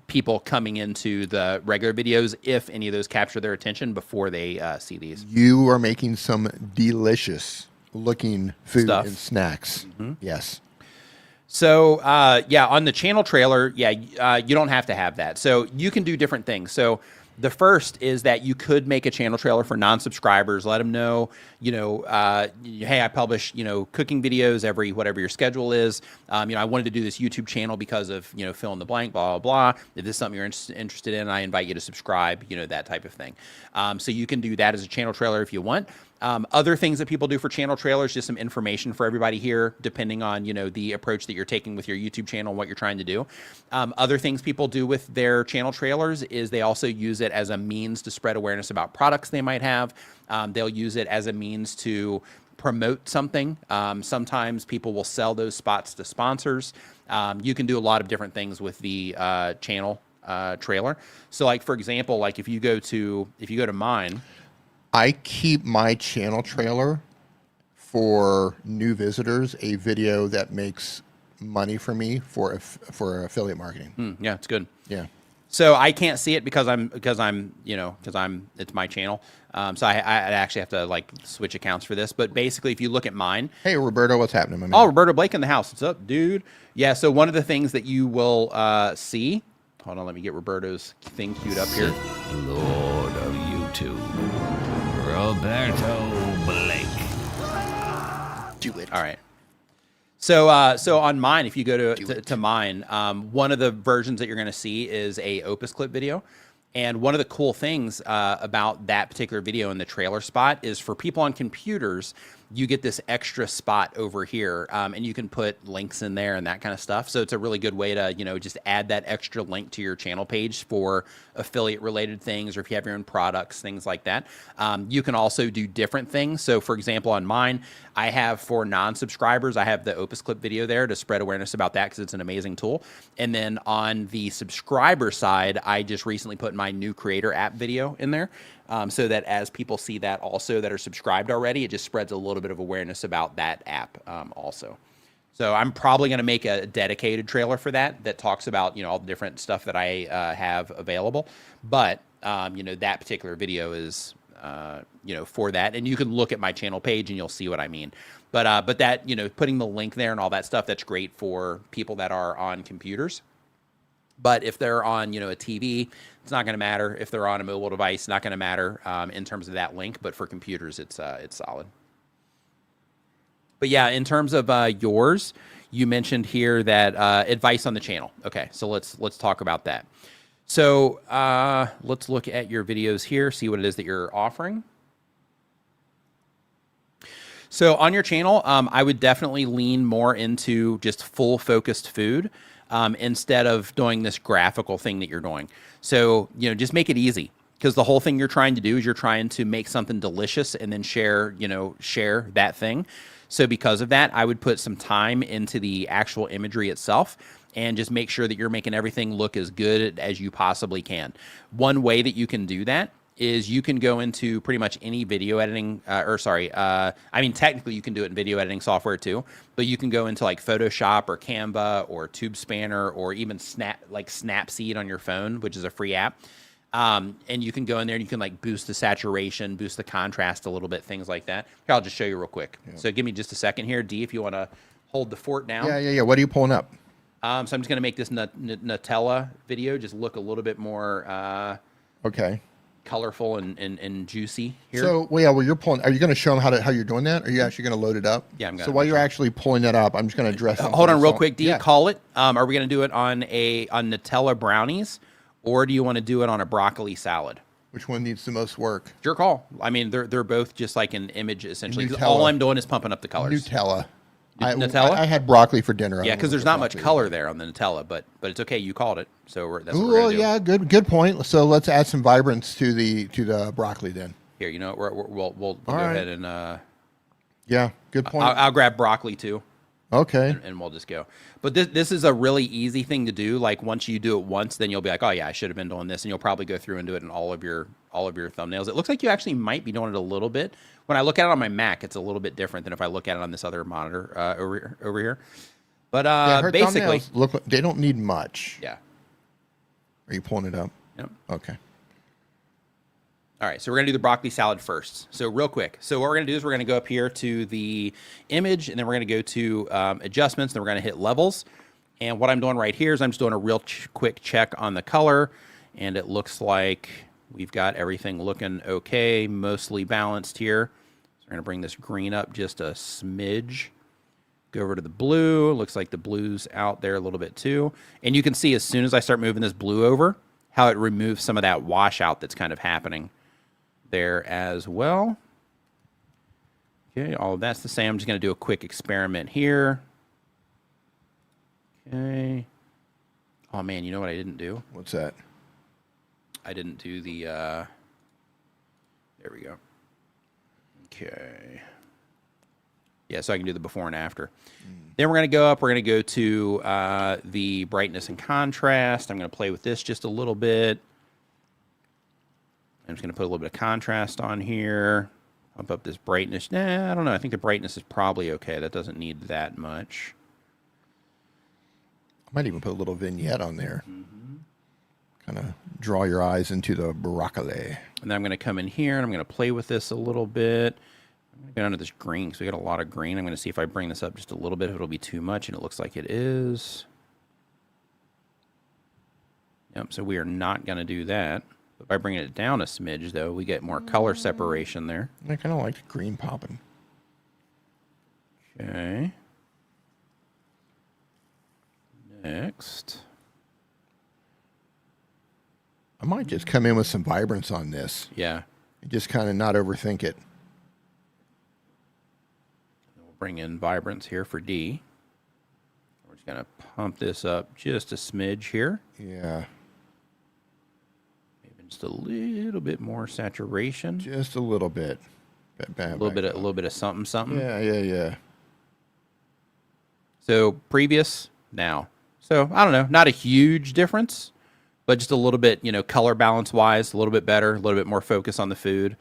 people coming into the regular videos if any of those capture their attention before they see these. You are making some delicious looking food Stuff. And snacks. Yes. So, on the channel trailer, you don't have to have that. So you can do different things. So The first is that you could make a channel trailer for non-subscribers. Let them know, hey, I publish, cooking videos every whatever your schedule is. I wanted to do this YouTube channel because of, fill in the blank, blah, blah, blah. If this is something you're interested in, I invite you to subscribe, that type of thing. So you can do that as a channel trailer if you want. Other things that people do for channel trailers, just some information for everybody here, depending on, the approach that you're taking with your YouTube channel and what you're trying to do. Other things people do with their channel trailers is they also use it as a means to spread awareness about products they might have. They'll use it as a means to promote something. Sometimes people will sell those spots to sponsors. You can do a lot of different things with the channel trailer. So like, for example, like if you go to mine, I keep my channel trailer for new visitors, a video that makes money for me for affiliate marketing. Yeah, it's good. Yeah. So I can't see it because it's my channel. So I actually have to like switch accounts for this. But basically, if you look at mine. Hey, Roberto, what's happening, my man? Oh, Roberto Blake in the house. What's up, dude? Yeah. So one of the things that you will see. Hold on, let me get Roberto's thing queued up here. Lord of YouTube, Roberto Blake. Do it. All right. So on mine, if you go to mine, one of the versions that you're going to see is a Opus Clip video. And one of the cool things about that particular video in the trailer spot is for people on computers, you get this extra spot over here, and you can put links in there and that kind of stuff. So it's a really good way to, just add that extra link to your channel page for affiliate related things, or if you have your own products, things like that. You can also do different things. So for example, on mine, I have for non-subscribers, I have the Opus Clip video there to spread awareness about that because it's an amazing tool. And then on the subscriber side, I just recently put my new creator app video in there. So that as people see that also that are subscribed already, it just spreads a little bit of awareness about that app also. So I'm probably going to make a dedicated trailer for that talks about, all the different stuff that I have available. But, that particular video is, for that. And you can look at my channel page and you'll see what I mean. But that, putting the link there and all that stuff, that's great for people that are on computers. But if they're on, a TV, it's not going to matter. If they're on a mobile device, not going to matter in terms of that link. But for computers, it's solid. But yeah, in terms of yours, you mentioned here that advice on the channel. Okay, so let's talk about that. So let's look at your videos here, see what it is that you're offering. So on your channel, I would definitely lean more into just full focused food. Instead of doing this graphical thing that you're doing. So, just make it easy because the whole thing you're trying to do is you're trying to make something delicious and then share that thing. So because of that, I would put some time into the actual imagery itself and just make sure that you're making everything look as good as you possibly can. One way that you can do that is you can go into pretty much any video editing, technically you can do it in video editing software too, but you can go into like Photoshop or Canva or Tube Spanner or even Snapseed on your phone, which is a free app. And you can go in there and you can like boost the saturation, boost the contrast a little bit, things like that. Here, I'll just show you real quick. Yeah. So give me just a second here, D, if you want to hold the fort down. Yeah. What are you pulling up? So I'm just going to make this Nutella video just look a little bit more okay. Colorful and juicy here. So, you're pulling. Are you going to show them how you're doing that? Are you actually going to load it up? Yeah, I'm going. So while you're actually pulling that up, I'm just going to address. Hold on, real quick, D. Yeah. Call it. Are we going to do it on Nutella brownies, or do you want to do it on a broccoli salad? Which one needs the most work? It's your call. I mean, they're both just like an image essentially. All I'm doing is pumping up the colors. Nutella. Nutella? I had broccoli for dinner. Yeah, because there's not much color there on the Nutella, but it's okay. You called it, so that's what we're gonna do. Yeah, good point. So let's add some vibrance to the broccoli then. Here, we'll go ahead and. Yeah, good point. I'll grab broccoli too. Okay. And we'll just go. But this is a really easy thing to do. Like once you do it once, then you'll be like, oh yeah, I should have been doing this, and you'll probably go through and do it in all of your thumbnails. It looks like you actually might be doing it a little bit. When I look at it on my Mac, it's a little bit different than if I look at it on this other monitor over here. But basically, look, they don't need much. Yeah. Are you pulling it up? Yep. Okay. All right, so we're going to do the broccoli salad first. So real quick. So what we're going to do is we're going to go up here to the image, and then we're going to go to adjustments, then we're going to hit levels. And what I'm doing right here is I'm just doing a real quick check on the color, and it looks like we've got everything looking okay, mostly balanced here. So we're going to bring this green up just a smidge. Go over to the blue. Looks like the blue's out there a little bit too. And you can see as soon as I start moving this blue over, how it removes some of that washout that's kind of happening there as well. Okay, all of that's the same. I'm just going to do a quick experiment here. Okay. Oh, man, you know what I didn't do? What's that? I didn't do the, there we go. Okay. Yeah, so I can do the before and after. Then we're going to go up. We're going to go to the brightness and contrast. I'm going to play with this just a little bit. I'm just going to put a little bit of contrast on here. Pump up this brightness. Nah, I don't know. I think the brightness is probably okay. That doesn't need that much. I might even put a little vignette on there. Kind of draw your eyes into the broccoli. And then I'm going to come in here and I'm going to play with this a little bit. I'm going to go down to this green because we got a lot of green. I'm going to see if I bring this up just a little bit, if it'll be too much, and it looks like it is. Yep, so we are not going to do that. But by bringing it down a smidge, though, we get more color separation there. I kind of like the green popping. Okay. Next. I might just come in with some vibrance on this. Yeah. And just kind of not overthink it. We'll bring in vibrance here for D. We're just going to pump this up just a smidge here. Yeah. Maybe just a little bit more saturation. Just a little bit. A little bit of something, something. Yeah. So previous, now. So I don't know, not a huge difference, but just a little bit, color balance wise, a little bit better, a little bit more focus on the food.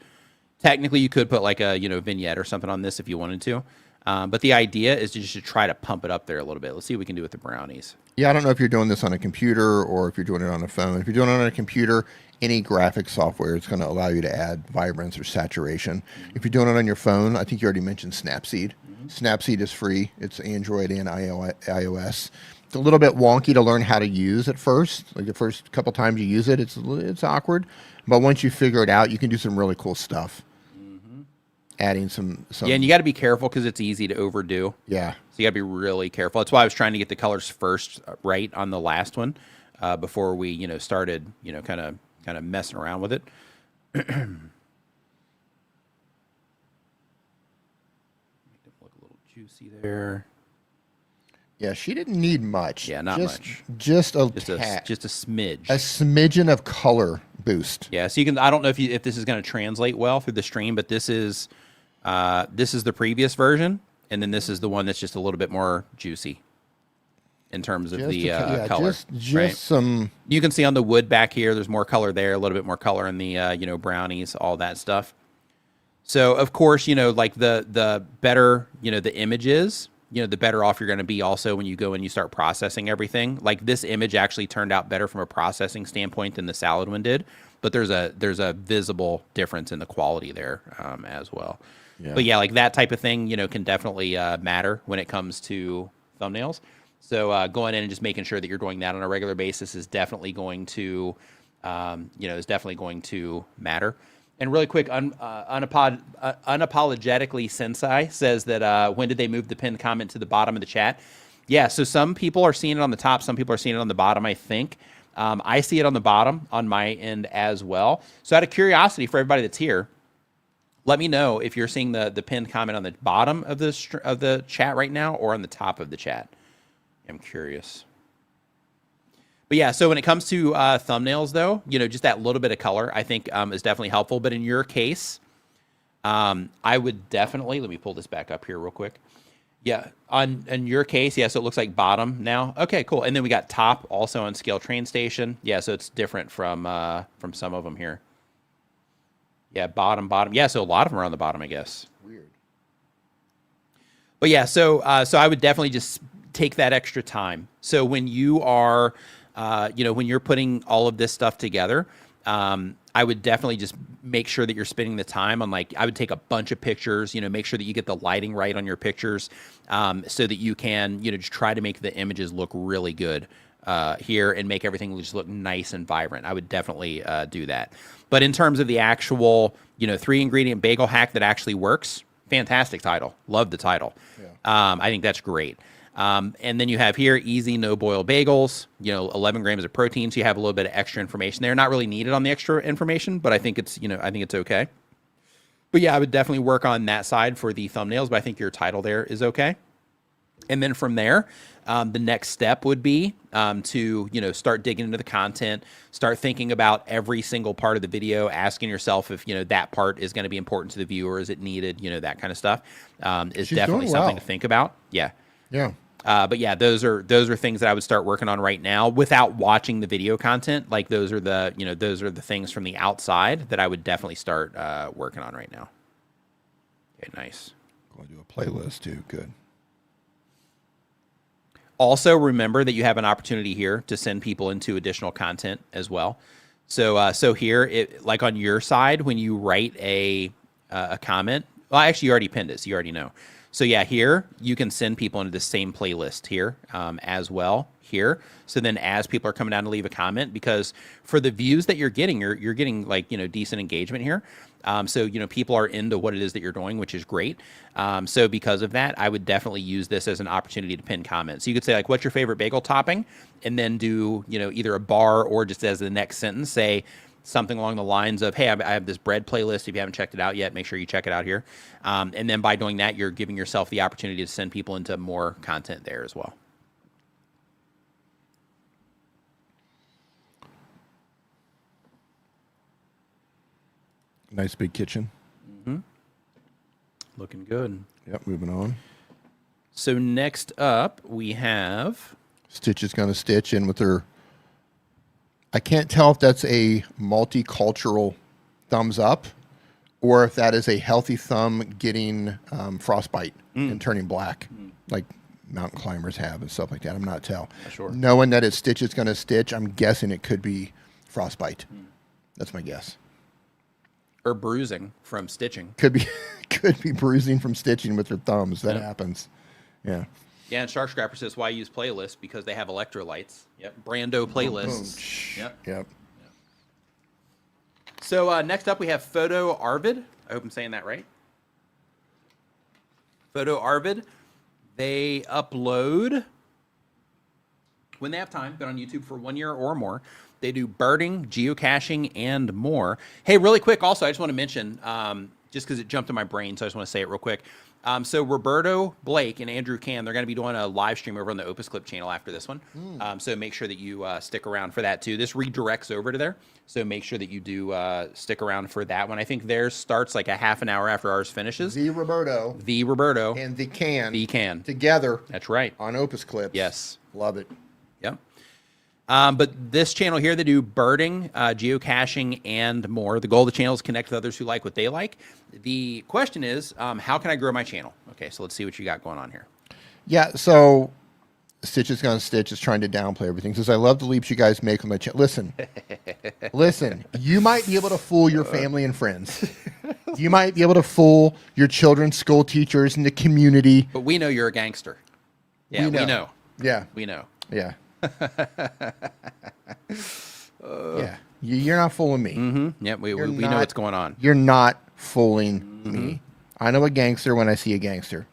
Technically, you could put like a, vignette or something on this if you wanted to. But the idea is to just try to pump it up there a little bit. Let's see what we can do with the brownies. Yeah, I don't know if you're doing this on a computer or if you're doing it on a phone. If you're doing it on a computer, any graphic software is going to allow you to add vibrance or saturation. If you're doing it on your phone, I think you already mentioned Snapseed. Snapseed is free. It's Android and iOS. It's a little bit wonky to learn how to use at first. Like the first couple times you use it, it's awkward. But once you figure it out, you can do some really cool stuff. Adding some. Yeah, and you got to be careful because it's easy to overdo. Yeah. So you got to be really careful. That's why I was trying to get the colors first right on the last one before we, started, kind of messing around with it. Make them look a little juicy there. Yeah, she didn't need much. Yeah, not much. Just a smidge. A smidgen of color boost. Yeah, so you can. I don't know if this is going to translate well through the stream, but this is the previous version, and then this is the one that's just a little bit more juicy in terms of color. Just right? some. You can see on the wood back here. There's more color there. A little bit more color in the brownies, all that stuff. So of course, like the better the image is, the better off you're going to be also when you go and you start processing everything. Like this image actually turned out better from a processing standpoint than the salad one did, but there's a visible difference in the quality there as well. Yeah. But yeah, like that type of thing, can definitely matter when it comes to thumbnails. So going in and just making sure that you're doing that on a regular basis is definitely going to, matter. And really quick, unapologetically Sensei says that when did they move the pinned comment to the bottom of the chat? Yeah, so some people are seeing it on the top, some people are seeing it on the bottom, I think. I see it on the bottom on my end as well. So out of curiosity for everybody that's here, let me know if you're seeing the pinned comment on the bottom of the chat right now or on the top of the chat. I'm curious. But yeah, so when it comes to thumbnails, though, just that little bit of color, I think is definitely helpful. But in your case, I would definitely, let me pull this back up here real quick. Yeah, in your case, yeah, so it looks like bottom now. Okay, cool. And then we got top also on Scale Train Station. Yeah, so it's different from some of them here. Yeah, bottom. Yeah, so a lot of them are on the bottom, I guess. Weird. But yeah, so I would definitely just take that extra time. So when you are... when you're putting all of this stuff together, I would definitely just make sure that you're spending the time on, I would take a bunch of pictures, make sure that you get the lighting right on your pictures, so that you can, just try to make the images look really good, here and make everything just look nice and vibrant. I would definitely do that. But in terms of the actual, 3-ingredient bagel hack that actually works, fantastic title. Love the title. Yeah. I think that's great. And then you have here easy no boil bagels, 11 grams of protein. So you have a little bit of extra information there. Not really needed on the extra information, but I think it's, I think it's okay. But yeah, I would definitely work on that side for the thumbnails, but I think your title there is okay. And then from there, the next step would be to, start digging into the content, start thinking about every single part of the video, asking yourself if, that part is going to be important to the viewer, is it needed, that kind of stuff is definitely something to think about. Yeah. Yeah. But yeah, those are things that I would start working on right now without watching the video content. Like those are the things from the outside that I would definitely start working on right now. Okay, nice. Going to do a playlist too. Good. Also, remember that you have an opportunity here to send people into additional content as well. So here, like on your side, when you write a comment, well, actually, you already pinned it, so you already know. So yeah, here you can send people into the same playlist here as well here. So then as people are coming down to leave a comment, because for the views that you're getting, you're getting like, decent engagement here. So, people are into what it is that you're doing, which is great. So because of that, I would definitely use this as an opportunity to pin comments. So you could say like, what's your favorite bagel topping? And then do, either a bar or just as the next sentence, say something along the lines of, hey, I have this bread playlist. If you haven't checked it out yet, make sure you check it out here. And then by doing that, you're giving yourself the opportunity to send people into more content there as well. Nice big kitchen. Mm-hmm. Looking good. Yep, moving on. So next up, we have... Stitch is going to stitch in with her... I can't tell if that's a multicultural thumbs up or if that is a healthy thumb getting frostbite and turning black, like mountain climbers have and stuff like that. I'm not tell. Sure. Knowing that it's Stitch is going to stitch, I'm guessing it could be frostbite. That's my guess. Or bruising from stitching. Could be bruising from stitching with her thumbs. That happens. Yeah. Yeah, and Shark Scrapper says, why use playlists? Because they have electrolytes. Yep. Brando playlists. Yep. So next up, we have Photo Arvid. I hope I'm saying that right. Photo Arvid. They upload, when they have time, been on YouTube for 1 year or more. They do birding, geocaching, and more. Hey, really quick, also, I just want to mention, just because it jumped in my brain, so I just want to say it real quick. So Roberto Blake and Andrew Can, they're going to be doing a live stream over on the Opus Clip channel after this one. So make sure that you stick around for that too. This redirects over to there. So make sure that you do stick around for that one. I think theirs starts like a half an hour after ours finishes. The Roberto. And the Can. Together. That's right. On Opus Clips. Yes. Love it. Yep. But this channel here, they do birding, geocaching, and more. The goal of the channel is to connect with others who like what they like. The question is, how can I grow my channel? Okay, so let's see what you got going on here. Yeah, so Stitch is Gonna Stitch is trying to downplay everything. Says, I love the leaps you guys make on my channel. Listen, you might be able to fool your family and friends. You might be able to fool your children's school teachers and the community. But we know you're a gangster. Yeah, we know. Yeah. We know. Yeah. Yeah, you're not fooling me. Mm-hmm. Yeah, we know what's going on. You're not fooling me. I know a gangster when I see a gangster.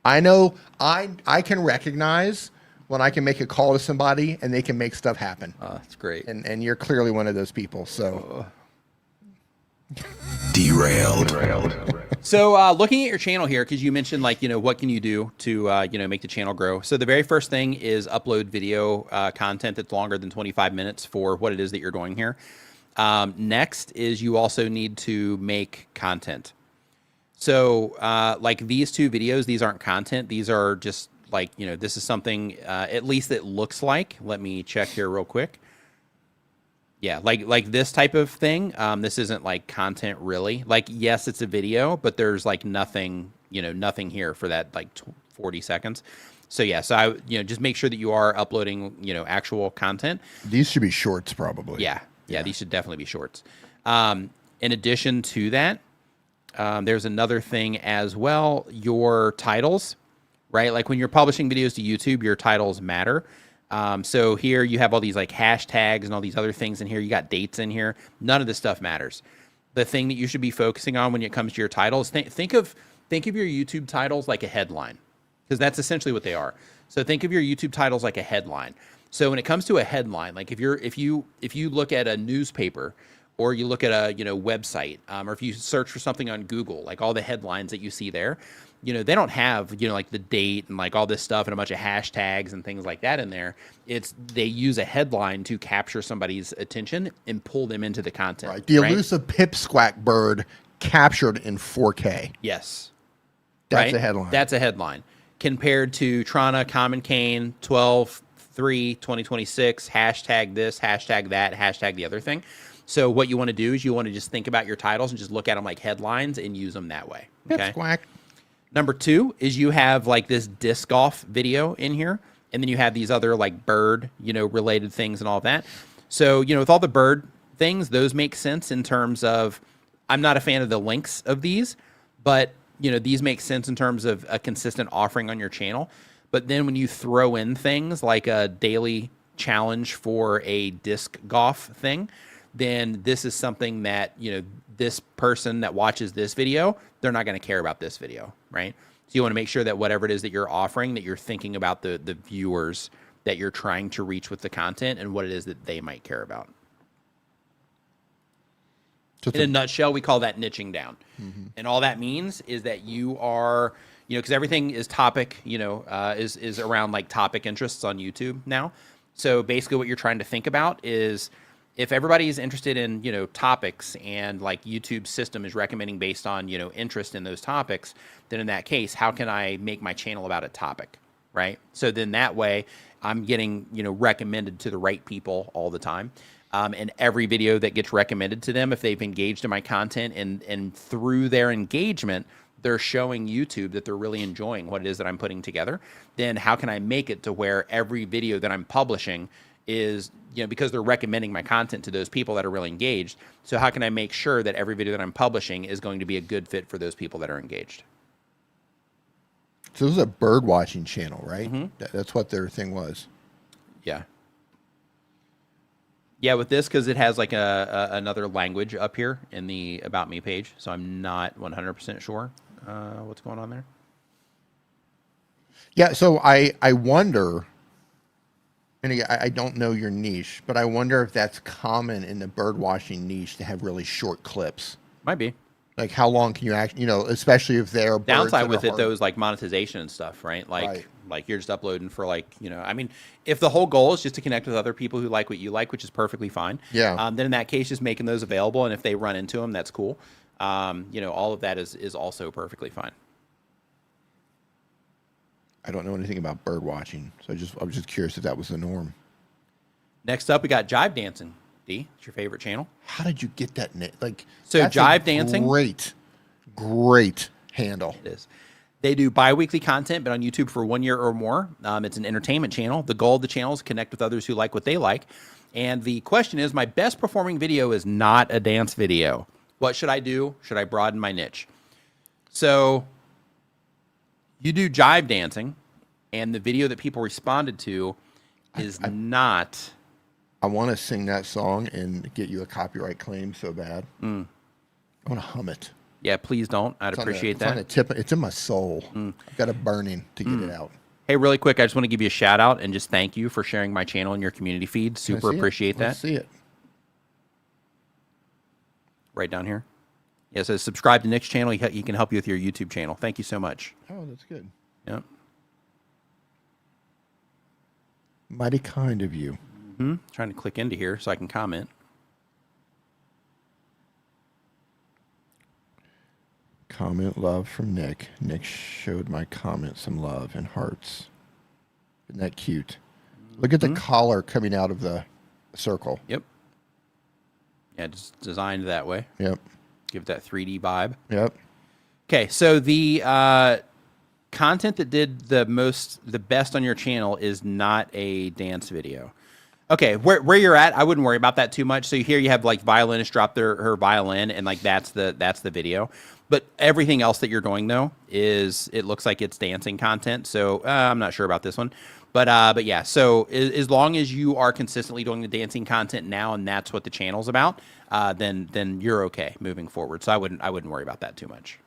I know I can recognize when I can make a call to somebody and they can make stuff happen. Oh, that's great. And you're clearly one of those people. So Derailed. So looking at your channel here, because you mentioned like, what can you do to, make the channel grow? So the very first thing is upload video content that's longer than 25 minutes for what it is that you're doing here. Next is you also need to make content. So like these two videos, these aren't content. These are just like, this is something at least it looks like. Let me check here real quick. Yeah, like this type of thing. This isn't like content really. Like, yes, it's a video, but there's like nothing, nothing here for that like 40 seconds. So yeah, so I, just make sure that you are uploading, actual content. These should be shorts probably. Yeah, these should definitely be shorts. In addition to that, there's another thing as well, your titles, right? Like when you're publishing videos to YouTube, your titles matter. So here you have all these like hashtags and all these other things in here. You got dates in here. None of this stuff matters. The thing that you should be focusing on when it comes to your titles, think of your YouTube titles like a headline, because that's essentially what they are. So think of your YouTube titles like a headline. So when it comes to a headline, like if you look at a newspaper, or you look at a website, or if you search for something on Google, like all the headlines that you see there, they don't have like the date and like all this stuff and a bunch of hashtags and things like that in there. They use a headline to capture somebody's attention and pull them into the content. Right. The elusive pipsqueak bird captured in 4K. Yes. That's a headline. That's a headline. Compared to Trana, Common Cane, 12/3/2026, hashtag this, hashtag that, hashtag the other thing. So what you want to do is you want to just think about your titles and just look at them like headlines and use them that way. Okay. Pipsqueak. Number 2 is you have like this disc golf video in here, and then you have these other like bird, related things and all that. So, with all the bird things, those make sense in terms of, I'm not a fan of the links of these, but these make sense in terms of a consistent offering on your channel. But then when you throw in things like a daily challenge for a disc golf thing, then this is something that, this person that watches this video, they're not going to care about this video, right? So you want to make sure that whatever it is that you're offering, that you're thinking about the viewers that you're trying to reach with the content and what it is that they might care about. In a nutshell, we call that niching down. Mm-hmm. And all that means is that you are, because everything is topic, is around like topic interests on YouTube now. So basically what you're trying to think about is, if everybody is interested in, topics, and like YouTube's system is recommending based on, interest in those topics, then in that case, how can I make my channel about a topic, right? So then that way I'm getting, recommended to the right people all the time. And every video that gets recommended to them, if they've engaged in my content and through their engagement, they're showing YouTube that they're really enjoying what it is that I'm putting together, then how can I make it to where every video that I'm publishing is, because they're recommending my content to those people that are really engaged. So how can I make sure that every video that I'm publishing is going to be a good fit for those people that are engaged? So this is a bird watching channel, right? Mm-hmm. That's what their thing was. Yeah. Yeah, with this, because it has like another language up here in the About Me page. So I'm not 100% sure what's going on there. Yeah, so I wonder, and again, I don't know your niche, but I wonder if that's common in the bird watching niche to have really short clips. Might be. Like how long can you actually, especially if they're downside with it though is like monetization and stuff, right? Like you're just uploading for like, I mean, if the whole goal is just to connect with other people who like what you like, which is perfectly fine. Yeah. Then in that case, just making those available, and if they run into them, that's cool. All of that is also perfectly fine. I don't know anything about bird watching, so I was just curious if that was the norm. Next up, we got Jive Dancing. D, it's your favorite channel. How did you get that? So Jive Dancing, great handle. It is. They do bi-weekly content, but on YouTube for 1 year or more. It's an entertainment channel. The goal of the channel is to connect with others who like what they like. And the question is, my best performing video is not a dance video. What should I do? Should I broaden my niche? So you do jive dancing, and the video that people responded to is not... I want to sing that song and get you a copyright claim so bad. I want to hum it. Yeah, please don't. I'd appreciate that. It's in my soul. I've got a burning to get it out. Hey, really quick, I just want to give you a shout out and just thank you for sharing my channel in your community feed. Super appreciate that. Let's see it. Right down here. Yeah, it says subscribe to Nick's channel. He can help you with your YouTube channel. Thank you so much. Oh, that's good. Yep. Mighty kind of you. Trying to click into here so I can comment. Comment love from Nick. Nick showed my comment some love and hearts. Isn't that cute? Look at the collar coming out of the circle. Yep. Yeah, just designed that way. Yep. Give it that 3D vibe. Yep. Okay, so the content that did the best on your channel is not a dance video. Okay, where you're at, I wouldn't worry about that too much. So here you have like violinist drop her violin, and like that's the video. But everything else that you're doing though it looks like it's dancing content. So I'm not sure about this one. But yeah, so as long as you are consistently doing the dancing content now, and that's what the channel's about, then you're okay moving forward. So I wouldn't worry about that too much.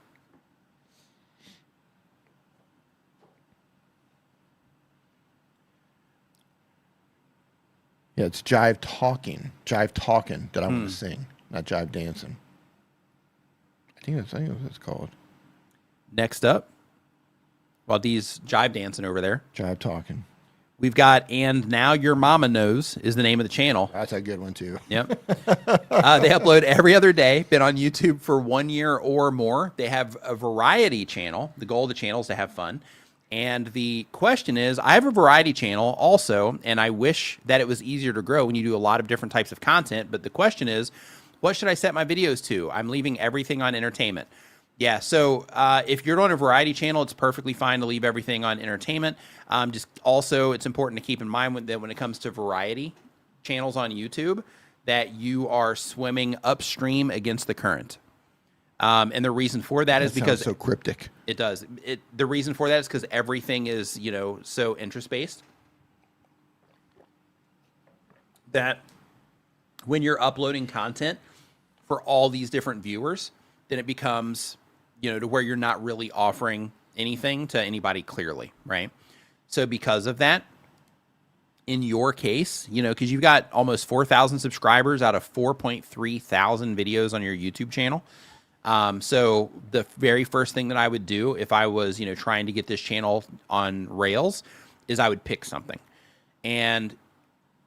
Yeah, it's jive talking that I want to sing, not jive dancing. I think that's what it's called. Next up, while Dee's jive dancing over there, Jive talking. we've got And Now Your Mama Knows is the name of the channel. That's a good one too. Yep. They upload every other day, been on YouTube for 1 year or more. They have a variety channel. The goal of the channel is to have fun. And the question is, I have a variety channel also, and I wish that it was easier to grow when you do a lot of different types of content. But the question is, what should I set my videos to? I'm leaving everything on entertainment. Yeah, so if you're on a variety channel, it's perfectly fine to leave everything on entertainment. Just also, it's important to keep in mind that when it comes to variety channels on YouTube, that you are swimming upstream against the current. And the reason for that is because so cryptic. It does. The reason for that is because everything is, so interest-based that when you're uploading content for all these different viewers, then it becomes, to where you're not really offering anything to anybody clearly, right? So because of that, in your case, because you've got almost 4,000 subscribers out of 4.3 thousand videos on your YouTube channel. So the very first thing that I would do if I was, trying to get this channel on rails is I would pick something. And,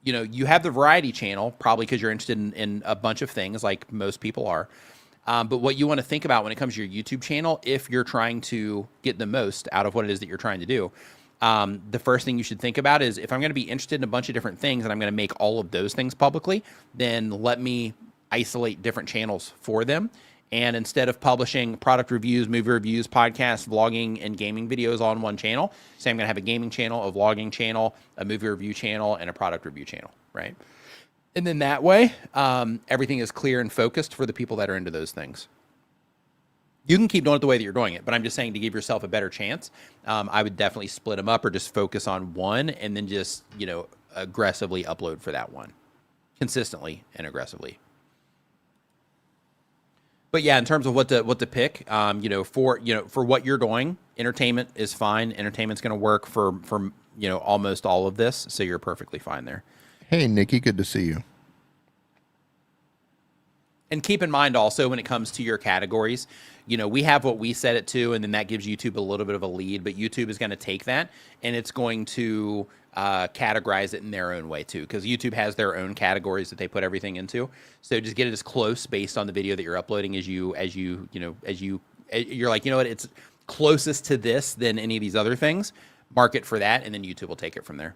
you have the variety channel probably because you're interested in a bunch of things like most people are. But what you want to think about when it comes to your YouTube channel, if you're trying to get the most out of what it is that you're trying to do, the first thing you should think about is if I'm going to be interested in a bunch of different things and I'm going to make all of those things publicly, then let me isolate different channels for them. And instead of publishing product reviews, movie reviews, podcasts, vlogging, and gaming videos all on one channel, say I'm going to have a gaming channel, a vlogging channel, a movie review channel, and a product review channel, right? And then that way, everything is clear and focused for the people that are into those things. You can keep doing it the way that you're doing it, but I'm just saying to give yourself a better chance, I would definitely split them up or just focus on one and then just, aggressively upload for that one consistently and aggressively. But yeah, in terms of what to pick, for what you're doing, entertainment is fine. Entertainment's going to work for almost all of this, so you're perfectly fine there. Hey, Nikki, good to see you. And keep in mind also when it comes to your categories, we have what we set it to, and then that gives YouTube a little bit of a lead. But YouTube is going to take that and it's going to categorize it in their own way too, because YouTube has their own categories that they put everything into. So just get it as close based on the video that you're uploading as you're like, what, it's closest to this than any of these other things. Mark it for that, and then YouTube will take it from there.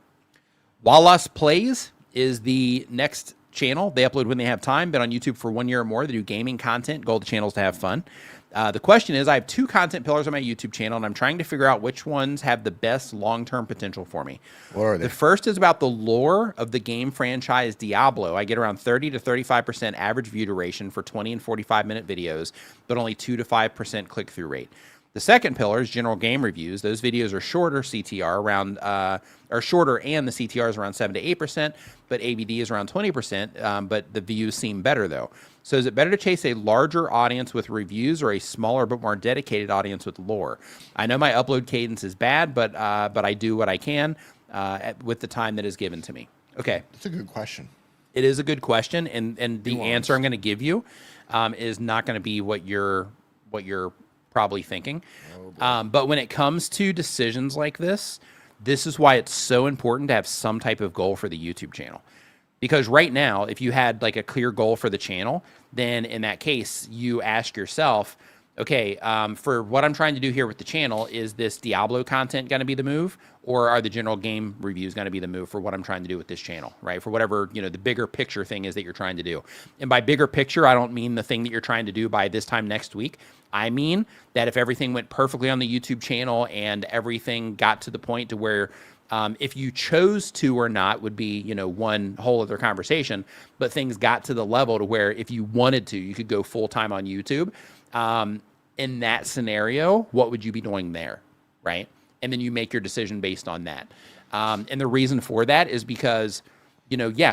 Wallace Plays is the next channel. They upload when they have time, been on YouTube for 1 year or more. They do gaming content. Goal of the channel is to have fun. The question is, I have 2 content pillars on my YouTube channel, and I'm trying to figure out which ones have the best long-term potential for me. What are they? The first is about the lore of the game franchise Diablo. I get around 30 to 35% average view duration for 20 and 45-minute videos, but only 2 to 5% click-through rate. The second pillar is general game reviews. Those videos are shorter CTR shorter, and the CTR is around 7 to 8%, but ABD is around 20%, but the views seem better though. So is it better to chase a larger audience with reviews or a smaller but more dedicated audience with lore? I know my upload cadence is bad, but I do what I can with the time that is given to me. Okay. That's a good question. It is a good question, and the answer I'm going to give you is not going to be what you're probably thinking. But when it comes to decisions like this is why it's so important to have some type of goal for the YouTube channel. Because right now, if you had like a clear goal for the channel, then in that case, you ask yourself, okay, for what I'm trying to do here with the channel, is this Diablo content going to be the move, or are the general game reviews going to be the move for what I'm trying to do with this channel, right? For whatever, the bigger picture thing is that you're trying to do. And by bigger picture, I don't mean the thing that you're trying to do by this time next week. I mean that if everything went perfectly on the YouTube channel and everything got to the point to where if you chose to or not would be, one whole other conversation, but things got to the level to where if you wanted to, you could go full-time on YouTube. In that scenario, what would you be doing there, right? And then you make your decision based on that. And the reason for that is because,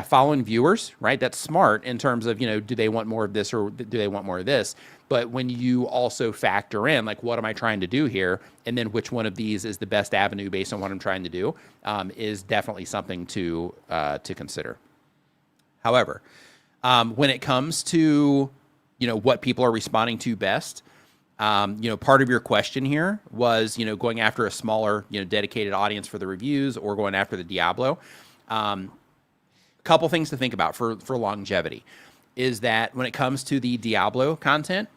following viewers, right? That's smart in terms of, do they want more of this or do they want more of this? But when you also factor in, like, what am I trying to do here? And then which one of these is the best avenue based on what I'm trying to do, is definitely something to consider. However, when it comes to, what people are responding to best, part of your question here was, going after a smaller, dedicated audience for the reviews or going after the Diablo. Couple things to think about for longevity is that when it comes to the Diablo content,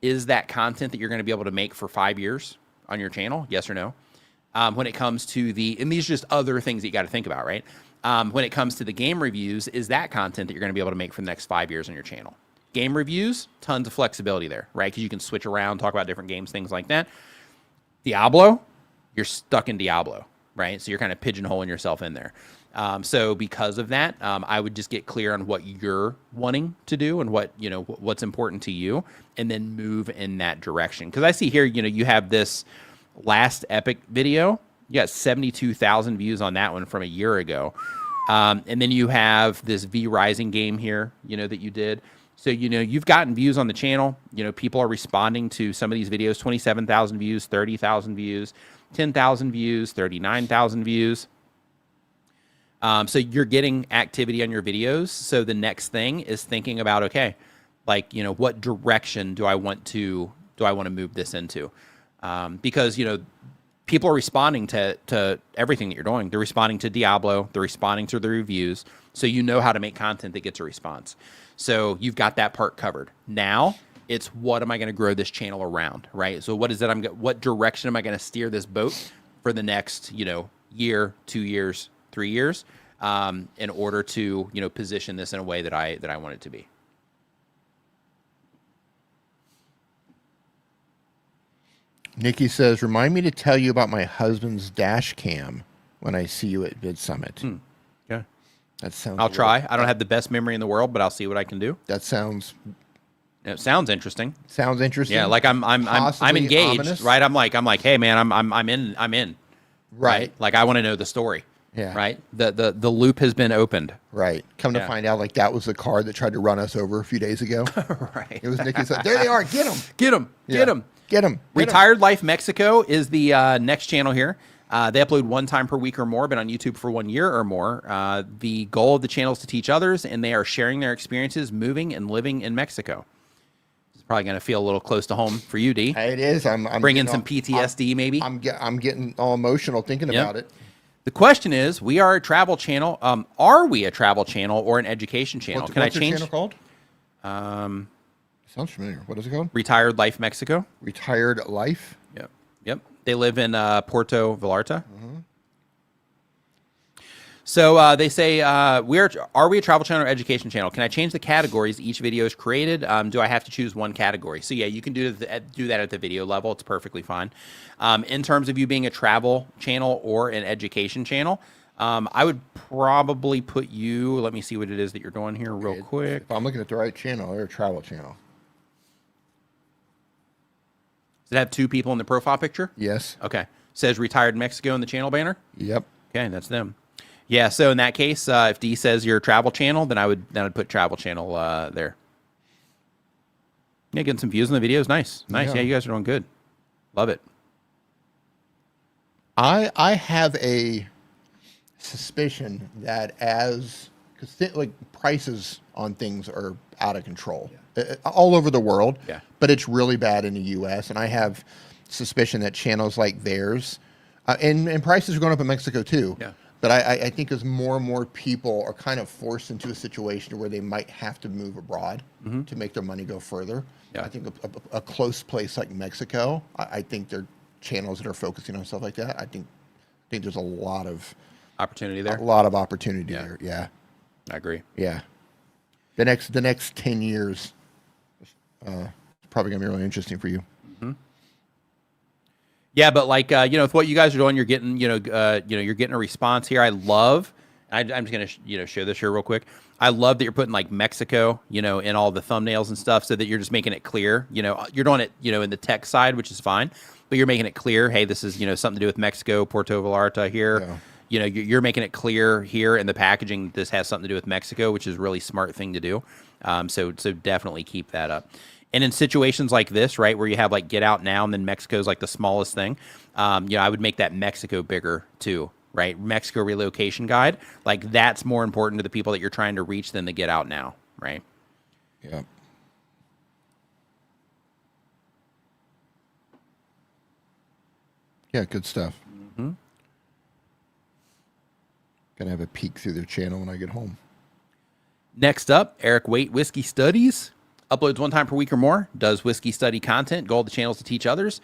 is that content that you're going to be able to make for 5 years on your channel? Yes or no? When it comes to and these are just other things that you got to think about, right? When it comes to the game reviews, is that content that you're going to be able to make for the next 5 years on your channel? Game reviews, tons of flexibility there, right? Because you can switch around, talk about different games, things like that. Diablo, you're stuck in Diablo, right? So you're kind of pigeonholing yourself in there. So because of that, I would just get clear on what you're wanting to do and what's important to you, and then move in that direction. Because I see here, you have this last Epic video. You got 72,000 views on that one from a year ago. And then you have this V Rising game here, that you did. So, you've gotten views on the channel. People are responding to some of these videos, 27,000 views, 30,000 views, 10,000 views, 39,000 views. So you're getting activity on your videos. So the next thing is thinking about, okay, like, what direction do I want to move this into? Because, people are responding to everything that you're doing. They're responding to Diablo. They're responding to the reviews. So how to make content that gets a response. So you've got that part covered. Now it's what am I going to grow this channel around, right? So what direction am I going to steer this boat for the next, year, 2 years, 3 years, in order to, position this in a way that I want it to be. Nikki says, remind me to tell you about my husband's dash cam when I see you at Vid Summit. Yeah. That sounds. I'll try. I don't have the best memory in the world, but I'll see what I can do. That sounds. It sounds interesting. Sounds interesting. Yeah, like I'm engaged, ominous. right? I'm like, hey man, I'm in. Right. Like I want to know the story. Yeah. Right. The loop has been opened. Right. Come to find out, like that was the car that tried to run us over a few days ago. Right. It was Nikki said, there they are. Get them. Get them. Yeah. Get them. Get them. Retired Life Mexico is the next channel here. They upload 1 time per week or more, been on YouTube for 1 year or more. The goal of the channel is to teach others, and they are sharing their experiences moving and living in Mexico. It's probably going to feel a little close to home for you, D. It is. I'm bringing some PTSD, maybe. I'm getting all emotional thinking about it. The question is, we are a travel channel. Are we a travel channel or an education channel? What's I change? your channel called? Sounds familiar. What is it called? Retired Life Mexico. Retired Life. Yep. They live in Puerto Vallarta. Mm-hmm. So they say, are we a travel channel or education channel? Can I change the categories each video is created? Do I have to choose one category? So yeah, you can do that at the video level. It's perfectly fine. In terms of you being a travel channel or an education channel, I would probably put you, let me see what it is that you're doing here real quick. If I'm looking at the right channel, they're a travel channel. Does it have 2 people in the profile picture? Yes. Okay. Says Retired Mexico in the channel banner? Yep. Okay, that's them. Yeah, so in that case, if D says you're a travel channel, then I'd put travel channel there. Yeah, getting some views on the videos. Nice. Yeah, you guys are doing good. Love it. I have a suspicion that because prices on things are out of control all over the world, but it's really bad in the U.S. And I have suspicion that channels like theirs, and prices are going up in Mexico too. Yeah. But I think as more and more people are kind of forced into a situation where they might have to move abroad to make their money go further. Yeah. I think a close place like Mexico, I think they're channels that are focusing on stuff like that. I think there's a lot of opportunity there. A lot of opportunity there. Yeah. I agree. Yeah. The next 10 years is probably gonna be really interesting for you. Mm-hmm. Yeah, but like with what you guys are doing, you're getting you're getting a response here. I love. I'm just gonna show this here real quick. I love that you're putting like Mexico, in all the thumbnails and stuff, so that you're just making it clear. You're doing it, in the tech side, which is fine, but you're making it clear. Hey, this is something to do with Mexico, Puerto Vallarta here. You know, you're making it clear here in the packaging this has something to do with Mexico, which is a really smart thing to do. So definitely keep that up. And in situations like this, right, where you have like Get Out Now and then Mexico's like the smallest thing, I would make that Mexico bigger too, right? Mexico relocation guide, like that's more important to the people that you're trying to reach than the Get Out Now, right? Yeah. Yeah, good stuff. Mm-hmm. Gonna have a peek through their channel when I get home. Next up, Eric Waite Whiskey Studies. Uploads 1 time per week or more. Does whiskey study content. Goal of the channel is to teach others.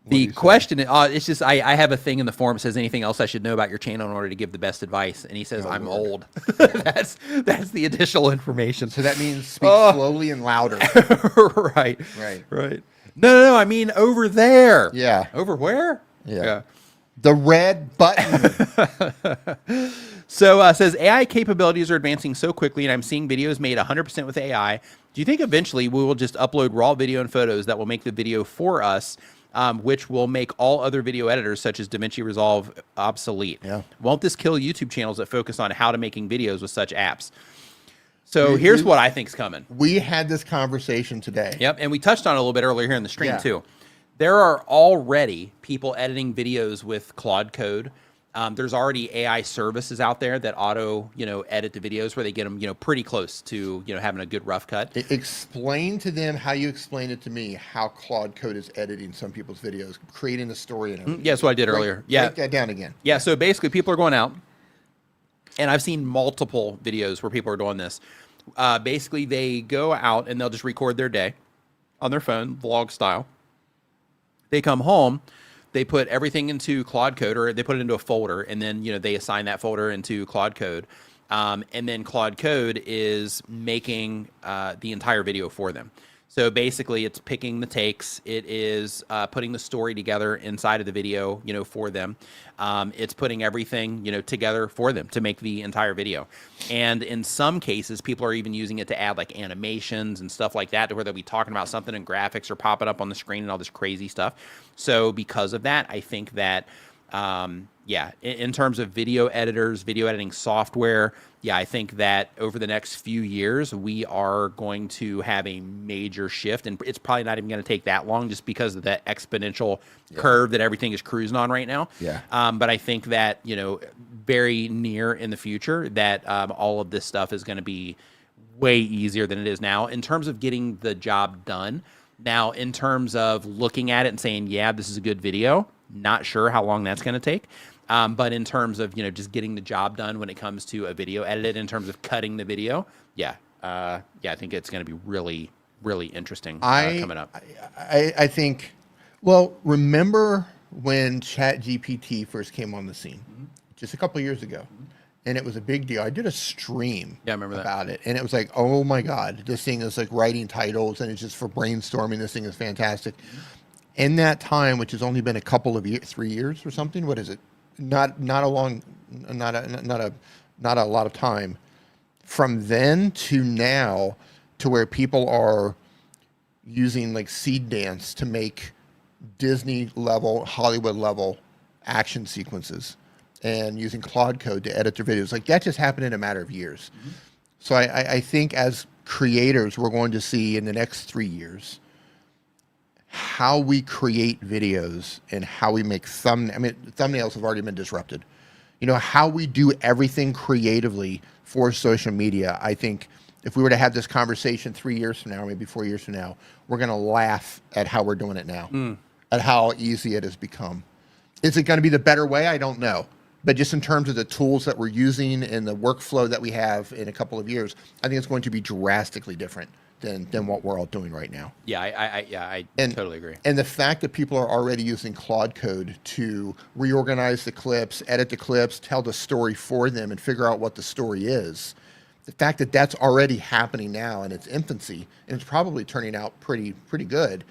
The question, it's just, I have a thing in the forum that says anything else I should know about your channel in order to give the best advice. And he says, I'm old. That's the additional information. So that means speak slowly and louder. Right. Right. No, I mean over there. Yeah. Over where? Yeah. The red button. So says AI capabilities are advancing so quickly, and I'm seeing videos made 100% with AI. Do you think eventually we will just upload raw video and photos that will make the video for us, which will make all other video editors such as DaVinci Resolve obsolete? Yeah. Won't this kill YouTube channels that focus on how to making videos with such apps? So here's what I think's coming. We had this conversation today. Yep, and we touched on it a little bit earlier here in the stream Yeah. too. There are already people editing videos with Claude Code. There's already AI services out there that auto, edit the videos where they get them, pretty close to, having a good rough cut. Explain to them how you explained it to me, how Claude Code is editing some people's videos, creating the story and everything. Yeah, that's what I did earlier. Yeah. Break that down again. Yeah, so basically people are going out, and I've seen multiple videos where people are doing this. Basically, they go out and they'll just record their day on their phone, vlog style. They come home, they put everything into Claude Code, or they put it into a folder, and then they assign that folder into Claude Code, and then Claude Code is making the entire video for them. So basically, it's picking the takes, it is putting the story together inside of the video, for them. It's putting everything, together for them to make the entire video. And in some cases, people are even using it to add like animations and stuff like that, to where they'll be talking about something and graphics are popping up on the screen and all this crazy stuff. So because of that, I think that, in terms of video editors, video editing software, I think that over the next few years, we are going to have a major shift, and it's probably not even going to take that long just because of that exponential curve that everything is cruising on right now. Yeah. But I think that, very near in the future that all of this stuff is going to be way easier than it is now in terms of getting the job done. Now, in terms of looking at it and saying, yeah, this is a good video, not sure how long that's going to take. But in terms of, just getting the job done when it comes to a video edited, in terms of cutting the video, I think it's going to be really, really interesting coming up. I think, well, remember when ChatGPT first came on the scene, just a couple of years ago, and it was a big deal. I did a stream I remember about it, and it was like, oh my God, this thing is like writing titles, and it's just for brainstorming. This thing is fantastic. In that time, which has only been a couple of years, 3 years or something, what is it? Not a lot of time. From then to now, to where people are using like seed dance to make Disney level, Hollywood level action sequences, and using Claude Code to edit their videos, like that just happened in a matter of years. So I think as creators, we're going to see in the next 3 years how we create videos and how we make thumbnails have already been disrupted. How we do everything creatively for social media. I think if we were to have this conversation 3 years from now, or maybe 4 years from now, we're going to laugh at how we're doing it now, at how easy it has become. Is it going to be the better way? I don't know. But just in terms of the tools that we're using and the workflow that we have in a couple of years, I think it's going to be drastically different than what we're all doing right now. Yeah, I totally agree. And the fact that people are already using Claude Code to reorganize the clips, edit the clips, tell the story for them, and figure out what the story is, the fact that that's already happening now in its infancy, and it's probably turning out pretty good,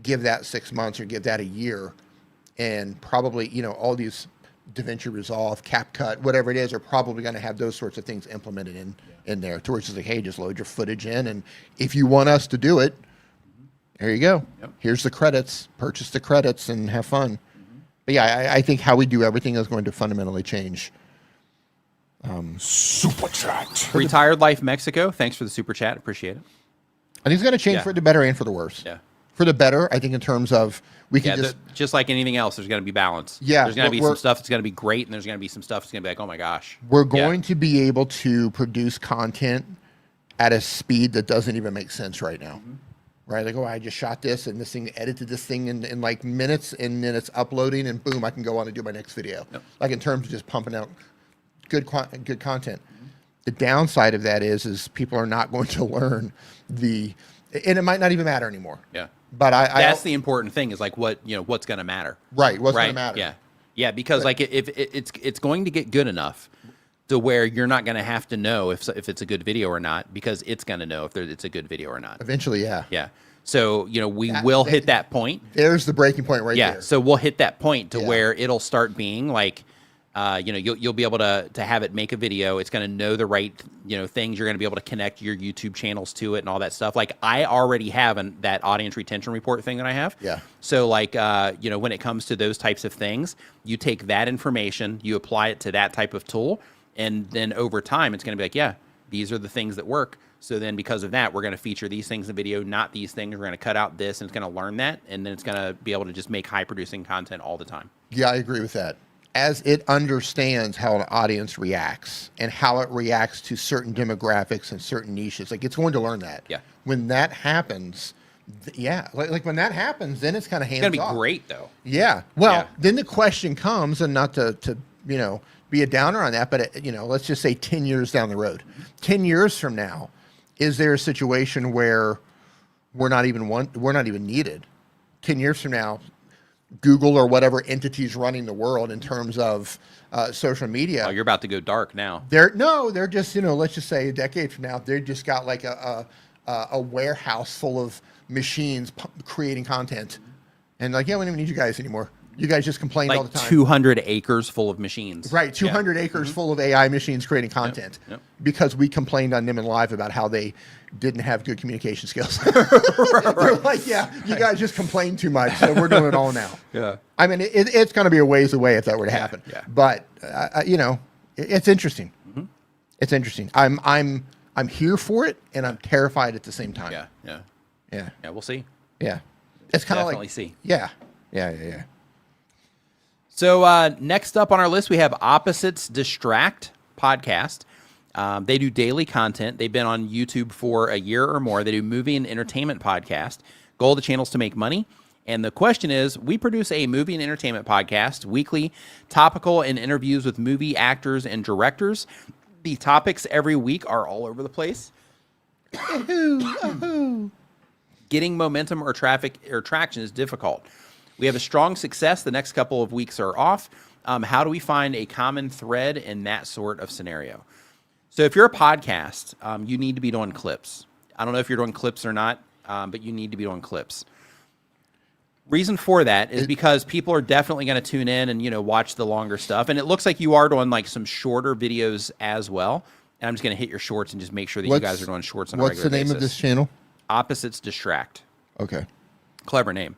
give that 6 months or give that a year, and probably, all these DaVinci Resolve, CapCut, whatever it is, are probably going to have those sorts of things implemented in there. To where it's just like, hey, just load your footage in, and if you want us to do it, There you go. Yep. Here's the credits. Purchase the credits and have fun. But yeah, I think how we do everything is going to fundamentally change. Super chat. Retired Life Mexico, thanks for the super chat. Appreciate it. I think it's going to change Yeah. for the better and for the worse. Yeah. For the better, I think in terms of we can Just like anything else, there's going to be balance. Yeah, There's going to but be we're- some stuff that's going to be great, and there's going to be some stuff that's going to be like, oh my gosh. we're going to be able to produce content at a speed that doesn't even make sense right now. Right? Like, oh, I just shot this and this thing, edited this thing in like minutes, and then it's uploading, and boom, I can go on and do my next video. Yep. Like in terms of just pumping out good content. The downside of that is people are not going to learn and it might not even matter anymore. Yeah. But That's the important thing is like what's going to matter. Right. What's going to matter? Yeah. Yeah. Because like if it's going to get good enough to where you're not going to have to know if it's a good video or not, because it's going to know if it's a good video or not. Eventually, yeah. Yeah. So, we will hit that point. There's the breaking point right Yeah. there. So we'll hit that point to Yeah. where it'll start being like, you'll be able to have it make a video. It's going to know the right, things. You're going to be able to connect your YouTube channels to it and all that stuff. Like I already have that audience retention report thing that I have. Yeah. So like, when it comes to those types of things, you take that information, you apply it to that type of tool. And then over time, it's going to be like, yeah, these are the things that work. So then because of that, we're going to feature these things in the video, not these things. We're going to cut out this, and it's going to learn that. And then it's going to be able to just make high producing content all the time. Yeah, I agree with that. As it understands how an audience reacts and how it reacts to certain demographics and certain niches, like it's going to learn that. Yeah. When that happens, like when that happens, then it's kind of hands off. It's going to be great, though. Yeah. Well, Yeah. then the question comes, and not to be a downer on that, but let's just say 10 years down the road. 10 years from now, is there a situation where we're not even needed? 10 years from now, Google or whatever entity's running the world in terms of social media. Oh, you're about to go dark now. They're just, let's just say a decade from now, they've just got like a warehouse full of machines creating content. And like, yeah, we don't even need you guys anymore. You guys just complain all Like the time. 200 acres full of machines. Right, 200 acres full of AI machines creating content Yep. because we complained on Nim and Live about how they didn't have good communication skills. They're like, yeah, you guys just complain too much, so we're doing it all now. Yeah. I mean, it's going to be a ways away if that were to happen. yeah. But it's interesting. It's interesting. I'm here for it, and I'm terrified at the same time. Yeah. Yeah. Yeah. Yeah. We'll see. Yeah. It's kind of like Definitely see. Yeah. Yeah. So next up on our list, we have Opposites Distract podcast. They do daily content. They've been on YouTube for a year or more. They do movie and entertainment podcast. Goal of the channel is to make money. And the question is, we produce a movie and entertainment podcast, weekly, topical, and interviews with movie actors and directors. The topics every week are all over the place. Getting momentum or traction is difficult. We have a strong success. The next couple of weeks are off. How do we find a common thread in that sort of scenario? So if you're a podcast, you need to be doing clips. I don't know if you're doing clips or not, but you need to be doing clips. Reason for that is because people are definitely going to tune in and, watch the longer stuff. And it looks like you are doing like some shorter videos as well. And I'm just going to hit your shorts and just make sure that you guys are doing shorts on a regular basis. What's the name of this channel? Opposites Distract. Okay. Clever name.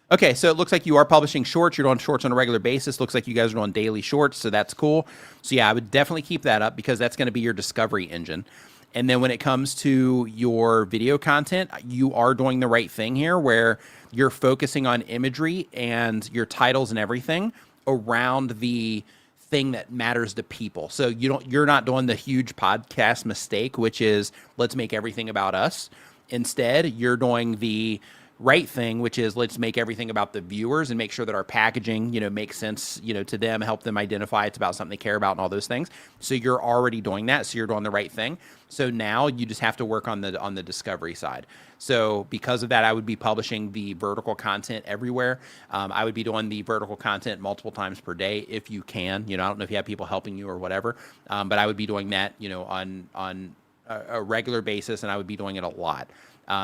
Okay, so it looks like you are publishing shorts. You're doing shorts on a regular basis. Looks like you guys are doing daily shorts, so that's cool. So yeah, I would definitely keep that up because that's going to be your discovery engine. And then when it comes to your video content, you are doing the right thing here where you're focusing on imagery and your titles and everything around the thing that matters to people. So you're not doing the huge podcast mistake, which is let's make everything about us. Instead, you're doing the right thing, which is let's make everything about the viewers and make sure that our packaging, makes sense, to them, help them identify it's about something they care about and all those things. So you're already doing that. So you're doing the right thing. So now you just have to work on the discovery side. So because of that, I would be publishing the vertical content everywhere. I would be doing the vertical content multiple times per day if you can. I don't know if you have people helping you or whatever, but I would be doing that, on a regular basis, and I would be doing it a lot.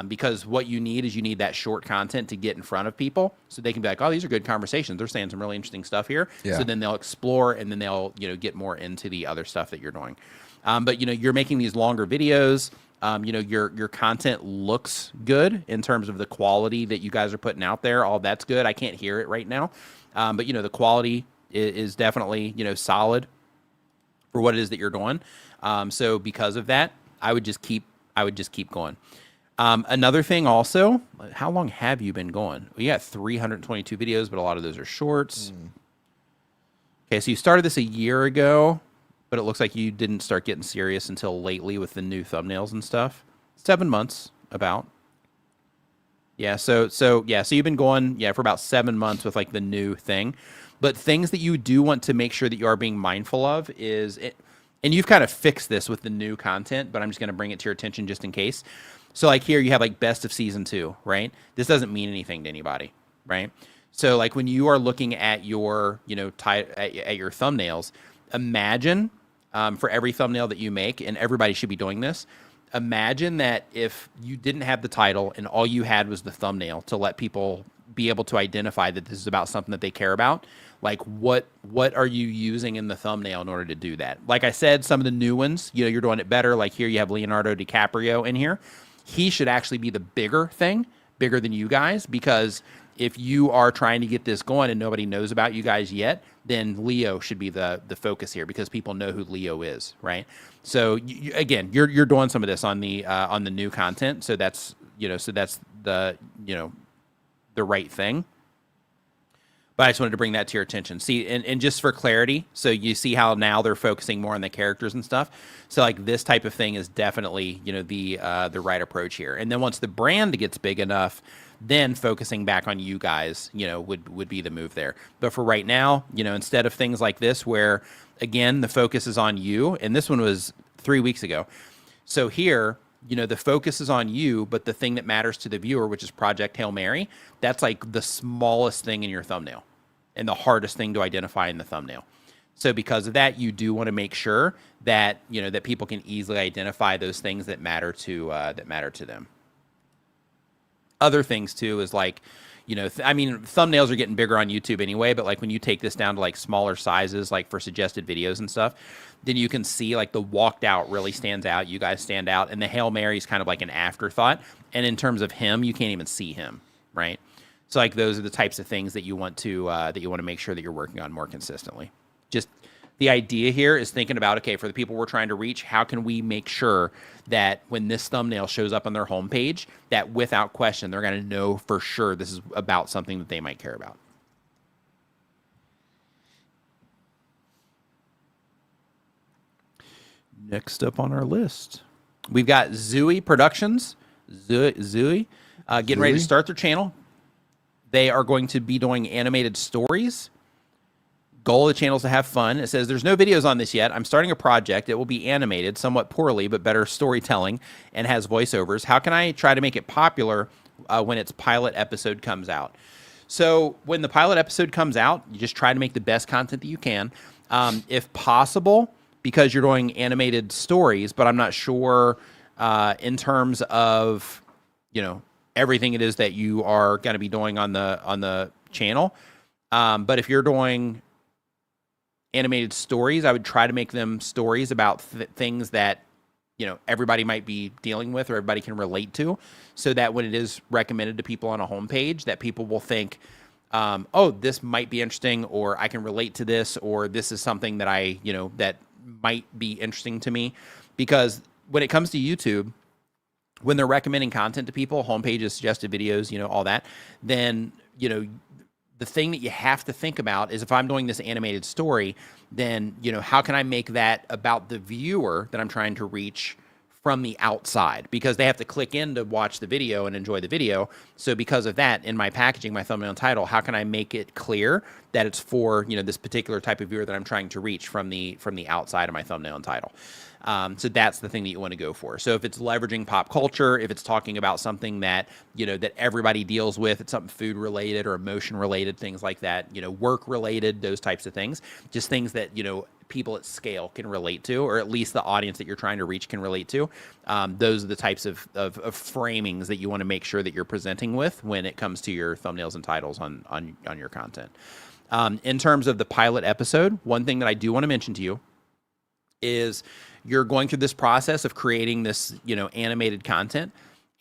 Because what you need is that short content to get in front of people so they can be like, oh, these are good conversations. They're saying some really interesting stuff here. Yeah. So then they'll explore and then they'll, get more into the other stuff that you're doing. But, you're making these longer videos. Your content looks good in terms of the quality that you guys are putting out there. All that's good. I can't hear it right now, but the quality is definitely solid for what it is that you're doing. So because of that, I would just keep going. Another thing also, how long have you been going? Well, you got 322 videos, but a lot of those are shorts. Okay, so you started this a year ago, but it looks like you didn't start getting serious until lately with the new thumbnails and stuff. 7 months, about. Yeah, so you've been going, for about 7 months with like the new thing. But things that you do want to make sure that you are being mindful of is, and you've kind of fixed this with the new content, but I'm just going to bring it to your attention just in case. So like here you have like best of season 2, right? This doesn't mean anything to anybody, right? So like when you are looking at your, at your thumbnails, imagine for every thumbnail that you make, and everybody should be doing this, imagine that if you didn't have the title and all you had was the thumbnail to let people be able to identify that this is about something that they care about, like what are you using in the thumbnail in order to do that? Like I said, some of the new ones, you're doing it better. Like here you have Leonardo DiCaprio in here. He should actually be the bigger thing, bigger than you guys, because if you are trying to get this going and nobody knows about you guys yet, then Leo should be the focus here because people know who Leo is, right? So again, you're doing some of this on the new content, so that's the the right thing. But I just wanted to bring that to your attention. See, and just for clarity, so you see how now they're focusing more on the characters and stuff. So like this type of thing is definitely the right approach here. And then once the brand gets big enough, then focusing back on you guys, would be the move there. But for right now, instead of things like this where again the focus is on you, and this one was 3 weeks ago. So here, the focus is on you, but the thing that matters to the viewer, which is Project Hail Mary, that's like the smallest thing in your thumbnail and the hardest thing to identify in the thumbnail. So because of that, you do want to make sure that, that people can easily identify those things that matter to them. Other things too is like, thumbnails are getting bigger on YouTube anyway, but like when you take this down to like smaller sizes, like for suggested videos and stuff, then you can see like the walked out really stands out. You guys stand out, and the Hail Mary is kind of like an afterthought. And in terms of him, you can't even see him, right? So like those are the types of things that you want to make sure that you're working on more consistently. Just the idea here is thinking about, okay, for the people we're trying to reach, how can we make sure that when this thumbnail shows up on their homepage, that without question, they're going to know for sure this is about something that they might care about. Next up on our list, we've got Zooey Productions. Zooey, getting ready to start their channel. They are going to be doing animated stories. Goal of the channel is to have fun. It says, there's no videos on this yet. I'm starting a project. It will be animated, somewhat poorly, but better storytelling, and has voiceovers. How can I try to make it popular when its pilot episode comes out? So when the pilot episode comes out, you just try to make the best content that you can. If possible, because you're doing animated stories, but I'm not sure in terms of, everything it is that you are going to be doing on the channel. But if you're doing animated stories, I would try to make them stories about things that, everybody might be dealing with or everybody can relate to, so that when it is recommended to people on a homepage, that people will think, oh, this might be interesting, or I can relate to this, or this is something that I, that might be interesting to me. Because when it comes to YouTube, when they're recommending content to people, homepages, suggested videos, all that, then, the thing that you have to think about is if I'm doing this animated story, then, how can I make that about the viewer that I'm trying to reach from the outside? Because they have to click in to watch the video and enjoy the video. So because of that, in my packaging, my thumbnail and title, how can I make it clear that it's for, this particular type of viewer that I'm trying to reach from the outside of my thumbnail and title? So that's the thing that you want to go for. So if it's leveraging pop culture, if it's talking about something that, that everybody deals with, it's something food related or emotion related, things like that, work related, those types of things, just things that, people at scale can relate to, or at least the audience that you're trying to reach can relate to. Those are the types of framings that you want to make sure that you're presenting with when it comes to your thumbnails and titles on your content. In terms of the pilot episode, one thing that I do want to mention to you is you're going through this process of creating this, animated content,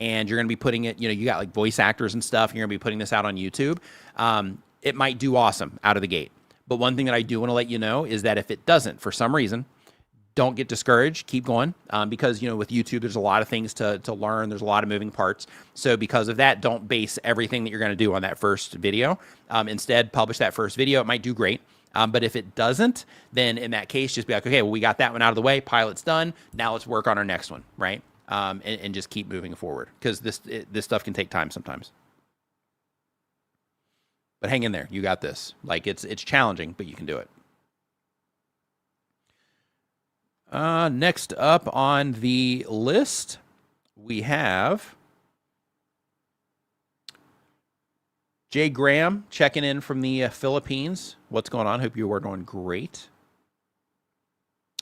and you're going to be putting it, you got like voice actors and stuff, and you're going to be putting this out on YouTube. It might do awesome out of the gate. But one thing that I do want to let you know is that if it doesn't, for some reason, don't get discouraged. Keep going, because with YouTube, there's a lot of things to learn. There's a lot of moving parts. So because of that, don't base everything that you're going to do on that first video. Instead, publish that first video. It might do great. But if it doesn't, then in that case, just be like, okay, well, we got that one out of the way. Pilot's done. Now let's work on our next one, right? And just keep moving forward, because this stuff can take time sometimes. But hang in there. You got this. Like, it's challenging, but you can do it. Next up on the list, we have Jay Graham checking in from the Philippines. What's going on? Hope you are doing great.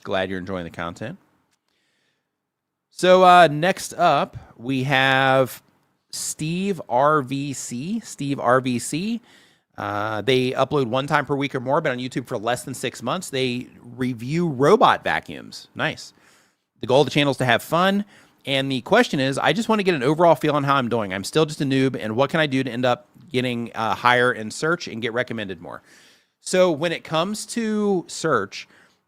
Glad you're enjoying the content. So next up, we have Steve RVC. Steve RVC. They upload 1 time per week or more, but on YouTube for less than 6 months. They review robot vacuums. Nice. The goal of the channel is to have fun. And the question is, I just want to get an overall feel on how I'm doing. I'm still just a noob, and what can I do to end up getting higher in search and get recommended more? So when it comes to search,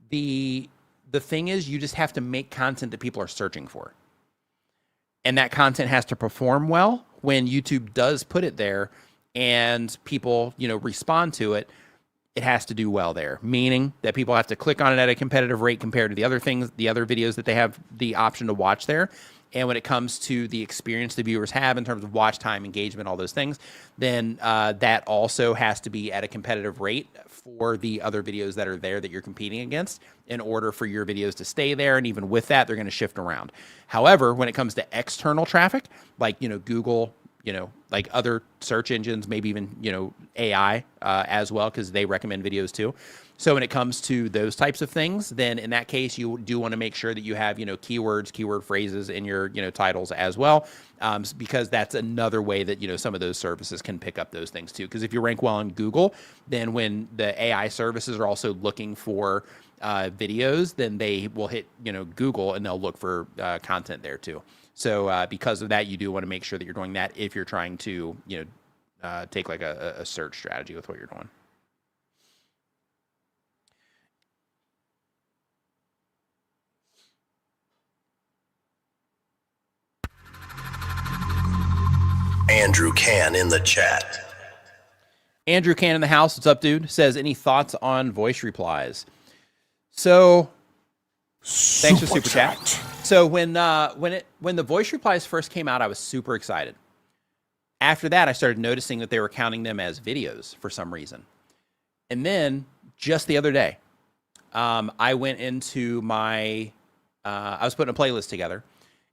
the thing is, you just have to make content that people are searching for. And that content has to perform well when YouTube does put it there and people, respond to it. It has to do well there, meaning that people have to click on it at a competitive rate compared to the other things, the other videos that they have the option to watch there. And when it comes to the experience the viewers have in terms of watch time, engagement, all those things, then that also has to be at a competitive rate for the other videos that are there that you're competing against in order for your videos to stay there. And even with that, they're going to shift around. However, when it comes to external traffic, like, Google, like other search engines, maybe even, AI as well, because they recommend videos too. So when it comes to those types of things, then in that case, you do want to make sure that you have, keywords, keyword phrases in your, titles as well, because that's another way that, some of those services can pick up those things too. Because if you rank well on Google, then when the AI services are also looking for videos, then they will hit, Google, and they'll look for content there too. So because of that, you do want to make sure that you're doing that if you're trying to, take like a search strategy with what you're doing. Andrew Can in the chat. Andrew Can in the house. What's up, dude? Says, any thoughts on voice replies? So thanks for super chat. So when the voice replies first came out, I was super excited. After that, I started noticing that they were counting them as videos for some reason. And then just the other day, I went into my, I was putting a playlist together,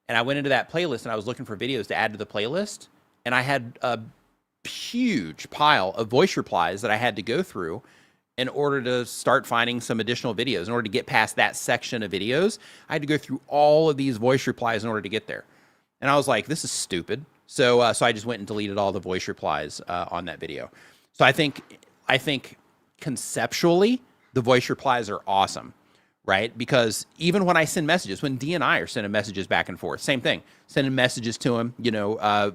and I went into that playlist and I was looking for videos to add to the playlist. And I had a huge pile of voice replies that I had to go through in order to start finding some additional videos. In order to get past that section of videos, I had to go through all of these voice replies in order to get there. And I was like, this is stupid. So I just went and deleted all the voice replies on that video. So I think conceptually, the voice replies are awesome, right? Because even when I send messages, when D and I are sending messages back and forth, same thing, sending messages to him,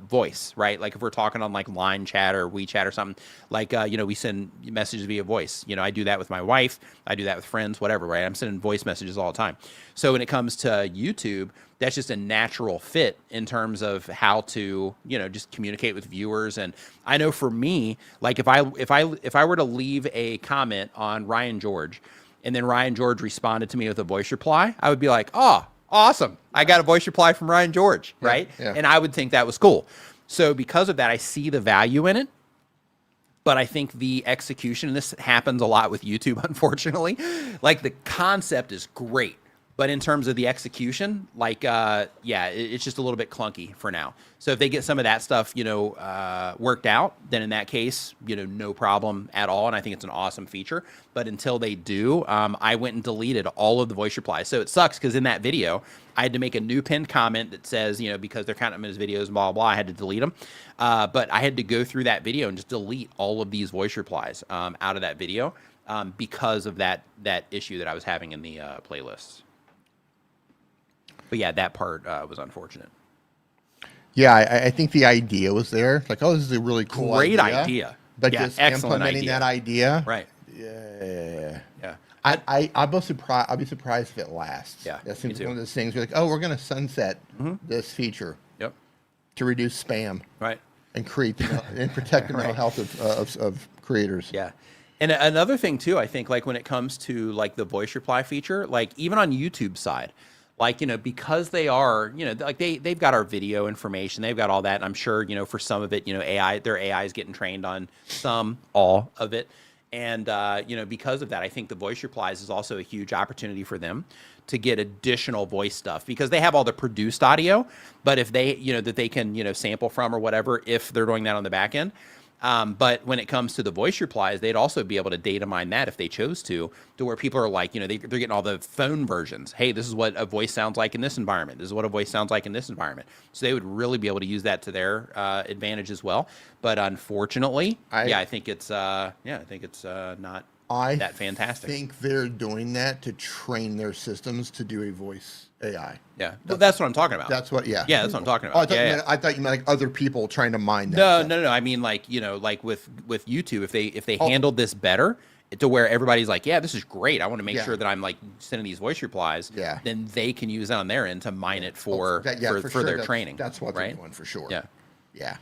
voice, right? Like if we're talking on like Line chat or WeChat or something, like, we send messages via voice. I do that with my wife. I do that with friends, whatever, right? I'm sending voice messages all the time. So when it comes to YouTube, that's just a natural fit in terms of how to, just communicate with viewers. And I know for me, like if I were to leave a comment on Ryan George, and then Ryan George responded to me with a voice reply, I would be like, oh, awesome. I got a voice reply from Ryan George, right? Yeah. And I would think that was cool. So because of that, I see the value in it. But I think the execution, and this happens a lot with YouTube, unfortunately, like the concept is great. But in terms of the execution, like, it's just a little bit clunky for now. So if they get some of that stuff, worked out, then in that case, no problem at all. And I think it's an awesome feature. But until they do, I went and deleted all of the voice replies. So it sucks because in that video, I had to make a new pinned comment that says, because they're counting them as videos, blah, blah, I had to delete them. But I had to go through that video and just delete all of these voice replies out of that video because of that issue that I was having in the playlists. But yeah, that part was unfortunate. Yeah, I think the idea was there. Like, oh, this is a really cool Great idea. But Yeah, just excellent implementing idea. that idea. Right. Yeah. Yeah. I'll be surprised if it lasts. Yeah, That me seems too. one of those things where like, oh, we're going to sunset this feature Yep. to reduce spam Right. and create and protect the mental health of creators. Yeah. And another thing too, I think, like when it comes to like the voice reply feature, like even on YouTube side, like, you know, because they are, you know, like they've got our video information, they've got all that. And I'm sure, you know, for some of it, you know, their AI is getting trained on all of it. And, you know, because of that, I think the voice replies is also a huge opportunity for them to get additional voice stuff because they have all the produced audio. But if they, you know, that they can, you know, sample from or whatever, if they're doing that on the back end. But when it comes to the voice replies, they'd also be able to data mine that if they chose to where people are like, you know, they're getting all the phone versions. Hey, this is what a voice sounds like in this environment. This is what a voice sounds like in this environment. So they would really be able to use that to their advantage as well. But unfortunately, I think it's not that fantastic. I think they're doing that to train their systems to do a voice AI. Yeah, well, that's what I'm talking about. That's what, yeah. Yeah, that's what I'm talking Oh, about. I thought you meant like other people trying to mine that. No. I mean, like, you know, like with YouTube, if they handled this better to where everybody's like, yeah, this is great. I want to make sure that I'm like sending these voice replies. Yeah. Then they can use that on their end to mine it for sure. their training. That's what they're doing for sure. Yeah. Yeah.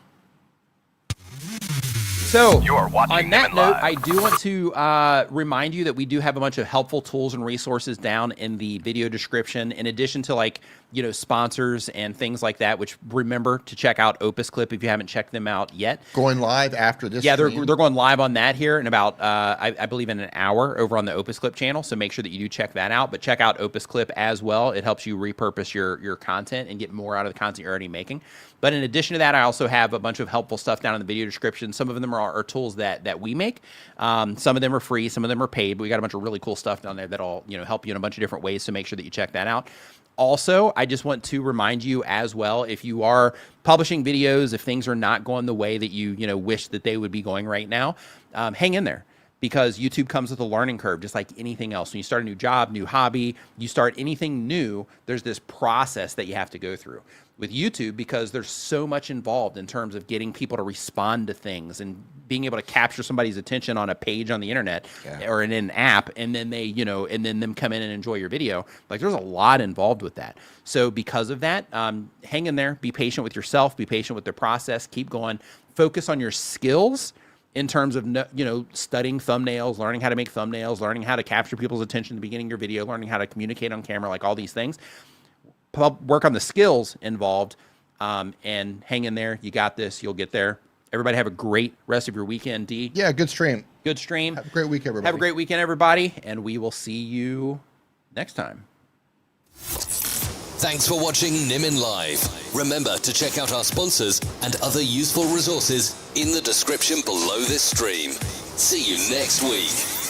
So, You're watching on that them note, live. I do want to remind you that we do have a bunch of helpful tools and resources down in the video description, in addition to, like, you know, sponsors and things like that, which remember to check out Opus Clip if you haven't checked them out yet. Going live after this. Yeah, they're stream. going live on that here in about, I believe, in an hour over on the Opus Clip channel. So make sure that you do check that out. But check out Opus Clip as well. It helps you repurpose your content and get more out of the content you're already making. But in addition to that, I also have a bunch of helpful stuff down in the video description. Some of them are tools that we make. Some of them are free. Some of them are paid. But we got a bunch of really cool stuff down there that'll, you know, help you in a bunch of different ways. So make sure that you check that out. Also, I just want to remind you as well, if you are publishing videos, if things are not going the way that you wish that they would be going right now, hang in there. Because YouTube comes with a learning curve, just like anything else. When you start a new job, new hobby, you start anything new, there's this process that you have to go through. With YouTube, because there's so much involved in terms of getting people to respond to things and being able to capture somebody's attention on a page on the internet or in an app, and then they, and then them come in and enjoy your video. Like, there's a lot involved with that. So because of that, hang in there, be patient with yourself, be patient with the process, keep going, focus on your skills in terms of, studying thumbnails, learning how to make thumbnails, learning how to capture people's attention at the beginning of your video, learning how to communicate on camera, like all these things. Work on the skills involved, and hang in there. You got this. You'll get there. Everybody have a great rest of your weekend, D. Yeah, good stream. Good stream. Have a great week, everybody. Have a great weekend, everybody, and we will see you next time. Thanks for watching Nimin Live. Remember to check out our sponsors and other useful resources in the description below this stream. See you next week.